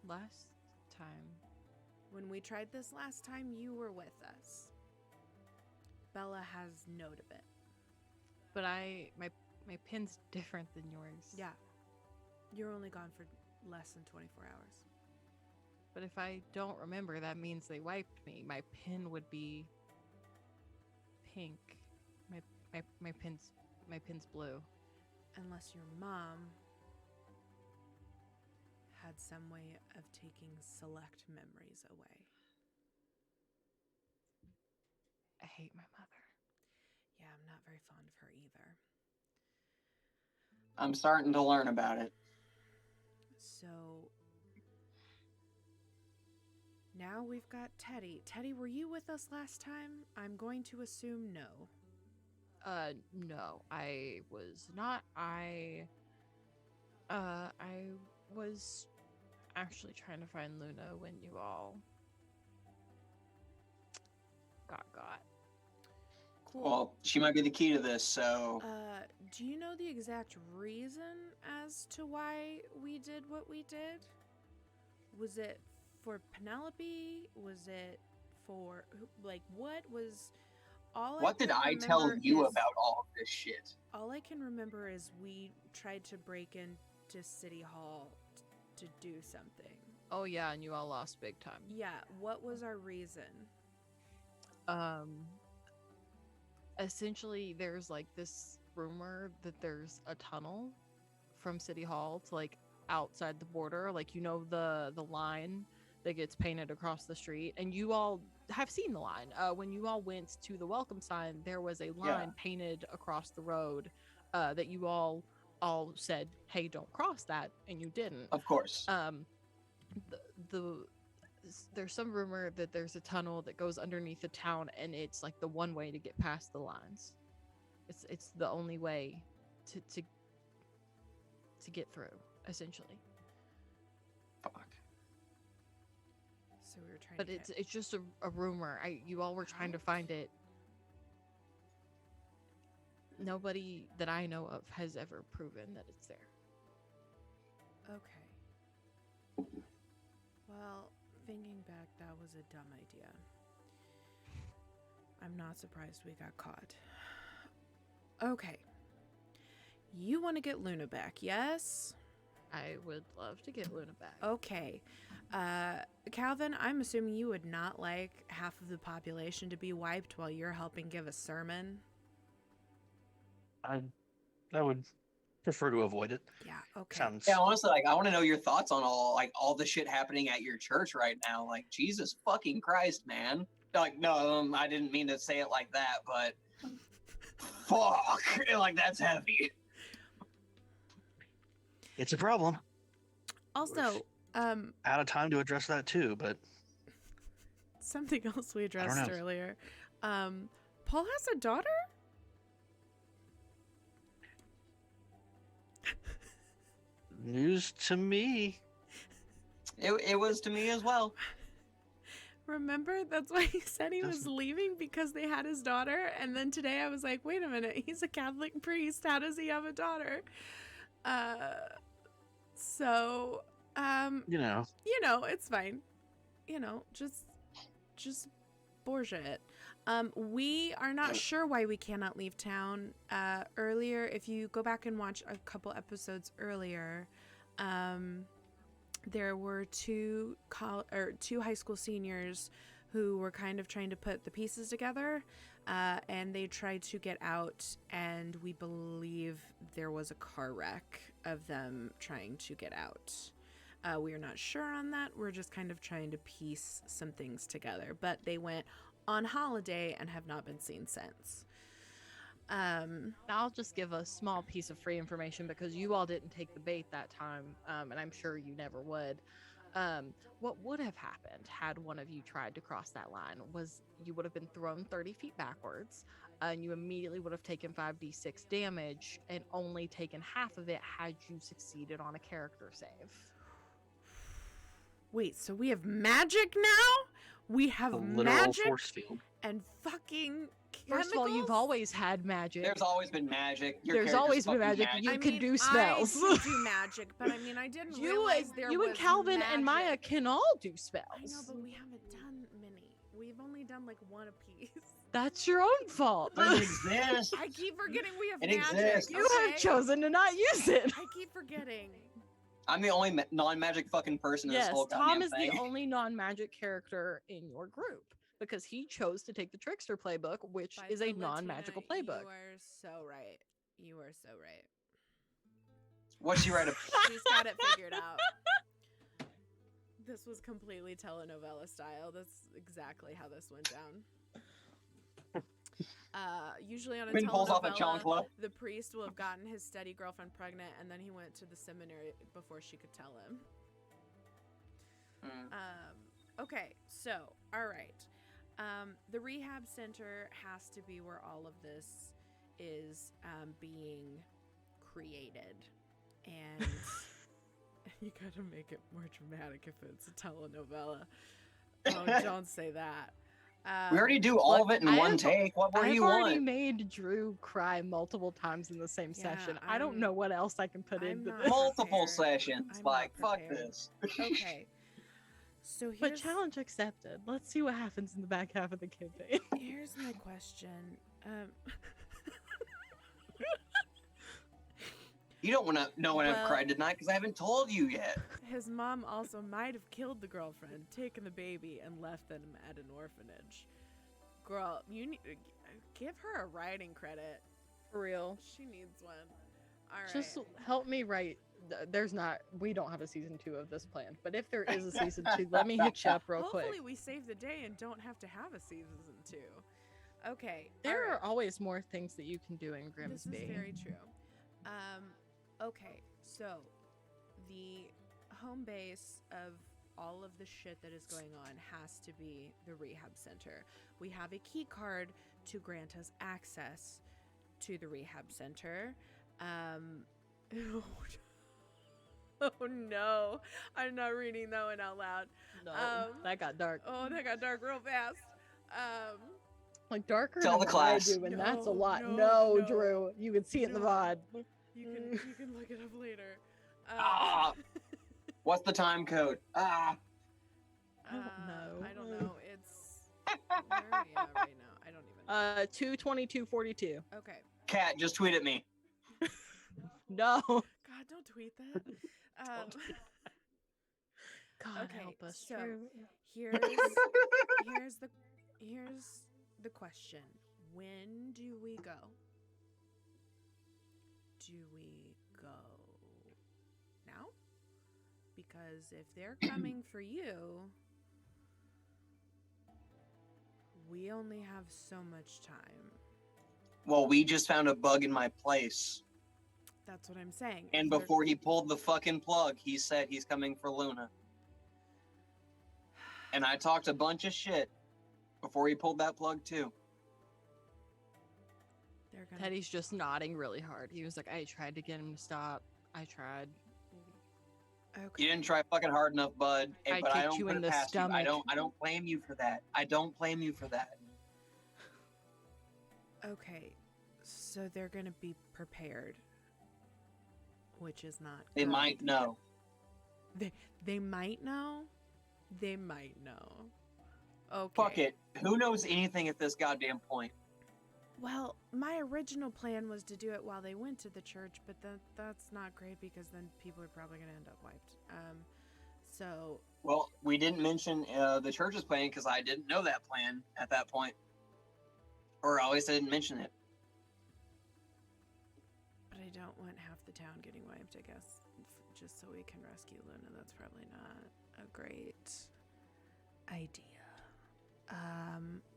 Last time. When we tried this last time, you were with us. Bella has note of it. But my pin's different than yours. Yeah. You're only gone for less than 24 hours. But if I don't remember, that means they wiped me. My pin would be pink. My pin's blue. Unless your mom had some way of taking select memories away. I hate my mother. Yeah, I'm not very fond of her either. I'm starting to learn about it. So now we've got Teddy. Teddy, were you with us last time? I'm going to assume no. No, I was not. I was actually trying to find Luna when you all got. Cool. Well, she might be the key to this, so Do you know the exact reason as to why we did what we did? Was it for Penelope? Was it for, like, what was... What did I tell you about all of this shit? All I can remember is we tried to break into City Hall to do something. Oh yeah, and you all lost big time. Yeah, what was our reason? Essentially there's like this rumor that there's a tunnel from City Hall to like outside the border, like the line that gets painted across the street, and you all have seen the line. When you all went to the welcome sign, there was a line painted across the road that you all said, "Hey, don't cross that," and you didn't. Of course. There's some rumor that there's a tunnel that goes underneath the town, and it's like the one way to get past the lines. It's the only way to get through, essentially. Fuck. So we were trying But to it's just a rumor. You all were trying to find it. Nobody that I know of has ever proven that it's there. Okay. Well, thinking back, that was a dumb idea. I'm not surprised we got caught. Okay. You want to get Luna back, yes? I would love to get Luna back. Okay. Calvin, I'm assuming you would not like half of the population to be wiped while you're helping give a sermon? I would prefer to avoid it. Yeah, okay. Sounds Yeah, honestly, like I want to know your thoughts on all the shit happening at your church right now. Like, Jesus fucking Christ, man. Like, no, I didn't mean to say it like that, but fuck, like that's heavy. it's a problem. Also, Out of time to address that too, but something else we addressed know. earlier. Paul has a daughter? news to me. It was to me as well. Remember? That's why he said he was Doesn't- leaving, because they had his daughter. And then today I was like, wait a minute, he's a Catholic priest. How does he have a daughter? So, it's fine. Just Borgia it. We are not sure why we cannot leave town. Earlier, if you go back and watch a couple episodes earlier, there were two high school seniors who were kind of trying to put the pieces together, and they tried to get out, and we believe there was a car wreck of them trying to get out. We are not sure on that. We're just kind of trying to piece some things together, but they went on holiday and have not been seen since. I'll just give a small piece of free information because you all didn't take the bait that time, and I'm sure you never would. What would have happened had one of you tried to cross that line was you would have been thrown 30 feet backwards, and you immediately would have taken 5d6 damage and only taken half of it had you succeeded on a character save. Wait, so we have magic now? We have A literal magic force field. and fucking First of all, you've chemicals? always had magic. There's always been magic. Your There's character's always been fucking magic. You I can mean, do spells. I can do magic, but I mean, I didn't realize there you was and Calvin and Maya magic. can all do I know, spells. but we haven't done many. We've only done like one apiece. That's your own fault. But it exists. I keep forgetting we have It magic. exists. You okay? have chosen to not use it. I keep forgetting. I'm the only non-magic fucking person in this Yes, whole Tom goddamn is thing. the only non-magic character in your group because he chose to take the trickster playbook, which By is a the non-magical Latina, playbook. You are so right. You are so right. What's she write about? She's got it figured out. This was completely telenovela style. That's exactly how this went down. Usually on a Queen pulls off a telenovela, chancla. the priest will have gotten his steady girlfriend pregnant, and then he went to the seminary before she could tell him. Okay, so, all right. The rehab center has to be where all of this is being created. And you gotta make it more dramatic if it's a telenovela. Oh, don't say that. We already do all of it in one take. What more do I've you already want? made Drew cry multiple times in the same Yeah, session. I don't I'm- know what else I can put I'm into not this. Multiple prepared. sessions. I'm Like, not fuck prepared. this. Okay. So But here's, challenge accepted. Let's see what happens in the back half of the campaign. here's my question. You don't want to know when Well- I've cried tonight because I haven't told you yet. His mom also might have killed the girlfriend, taken the baby, and left them at an orphanage. Girl, you need to give her a writing credit. For real. She needs one. All right. Just help me write. We don't have a season 2 of this planned, but if there is a season 2, let me hit you up real Hopefully quick. we save the day and don't have to have a season 2. Okay. There all are right. always more things that you can do in This Grimsby. is very true. Okay, so the home base of all of the shit that is going on has to be the rehab center. We have a key card to grant us access to the rehab center. Oh no, I'm not reading that one out loud. No, that got dark. Oh, that got dark real fast. Like darker Tell than the what class. I do, and that's a lot. No, No, no, Drew, you can see it in the no. VOD. You can look it up later. Ah! What's the time code? Ah! I don't know. I don't know. It's where are we at right now? I don't even know. 2/22/42. Okay. Cat, just tweet at me. No. God, don't tweet that. God Okay, help us, so- Drew. Here's the question. When do we go? Do we go now? Because if they're coming for you, we only have so much time. Well, we just found a bug in my place. That's what I'm saying. And If they're- before he pulled the fucking plug, he said he's coming for Luna. And I talked a bunch of shit before he pulled that plug too. they're gonna Teddy's just nodding really hard. He was like, I tried to get him to stop. I tried. Okay. You didn't try fucking hard enough, bud. Hey, I but I kicked don't you put in it the past you. stomach. I don't blame you for that. I don't blame you for that. Okay. So they're gonna be prepared. Which is not They good. might know. They might know. They might know. Okay. Fuck it. Who knows anything at this goddamn point? Well, my original plan was to do it while they went to the church, but that's not great because then people are probably gonna end up wiped. So, Well, we didn't mention the church's plan because I didn't know that plan at that point. Or at least I didn't mention it. but I don't want half the town getting wiped, I guess, just so we can rescue Luna. That's probably not a great idea.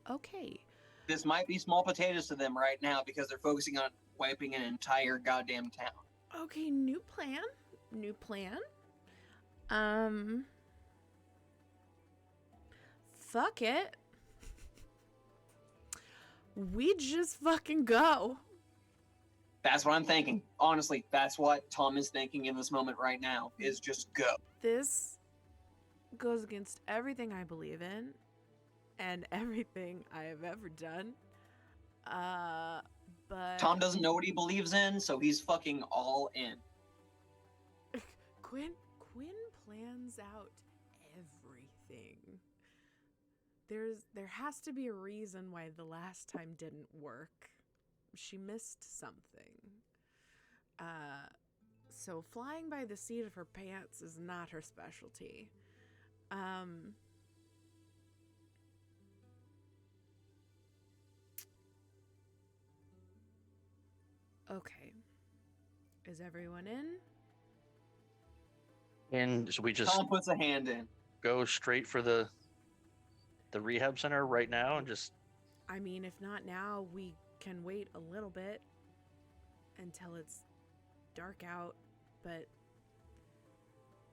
Okay. This might be small potatoes to them right now because they're focusing on wiping an entire goddamn town. Okay, new plan. New plan. Fuck it. We just fucking go. That's what I'm thinking. Honestly, that's what Tom is thinking in this moment right now, is just go. This goes against everything I believe in and everything I have ever done. But Tom doesn't know what he believes in, so he's fucking all in. Quinn plans out everything. There has to be a reason why the last time didn't work. She missed something. So flying by the seat of her pants is not her specialty. Okay. Is everyone in? And so we just Tom puts a hand in. go straight for the rehab center right now and just I mean, if not now, we can wait a little bit until it's dark out, but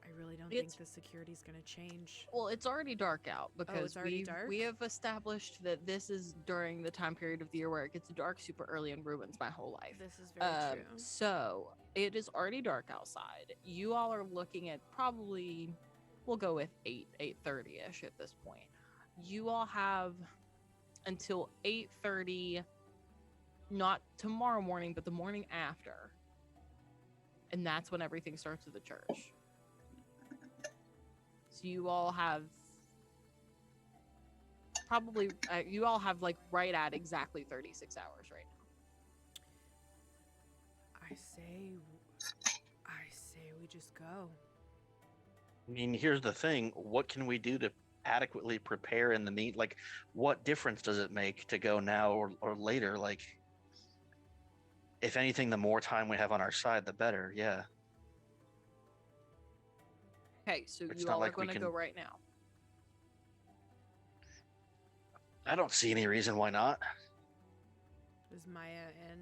I really don't think the security's going to change. Well, it's already dark out because it's already dark? we have established that this is during the time period of the year where it gets dark super early and ruins my whole life. This is very true. So it is already dark outside. You all are looking at probably, we'll go with 8:30ish at this point. You all have until 8:30, not tomorrow morning, but the morning after. And that's when everything starts at the church. So you all have probably, you all have like right at exactly 36 hours right now. I say we just go. I mean, here's the thing. What can we do to adequately prepare in the meet? Like, what difference does it make to go now or later? Like, if anything, the more time we have on our side, the better. Yeah. Okay, so It's you not all like are going we to can- go right now. I don't see any reason why not. Is Maya in?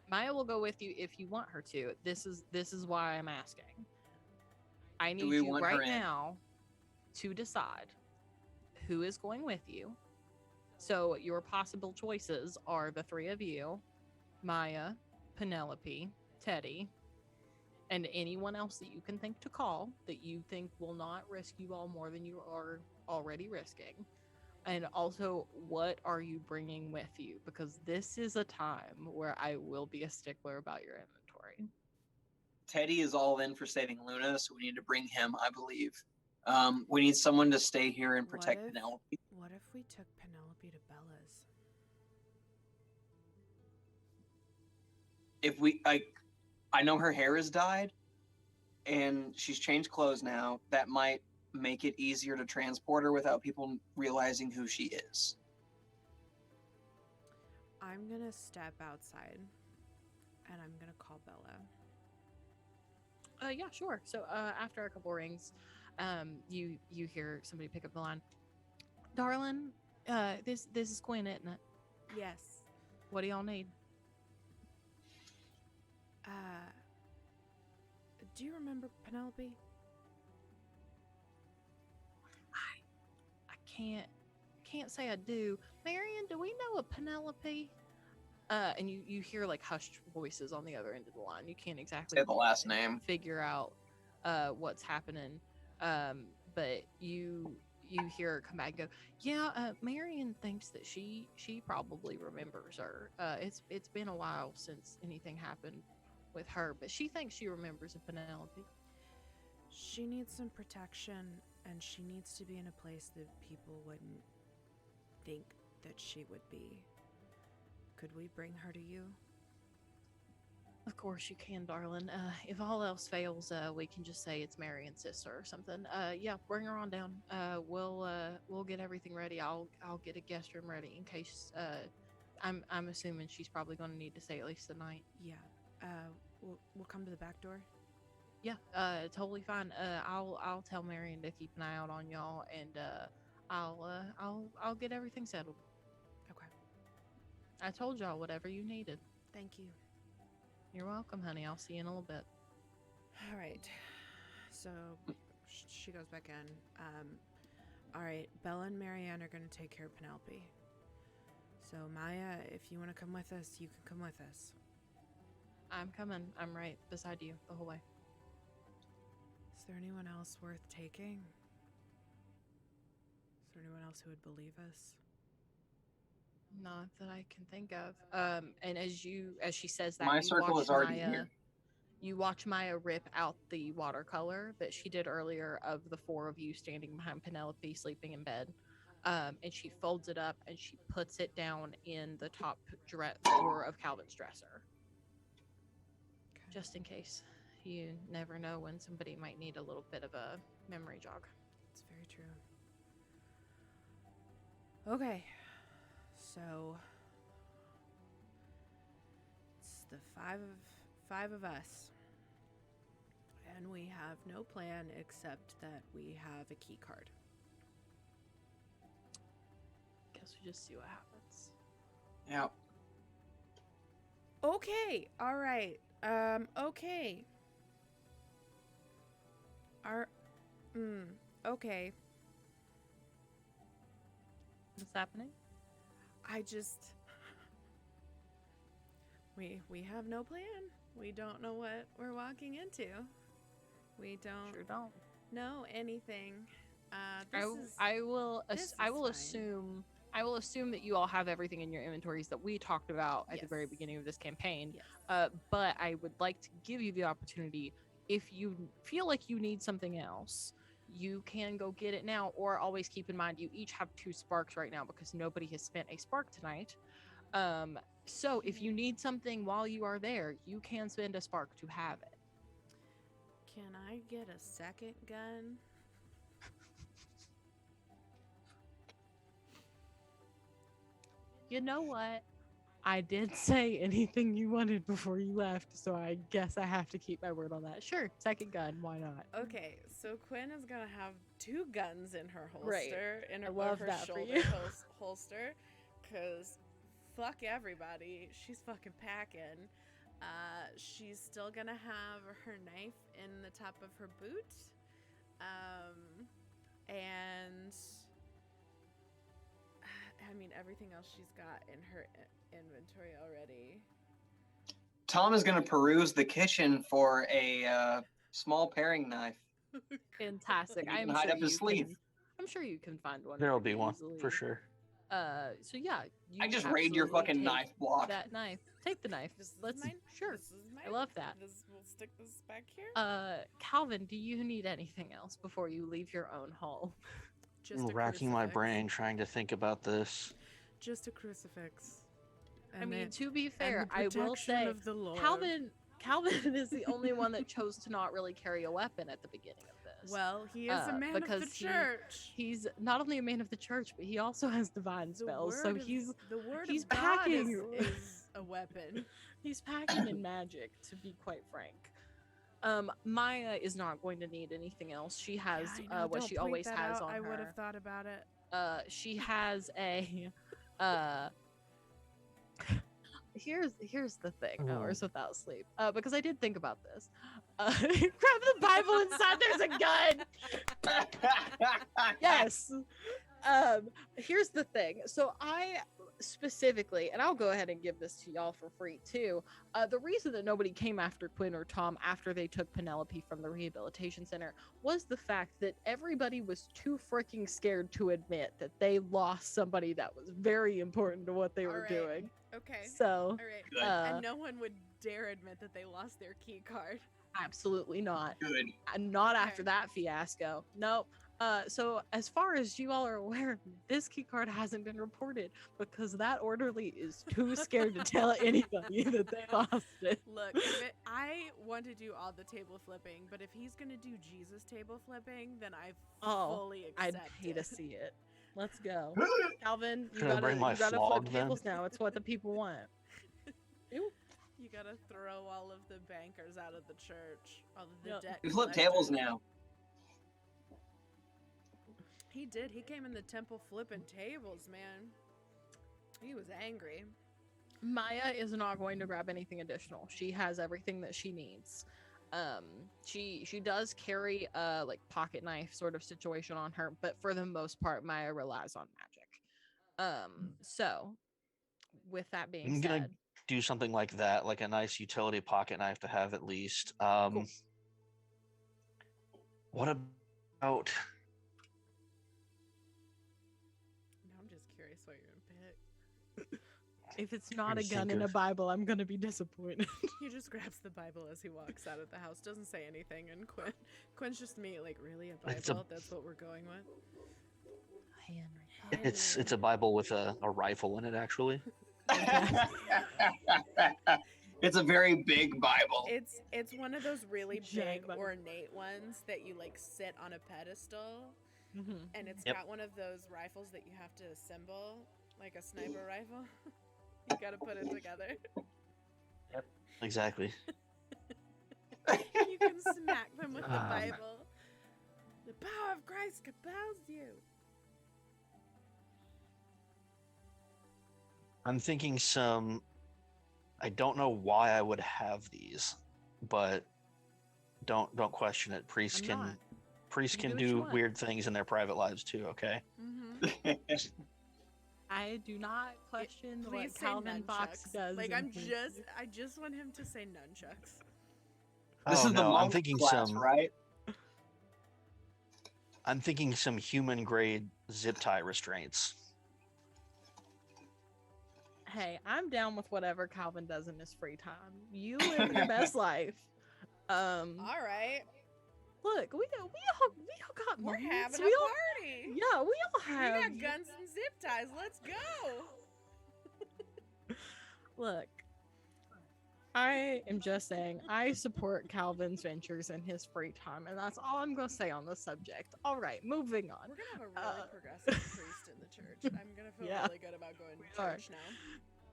Maya will go with you if you want her to. This is why I'm asking. I Do need we you want her right in? now to decide who is going with you. So your possible choices are the three of you, Maya, Penelope, Teddy, and anyone else that you can think to call that you think will not risk you all more than you are already risking. And also, what are you bringing with you? Because this is a time where I will be a stickler about your inventory. Teddy is all in for saving Luna, so we need to bring him, I believe. We need someone to stay here and protect Penelope. What if we took Penelope to Bella's? If I know her hair is dyed, and she's changed clothes now. That might make it easier to transport her without people realizing who she is. I'm gonna step outside and I'm gonna call Bella. Yeah, sure. So after a couple rings, you hear somebody pick up the line. Darling, this is Quinn, isn't it? Yes. What do y'all need? Do you remember Penelope? I can't say I do. Marion, do we know a Penelope? And you hear like hushed voices on the other end of the line. You can't exactly Say the last name. figure out what's happening. But you hear her come back and go, yeah, Marion thinks that she probably remembers her. It's been a while since anything happened with her, but she thinks she remembers a Penelope. She needs some protection, and she needs to be in a place that people wouldn't think that she would be. Could we bring her to you? Of course you can, darling. If all else fails, we can just say it's Marion's sister or something. Yeah, bring her on down. We'll get everything ready. I'll get a guest room ready in case. I'm assuming she's probably going to need to stay at least the night. Yeah. We'll come to the back door. Yeah, totally fine. I'll tell Marion to keep an eye out on y'all, and I'll get everything settled. Okay. I told y'all whatever you needed. Thank you. You're welcome, honey. I'll see you in a little bit. All right. So she goes back in. All right. Bella and Marianne are going to take care of Penelope. So Maya, if you want to come with us, you can come with us. I'm coming. I'm right beside you the whole way. Is there anyone else worth taking? Is there anyone else who would believe us? Not that I can think of. And as she says that, My you circle watch is already Maya, here. You watch Maya rip out the watercolor that she did earlier of the four of you standing behind Penelope sleeping in bed. And she folds it up and she puts it down in the top drawer of Calvin's dresser. Okay. Just in case. You never know when somebody might need a little bit of a memory jog. It's very true. Okay. So it's the five of us. And we have no plan except that we have a key card. Guess we just see what happens. Yep. Okay. All right. Okay. Okay. What's happening? I just we have no plan. We don't know what we're walking into. We don't Sure don't. know anything. I will fine. assume that you all have everything in your inventories that we talked about at the very Yes. beginning of this campaign. Yes. But I would like to give you the opportunity, if you feel like you need something else, you can go get it now, or always keep in mind you each have 2 sparks right now because nobody has spent a spark tonight. So if you need something while you are there, you can spend a spark to have it. Can I get a second gun? You know what? I did say anything you wanted before you left, so I guess I have to keep my word on that. Sure, second gun, why not? Okay, so Quinn is gonna have 2 guns in her holster, Right. in I her, love her that for shoulder you. holster, cause fuck everybody, she's fucking packing. She's still gonna have her knife in the top of her boot, and I mean everything else she's got in her inventory already. Tom is going to peruse the kitchen for a small paring knife. Fantastic. You can hide up his sleeve. I'm sure you can find one. There'll be pretty one easily. for sure. So yeah, you I just raid your absolutely fucking take knife block. That knife. Take the knife. This is Let's mine. sure. This is mine. I love that. We'll stick this back here. Calvin, do you need anything else before you leave your own hall? Just I'm a racking my crucifix. brain trying to think about this. Just a crucifix. I mean, then- to be and fair, the I will protection say of the Lord. Calvin is the only one that chose to not really carry a weapon at the beginning of this. Well, he is a man of the because church. He's not only a man of the church, but he also has divine spells. So he's the word he's of God packing. is a weapon. He's packing in magic, to be quite frank. Maya is not going to need anything else. She has Yeah, I know, what don't she point always that has out. on I her. would have thought about it. She has a here's the thing, hours without sleep. Because I did think about this. Grab the Bible inside, there's a gun. Yes. Here's the thing. So I specifically, and I'll go ahead and give this to y'all for free too. The reason that nobody came after Quinn or Tom after they took Penelope from the rehabilitation center was the fact that everybody was too freaking scared to admit that they lost somebody that was very important to what they were Alright. doing. Okay. So All right. Good. And no one would dare admit that they lost their key card. absolutely not. Good. And not after Okay. that fiasco. Nope. So as far as you all are aware, this key card hasn't been reported because that orderly is too scared to tell anybody that they lost it. Look, I want to do all the table flipping, but if he's gonna do Jesus table flipping, then I fully I'd accept pay it. to see it. Let's go, Calvin. You Should I bring my gotta flog flip then? tables now. It's what the people want. Ew. You gotta throw all of the bankers out of the church, all of the Yep. debt. We flip tables collectors. now. He did. He came in the temple flipping tables, man. He was angry. Maya is not going to grab anything additional. She has everything that she needs. She does carry a like pocket knife sort of situation on her, but for the most part, Maya relies on magic. So with that being I'm gonna said, do something like that, like a nice utility pocket knife to have at least. Cool. What about? Now I'm just curious what you're gonna pick. if it's not a Trying to gun think in a of- Bible, I'm gonna be disappointed. He just grabs the Bible as he walks out of the house, doesn't say anything, and Quinn's just me, like, really, a It's a- Bible? That's what we're going with? Henry. It's a Bible with a rifle in it, actually. It's a very big Bible. It's one of those really Giant big Bible. ornate ones that you like sit on a pedestal, Mhm. and it's Yep. got one of those rifles that you have to assemble, like a sniper rifle. You gotta put it together. Exactly. You can smack them with the Ah, man. Bible. The power of Christ compels you. I'm thinking some. I don't know why I would have these, but don't question it. Priests I'm can not. priests You can do what you do want. weird things in their private lives too. Okay. Mm-hmm. I do not question Please what say Calvin Fox nunchucks. does. Like in I his- just want him to say nunchucks. This Oh, is the no, I'm monk thinking class, some. right? I'm thinking some human grade zip tie restraints. Hey, I'm down with whatever Calvin does in his free time. You live your best life. All right, Look, we all got we're moments. having a We all, party. yeah, we all We have. got guns and zip ties. Let's go. Look, I am just saying I support Calvin's ventures in his free time, and that's all I'm gonna say on the subject. All right, moving on. We're gonna have a really progressive priest in the church. I'm gonna feel Yeah. really good about going to are. church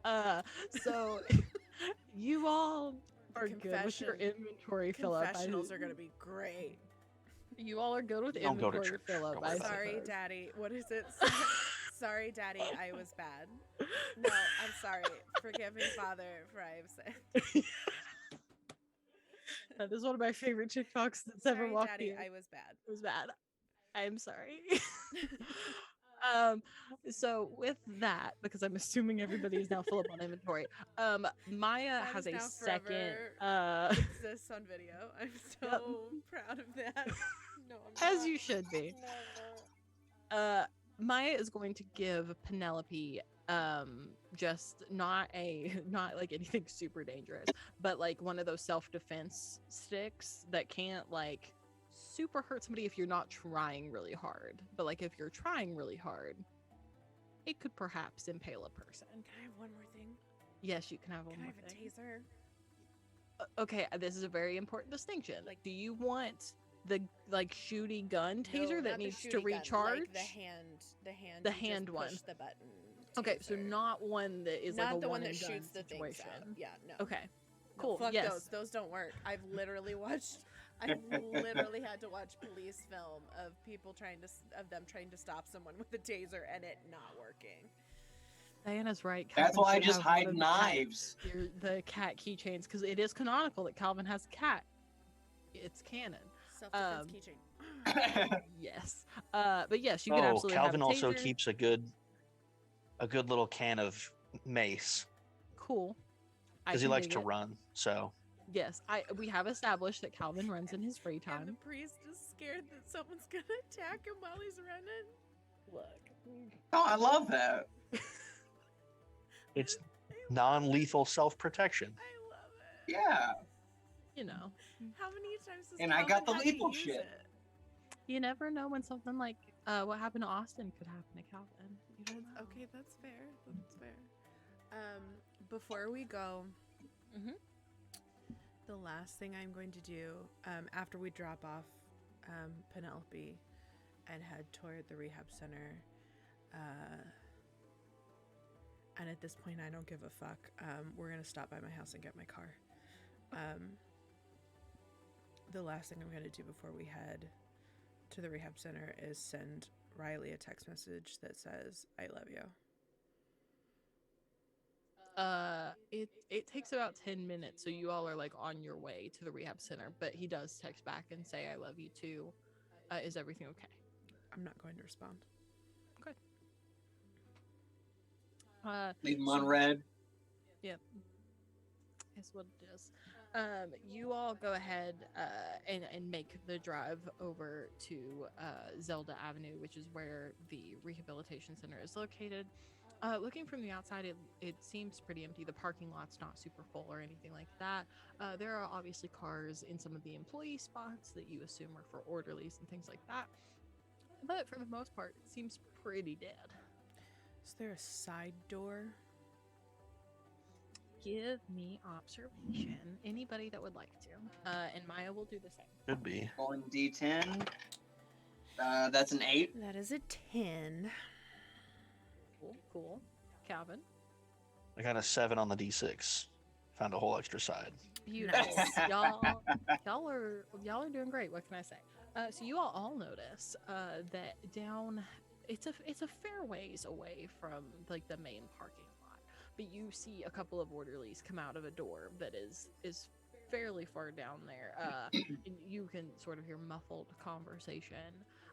now. So you all are good with your confession- inventory fill up. Confessionals are gonna be great. You all are good with Don't go to inventory church. fill up. Don't worry I about it. Sorry, suppose. Daddy. What is it? Sorry, Daddy. I was bad. No, I'm sorry. Forgive me, Father, for I have sinned. That is one of my favorite TikToks that's ever Sorry, walked Daddy. in. I was bad. It was bad. I'm sorry. So with that, because I'm assuming everybody is now full up on inventory, Maya That has is a now second forever exists on video. I'm so proud of that. No, I'm as not. you should be. No, I'm not. Maya is going to give Penelope just not like anything super dangerous, but like one of those self-defense sticks that can't like super hurt somebody if you're not trying really hard, but like if you're trying really hard, it could perhaps impale a person. Can I have one more thing? Yes, you can have one Can I more have a thing. taser? Okay, this is a very important distinction. Like- Do you want the like shooty gun taser No, that not the needs to shooty gun, recharge? like the hand. The you just hand one. Push the button. Okay, so taser. not one that is not like a the one one that and shoots done the things situation. out. Yeah, no. Okay, No, cool. fuck yes. those. Those don't work. I've literally watched. I've literally had to watch police film of people trying to stop someone with a taser and it not working. Diana's right. That's Calvin why I should just have one hide of the knives. the cat keychains because it is canonical that Calvin has a cat. It's canon. Self-defense keychain. Yes. But yes, you can Oh, absolutely Calvin have a also taser. keeps a good little can of mace Cool. I because he can likes dig to it. run. So Yes, we have established that Calvin runs in his free And the time. priest is scared that someone's gonna attack him while he's running. Look. Oh, I love that. it's non-lethal self-protection. I love it. Yeah. You know. How many times does And I got Calvin the have to lethal use shit. it? You never know when something like what happened to Austin could happen to Calvin. You don't know. Okay, that's fair. That's fair. Before we go, Mhm. the last thing I'm going to do after we drop off Penelope and head toward the rehab center, and at this point I don't give a fuck. We're gonna stop by my house and get my car. The last thing I'm gonna do before we head to the rehab center is send Riley a text message that says I love you. It takes about 10 minutes, so you all are like on your way to the rehab center, but he does text back and say I love you too. Is everything okay? I'm not going to respond. Okay. Leave them on red. Yep. That's what it is. You all go ahead and make the drive over to Zelda Avenue, which is where the rehabilitation center is located. Looking from the outside, it seems pretty empty. The parking lot's not super full or anything like that. There are obviously cars in some of the employee spots that you assume are for orderlies and things like that. But for the most part, it seems pretty dead. Is there a side door? Give me observation. Anybody that would like to. And Maya will do the same. Could be. Rolling D10. That's an 8. That is a 10. Cool. Calvin. I got a 7 on the D6. Found a whole extra side. Beautiful. Nice. y'all are doing great. What can I say? So you all notice that down it's a fair ways away from like the main parking lot, but you see a couple of orderlies come out of a door that is fairly far down there. And you can sort of hear muffled conversation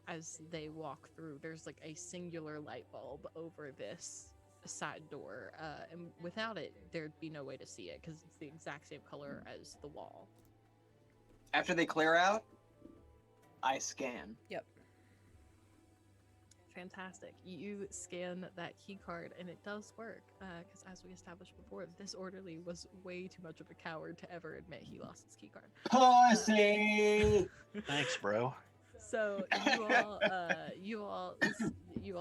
as they walk through. There's like a singular light bulb over this side door, and without it there'd be no way to see it because it's the exact same color as the wall. After they clear out, I scan. Yep. Fantastic. You scan that key card and it does work, because as we established before, this orderly was way too much of a coward to ever admit he lost his key card. Pussy! Thanks, bro. So you all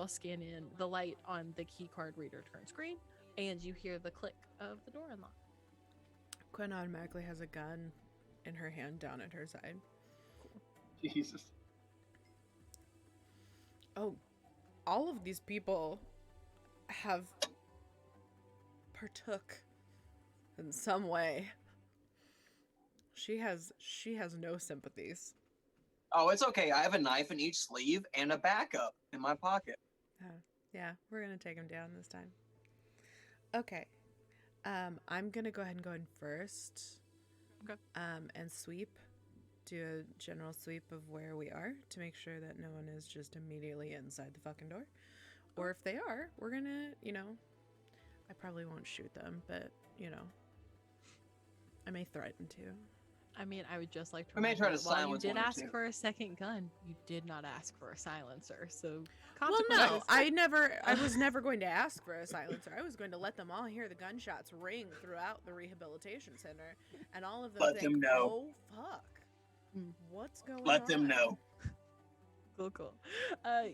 scan in. The light on the key card reader turns green, and you hear the click of the door unlock. Quinn automatically has a gun in her hand down at her side. Jesus. Oh, all of these people have partook in some way. She has no sympathies. Oh, it's okay. I have a knife in each sleeve and a backup in my pocket. Yeah, we're gonna take him down this time. Okay. I'm gonna go ahead and go in first. Okay. And sweep. Do a general sweep of where we are to make sure that no one is just immediately inside the fucking door. Or if they are, we're gonna, I probably won't shoot them, but, I may threaten to. I mean, I would just like to We may try to remind you, while you silence did one or ask two. for a second gun, you did not ask for a silencer. So Well, no, consequences- I was never going to ask for a silencer. I was going to let them all hear the gunshots ring throughout the rehabilitation center, and all of them Let think, them know. oh, fuck. What's going on? Let them know. Cool.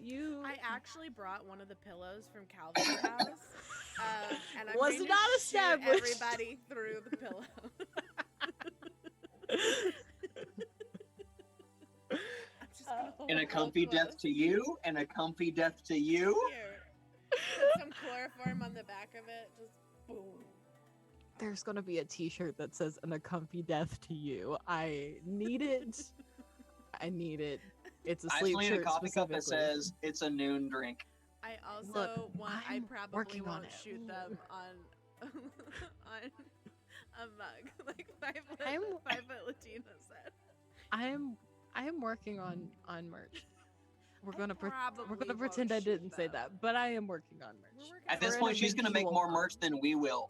You I actually brought one of the pillows from Calvin's house, and I'm Was going to not shoot established. everybody through the pillow. I'm just gonna hold And a it comfy real death close. to you, and a comfy death to you. Here. Put some chloroform on the back of it. Just boom. There's gonna be a T-shirt that says "And a comfy death to you." I need it. I need it. It's a I sleep just need shirt a coffee cup that specifically. says it's a noon drink. I also Look, want. I I'm probably working on won't it. shoot them on on a mug like I'm- 5 foot Latina said. I am working on merch. We're I gonna probably pretend I won't didn't shoot say them. that, but I am working on merch. We're working At this For an point, she's gonna make eventual more one. merch than we will.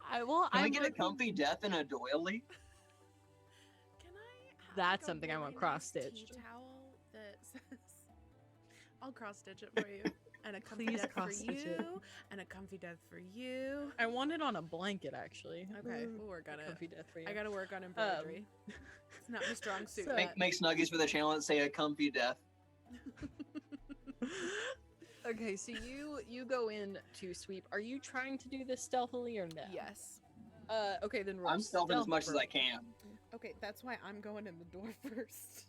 Can I'm we get a working- comfy death and a doily? Can I? Have That's like a something I want really nice cross-stitched. tea towel that says. I'll cross stitch it for you, and a comfy Please death for cross-stitch it. you, and a comfy death for you. I want it on a blanket actually. Okay, we'll work on it. Comfy death for you. I gotta work on embroidery. It's not my strong suit. So- Make snuggies for the channel and say a comfy death. Okay, so you go in to sweep. Are you trying to do this stealthily or no? Yes. Okay, then roll I'm stealthing as stealth much as for I can. Okay, that's why I'm going in the door first.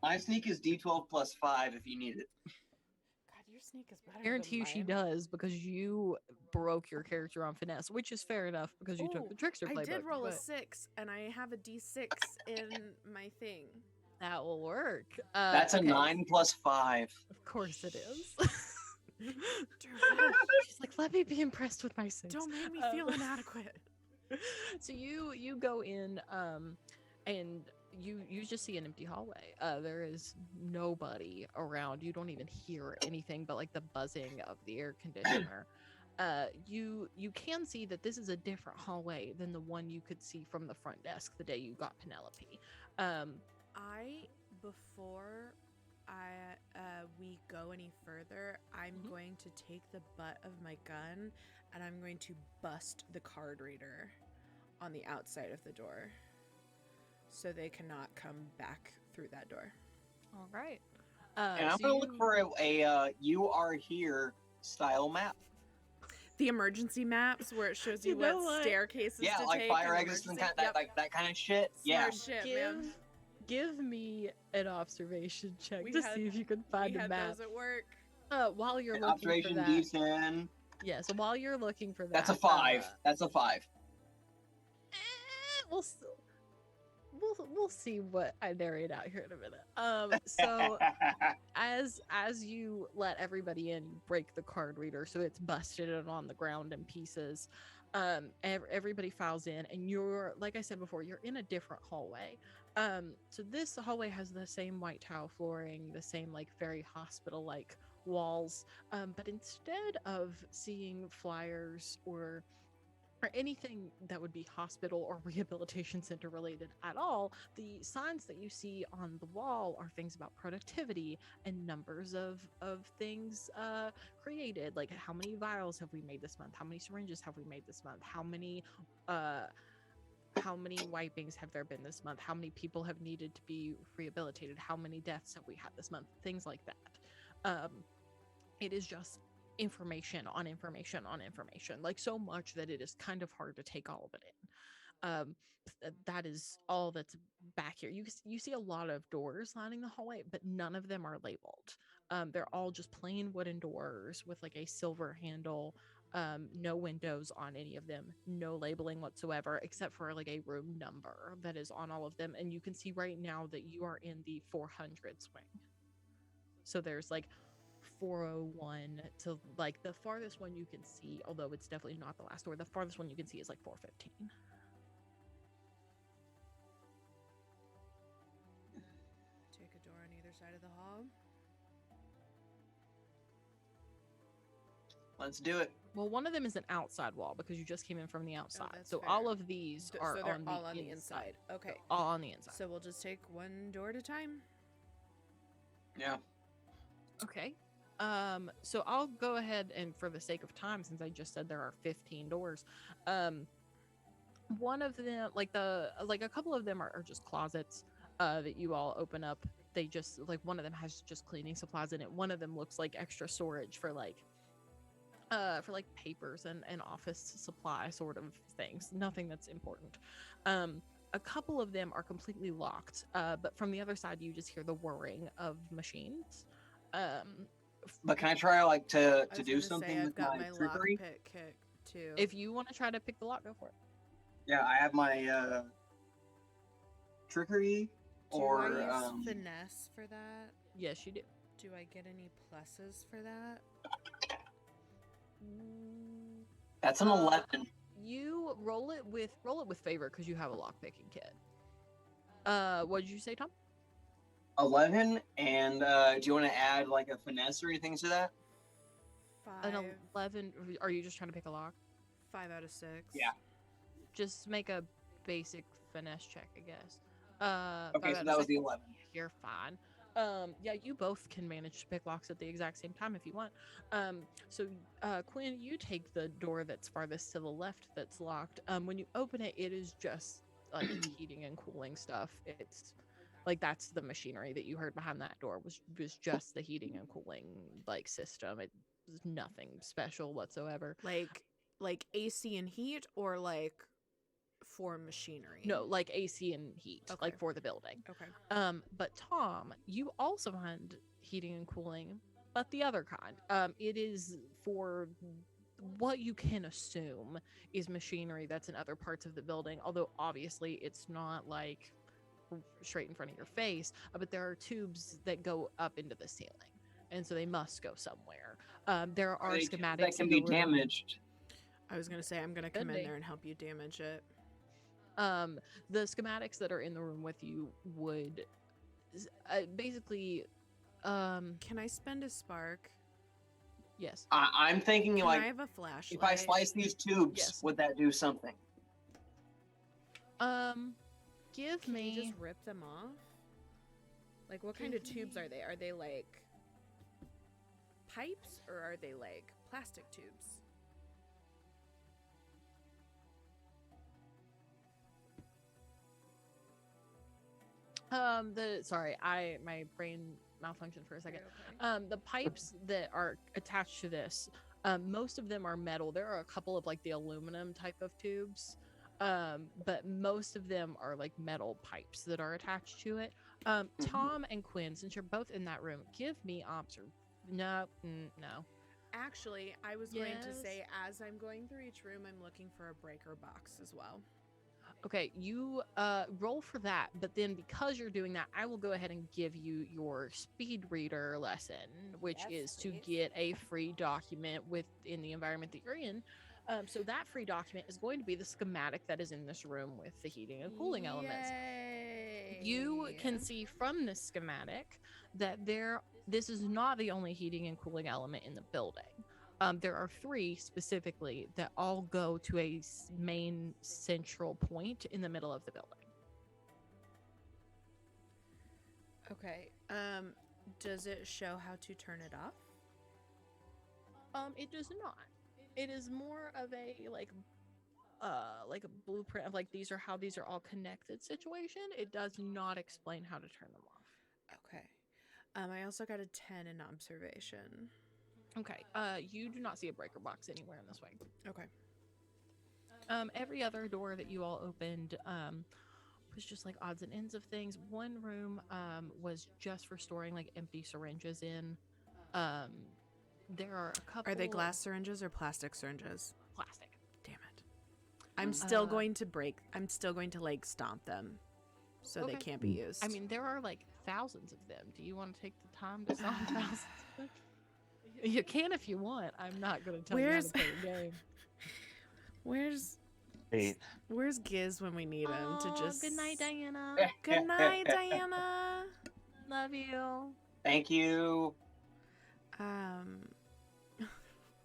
My sneak is D12 plus 5 if you need it. God, your sneak is better. Guarantee you she does because you broke your character on finesse, which is fair enough because you took the trickster playbook. I did roll a but 6, and I have a D6 in my thing. that will work. That's a okay. 9 plus 5. Of course it is. Dude, She's like, let me be impressed with my 6. don't make me feel inadequate. So you go in and you just see an empty hallway. There is nobody around. You don't even hear anything but like the buzzing of the air conditioner. You can see that this is a different hallway than the one you could see from the front desk the day you got Penelope. Before we go any further, I'm going to take the butt of my gun and I'm going to bust the card reader on the outside of the door so they cannot come back through that door. All right. And I'm so going to look for a you are here style map. The emergency maps where it shows you, You know what what? staircases Yeah, to like take. fire and exits and emergency- that, Yep. like that kind of shit. Smart Yeah. shit, man. Give me an observation check We to had- see if you can find We a had map. those at work. While you're An looking for observation that, D10. yeah. So while you're looking for that, That's a 5. That's a 5. We'll we'll see what I narrate out here in a minute. So as you let everybody in, you break the card reader, so it's busted and on the ground in pieces. Everybody files in, and you're, like I said before, you're in a different hallway. So this hallway has the same white tile flooring, the same like very hospital-like walls, but instead of seeing flyers or anything that would be hospital or rehabilitation center related at all, the signs that you see on the wall are things about productivity and numbers of things created, like how many vials have we made this month, how many syringes have we made this month, how many wipings have there been this month, how many people have needed to be rehabilitated, how many deaths have we had this month, things like that. It is just information on information on information, like so much that it is kind of hard to take all of it in. That is all that's back here. You see a lot of doors lining the hallway, but none of them are labeled. They're all just plain wooden doors with like a silver handle, no windows on any of them, no labeling whatsoever, except for like a room number that is on all of them. And you can see right now that you are in the 400 swing. So there's like 401 to like the farthest one you can see, although it's definitely not the last door, the farthest one you can see is like 415. Take a door on either side of the hall. Let's do it. Well, one of them is an outside wall because you just came in from the outside, that's so fair. all of these are So they're on all the on the inside. inside. Okay. They're all on the inside. So we'll just take one door at a time. Yeah. Okay. So I'll go ahead and, for the sake of time, since I just said there are 15 doors, one of them, like a couple of them are just closets that you all open up. They just, like, one of them has just cleaning supplies in it. One of them looks like extra storage for like papers and office supply sort of things. Nothing that's important. A couple of them are completely locked, but from the other side you just hear the whirring of machines. But can I try like to I was do gonna something say, I've with got my my trickery? lockpick kick too. If you want to try to pick the lock, go for it. Yeah, I have my trickery Do or I use finesse for that? Yes, you do. Do I get any pluses for that? that's an 11. You roll it with favor because you have a lock picking kit. What did you say, Tom? 11, and do you want to add like a finesse or anything to that? An 11. Are you just trying to pick a lock? 5 out of 6. Yeah. Just make a basic finesse check, I guess. Okay, so that was the 11. You're fine. Yeah, you both can manage to pick locks at the exact same time if you want. So Quinn, you take the door that's farthest to the left that's locked. When you open it, it is just like heating and cooling stuff. It's like that's the machinery that you heard behind that door was just the heating and cooling like system. It was nothing special whatsoever. Like AC and heat, or like for machinery? No, like AC and heat, Okay. like for the building. Okay. But Tom, you also find heating and cooling, but the other kind. It is for what you can assume is machinery that's in other parts of the building, although obviously it's not like straight in front of your face, but there are tubes that go up into the ceiling, and so they must go somewhere. There are schematics that can in be the room. damaged. I was gonna say I'm gonna Could come in be. there and help you damage it. The schematics that are in the room with you would basically Can I spend a spark? yes. I'm thinking Can like I have a flashlight? if I slice these tubes, Yes. would that do something? Give Can me you just rip them off? Like, what kind of tubes are they? Are they like pipes, or are they like plastic tubes? my brain malfunctioned for a second. Okay. The pipes that are attached to this, most of them are metal. There are a couple of like the aluminum type of tubes, but most of them are like metal pipes that are attached to it. Tom and Quinn, since you're both in that room, give me no. Actually, I was going to Yes. say, as I'm going through each room, I'm looking for a breaker box as well. Okay, you roll for that, but then because you're doing that, I will go ahead and give you your speed reader lesson, which Yes, is to please. get a free document within the environment that you're in. So that free document is going to be the schematic that is in this room with the heating and cooling elements. Yay. You can see from this schematic that this is not the only heating and cooling element in the building. There are 3 specifically that all go to a main central point in the middle of the building. Okay. Does it show how to turn it off? It does not. It is more of a like a blueprint of like these are all connected situation. It does not explain how to turn them off. Okay. I also got a 10 in observation. Okay. You do not see a breaker box anywhere in this way. Okay. Every other door that you all opened was just like odds and ends of things. One room was just for storing like empty syringes in. There are a couple. Are they glass syringes or plastic syringes? Plastic. Damn it. I'm still going to like stomp them so they Okay. can't be used. I mean, there are like thousands of them. Do you want to take the time to solve thousands of them? You can if you want. I'm not going to tell you how to play the game. Where's Giz when we need him to just... Good night, Diana. Good night, Diana. Love you. Thank you.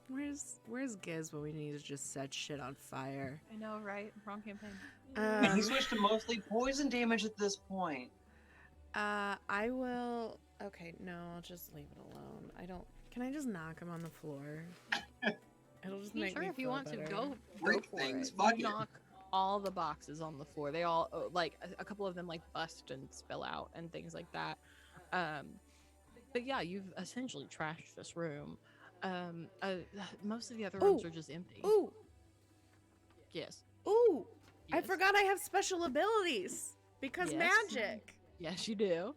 Where's Giz when we need to just set shit on fire? I know, right? Wrong campaign. He switched to mostly poison damage at this point. I will... Okay, no, I'll just leave it alone. Can I just knock him on the floor? It'll just make me if you feel want better. to, go Break for things, it. fuck You it. knock all the boxes on the floor. They all, like, a couple of them, like, bust and spill out and things like that. But yeah, you've essentially trashed this room. Most of the other rooms are just empty. Ooh! Yes. Ooh! I Yes. forgot I have special abilities! Because Yes. magic! Yes, you do.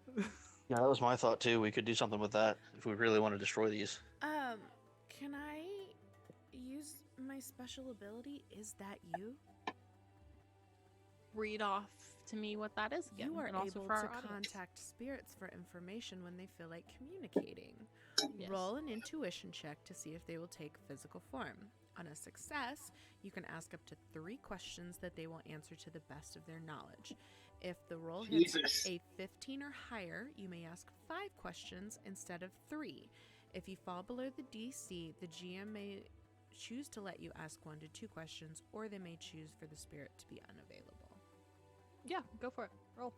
Yeah, that was my thought too. We could do something with that if we really want to destroy these. Can I use my special ability? Is that you? Read off to me what that is again. You are and also able for our to audience. contact spirits for information when they feel like communicating. Yes. Roll an intuition check to see if they will take physical form. On a success, you can ask up to 3 questions that they will answer to the best of their knowledge. If the roll hits Jesus. a 15 or higher, you may ask 5 questions instead of 3. If you fall below the DC, the GM may choose to let you ask 1 to 2 questions, or they may choose for the spirit to be unavailable. Yeah, go for it. Roll.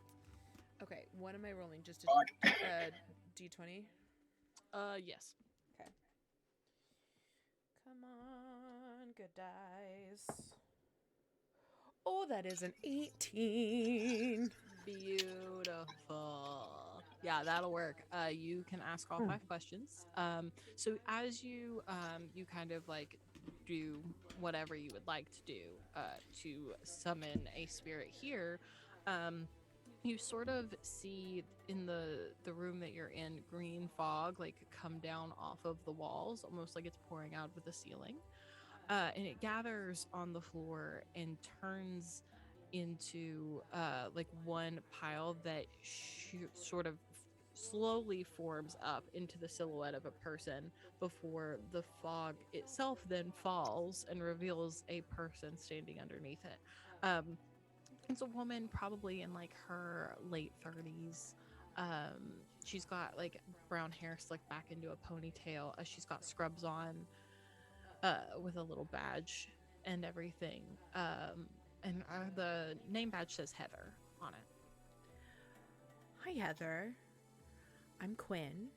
Okay, what am I rolling? Just Fuck. a D20? Yes. Okay. Come on, good dice. Oh, that is an 18. Beautiful. Yeah, that'll work. You can ask all 5 questions. So as you kind of like do whatever you would like to do to summon a spirit here, you sort of see in the room that you're in green fog like come down off of the walls, almost like it's pouring out of the ceiling. And it gathers on the floor and turns into like one pile that sort of slowly forms up into the silhouette of a person before the fog itself then falls and reveals a person standing underneath it. It's a woman probably in like her late 30s. She's got like brown hair slicked back into a ponytail. She's got scrubs on with a little badge and everything. And the name badge says Heather on it. Hi, Heather. I'm Quinn.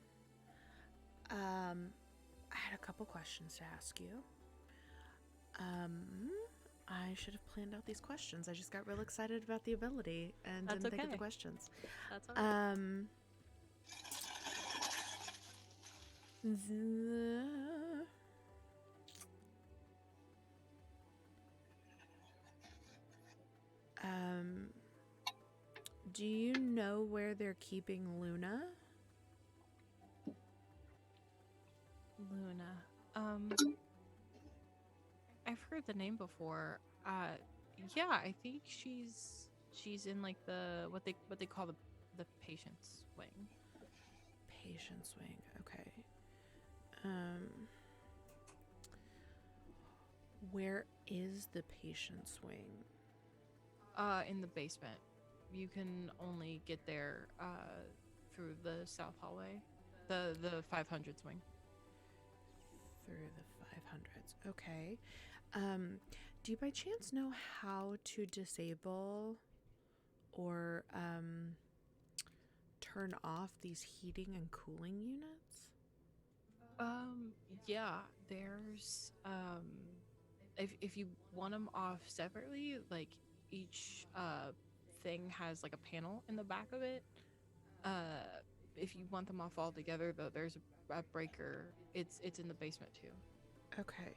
I had a couple questions to ask you. I should have planned out these questions. I just got real excited about the ability and That's didn't think of okay. the questions. That's all right. The... Do you know where they're keeping Luna? Luna. I've heard the name before. Yeah, I think she's in like the what they call the patient's wing. Patient's wing. Okay. Where is the patient's wing? In the basement. You can only get there through the south hallway. The 500s wing. Through the 500s. Okay. Do you by chance know how to disable or turn off these heating and cooling units? Yeah, there's if you want them off separately, like each thing has like a panel in the back of it. If you want them off all together, though, there's a breaker. It's in the basement too. Okay.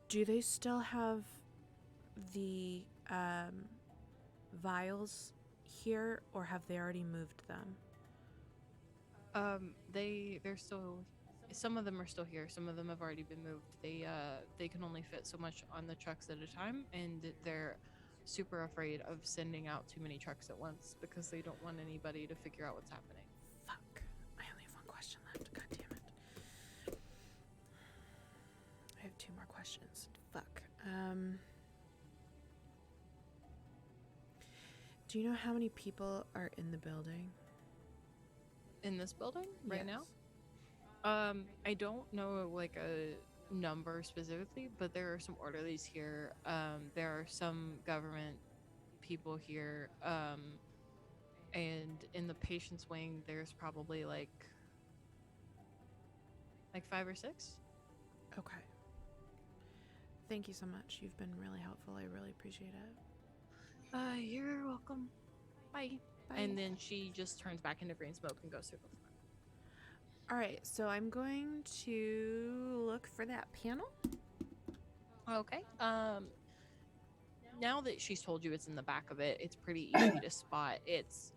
Do they still have the vials here, or have they already moved them? They're still. Some of them are still here. Some of them have already been moved. They can only fit so much on the trucks at a time, and they're super afraid of sending out too many trucks at once because they don't want anybody to figure out what's happening. Fuck. I only have one question left. God damn it. I have 2 more questions. Fuck. Do you know how many people are in the building? In this building right now? Yes. I don't know like a number specifically, but there are some orderlies here. There are some government people here. And in the patient's wing, there's probably like 5 or 6. Okay. Thank you so much. You've been really helpful. I really appreciate it. You're welcome. Bye. Bye. And then she just turns back into green smoke and goes through the front. All right, so I'm going to look for that panel. Okay. Now that she's told you it's in the back of it, it's pretty easy to spot. It's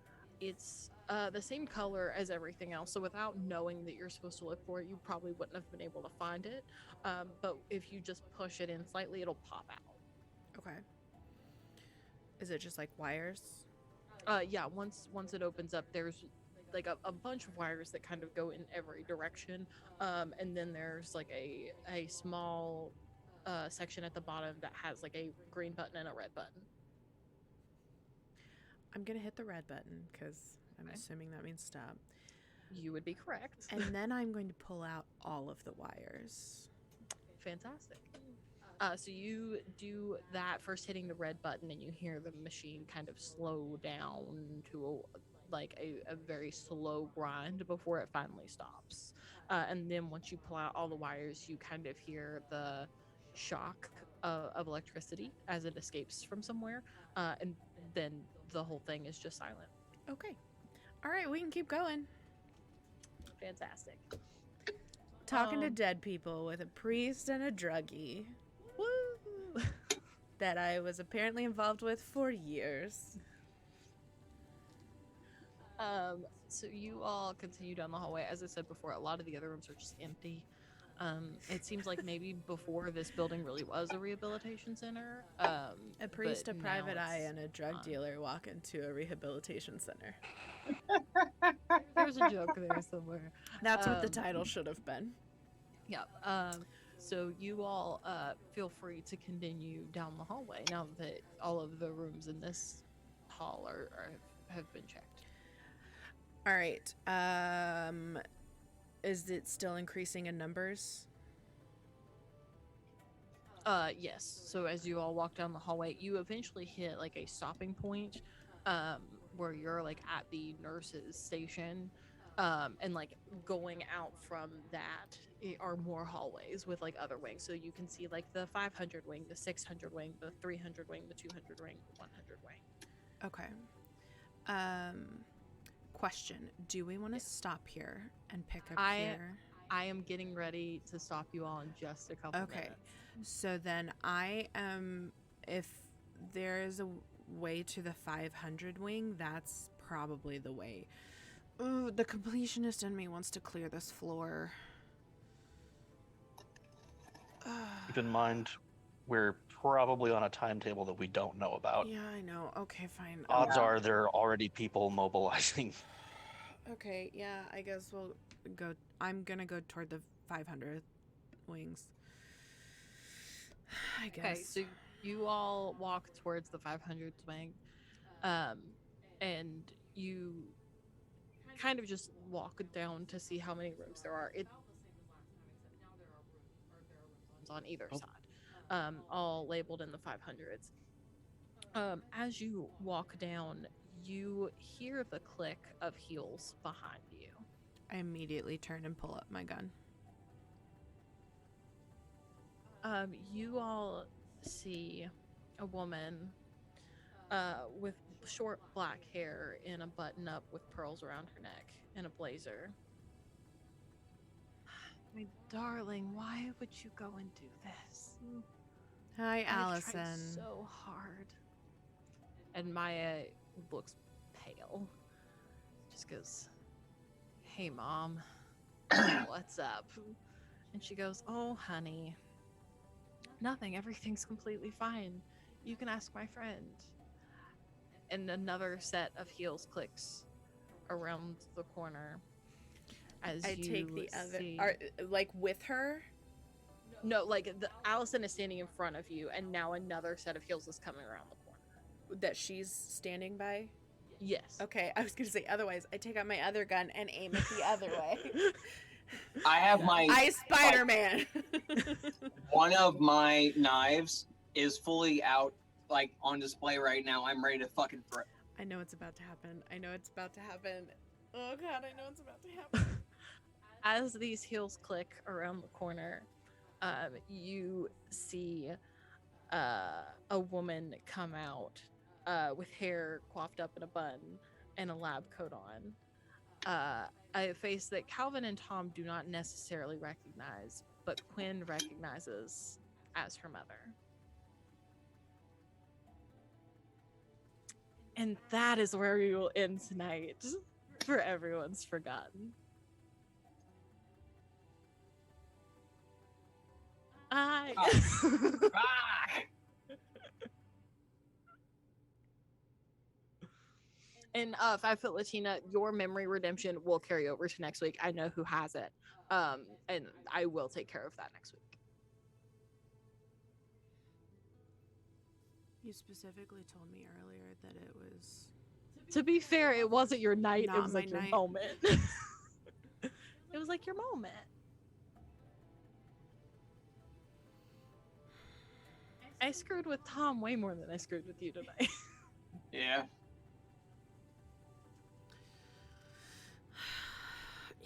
the same color as everything else. So without knowing that you're supposed to look for it, you probably wouldn't have been able to find it. But if you just push it in slightly, it'll pop out. Okay. Is it just like wires? Yeah. Once it opens up, there's like a bunch of wires that kind of go in every direction. And then there's like a small section at the bottom that has like a green button and a red button. I'm going to hit the red button because I'm Okay. assuming that means stop. You would be correct. And then I'm going to pull out all of the wires. Fantastic. So you do that first, hitting the red button, and you hear the machine kind of slow down to a very slow grind before it finally stops. And then once you pull out all the wires, you kind of hear the shock of electricity as it escapes from somewhere, and then the whole thing is just silent. Okay. All right, we can keep going. Fantastic. Talking to dead people with a priest and a druggie Woo! that I was apparently involved with for years. So you all continue down the hallway. As I said before, a lot of the other rooms are just empty. It seems like maybe before this building really was a rehabilitation center. A priest, a but private now eye, it's and a drug gone. dealer walk into a rehabilitation center. There's a joke there somewhere. That's what the Um, title should have been. Yep. So you all feel free to continue down the hallway now that all of the rooms in this hall have been checked. All right. Is it still increasing in numbers? Yes. So as you all walk down the hallway, you eventually hit like a stopping point, where you're like at the nurse's station, and like going out from that are more hallways with like other wings. So you can see like the 500 wing, the 600 wing, the 300 wing, the 200 wing, the 100 wing. Okay. Question: do we want to stop here and pick up I- here? I am getting ready to stop you all in just a couple Okay. minutes. So then I am. If there is a way to the 500 wing, that's probably the way. Ooh, the completionist in me wants to clear this floor. Keep in mind, we're probably on a timetable that we don't know about. Yeah, I know. Okay, fine. Odds are there are already people mobilizing. Okay, yeah, I guess we'll go. I'm gonna go toward the 500 wings. I guess. Okay, so you all walk towards the 500 wing, and you kind of just walk down to see how many rooms there are. It's on either side, all labeled in the 500s. As you walk down, you hear the click of heels behind you. I immediately turn and pull up my gun. You all see a woman with short black hair in a button up with pearls around her neck and a blazer. My darling, why would you go and do this? Hi, I've tried Allison. so hard. And Maya looks pale. Just goes, "Hey, Mom, what's up?" And she goes, "Oh, honey, nothing. Everything's completely fine. You can ask my friend." And another set of heels clicks around the corner. As I you take the other. see... Like with her? No, like Allison is standing in front of you, and now another set of heels is coming around the corner. That she's standing by? Yes. Okay, I was gonna say otherwise. I take out my other gun and aim it the other way. I have my I Spider-Man. one of my knives is fully out, like on display right now. I'm ready to fucking throw. I know it's about to happen. I know it's about to happen. Oh god, I know it's about to happen. As these heels click around the corner, you see a woman come out with hair coiffed up in a bun and a lab coat on. A face that Calvin and Tom do not necessarily recognize, but Quinn recognizes as her mother. And that is where we will end tonight, for everyone's forgotten. I... Ah! And 5 Foot Latina, your memory redemption will carry over to next week. I know who has it. And I will take care of that next week. You specifically told me earlier that it was To be fair, it wasn't your night, it Not was my like your night. moment. It was like your moment. I screwed with Tom way more than I screwed with you tonight. Yeah.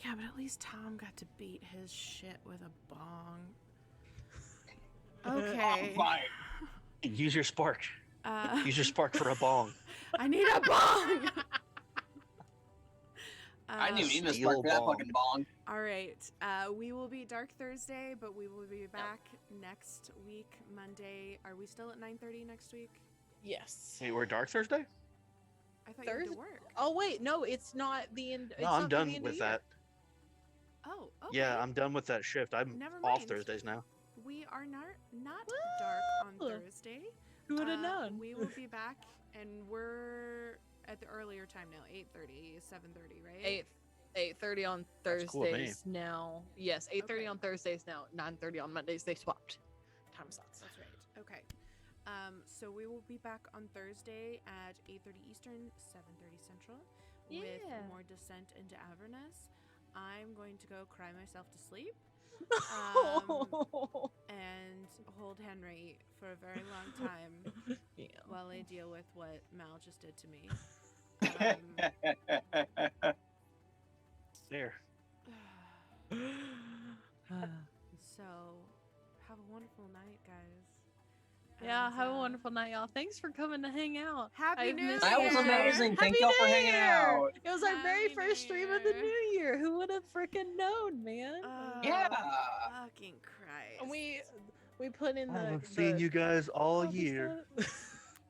Yeah, Yeah, but at least Tom got to beat his shit with a bong. Okay. Fine. Use your spark. Uh, Use your spark for a bong. I need a bong. I didn't even need to Steel spark for that bong. fucking bong. All right. We will be Dark Thursday, but we will be back next week, Monday. Are we still at 9:30 next week? Yes. Wait, we're Dark Thursday? I thought you had to Thursday? work. Oh wait, no, it's not the end. No, I'm done with that. Oh, okay. Yeah, I'm done with that shift. I'm Never off mind. Thursdays now. We are not dark on Woo! Thursday. Who would have known? We will be back, and we're at the earlier time now, 8:30, 7:30, right? 8:30 on That's cool with me. Thursdays now. Yes, 8:30 Okay. on Thursdays now. 9:30 on Mondays. They swapped time slots. That's right. Okay. So we will be back on Thursday at 8:30 Eastern, 7:30 Central, with Yeah. more descent into Avernus. I'm going to go cry myself to sleep. And hold Henry for a very long time Yeah. while I deal with what Mal just did to me. There. So, have a wonderful night, guys. Yeah, And, have a wonderful night, y'all. Thanks for coming to hang out. Happy I've New missed That was you. amazing. Thank Happy y'all for New hanging Year! out. It was our very Happy New first stream of the Year. new year. Who would have freaking known, man? Yeah. Fucking Christ. And we put in the. I've seen you guys all year.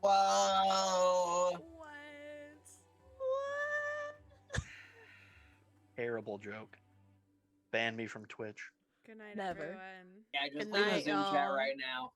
Whoa. What? What? Terrible joke. Ban me from Twitch. Good night, Never. everyone. Yeah, just Good leave a night, Zoom chat y'all. right now.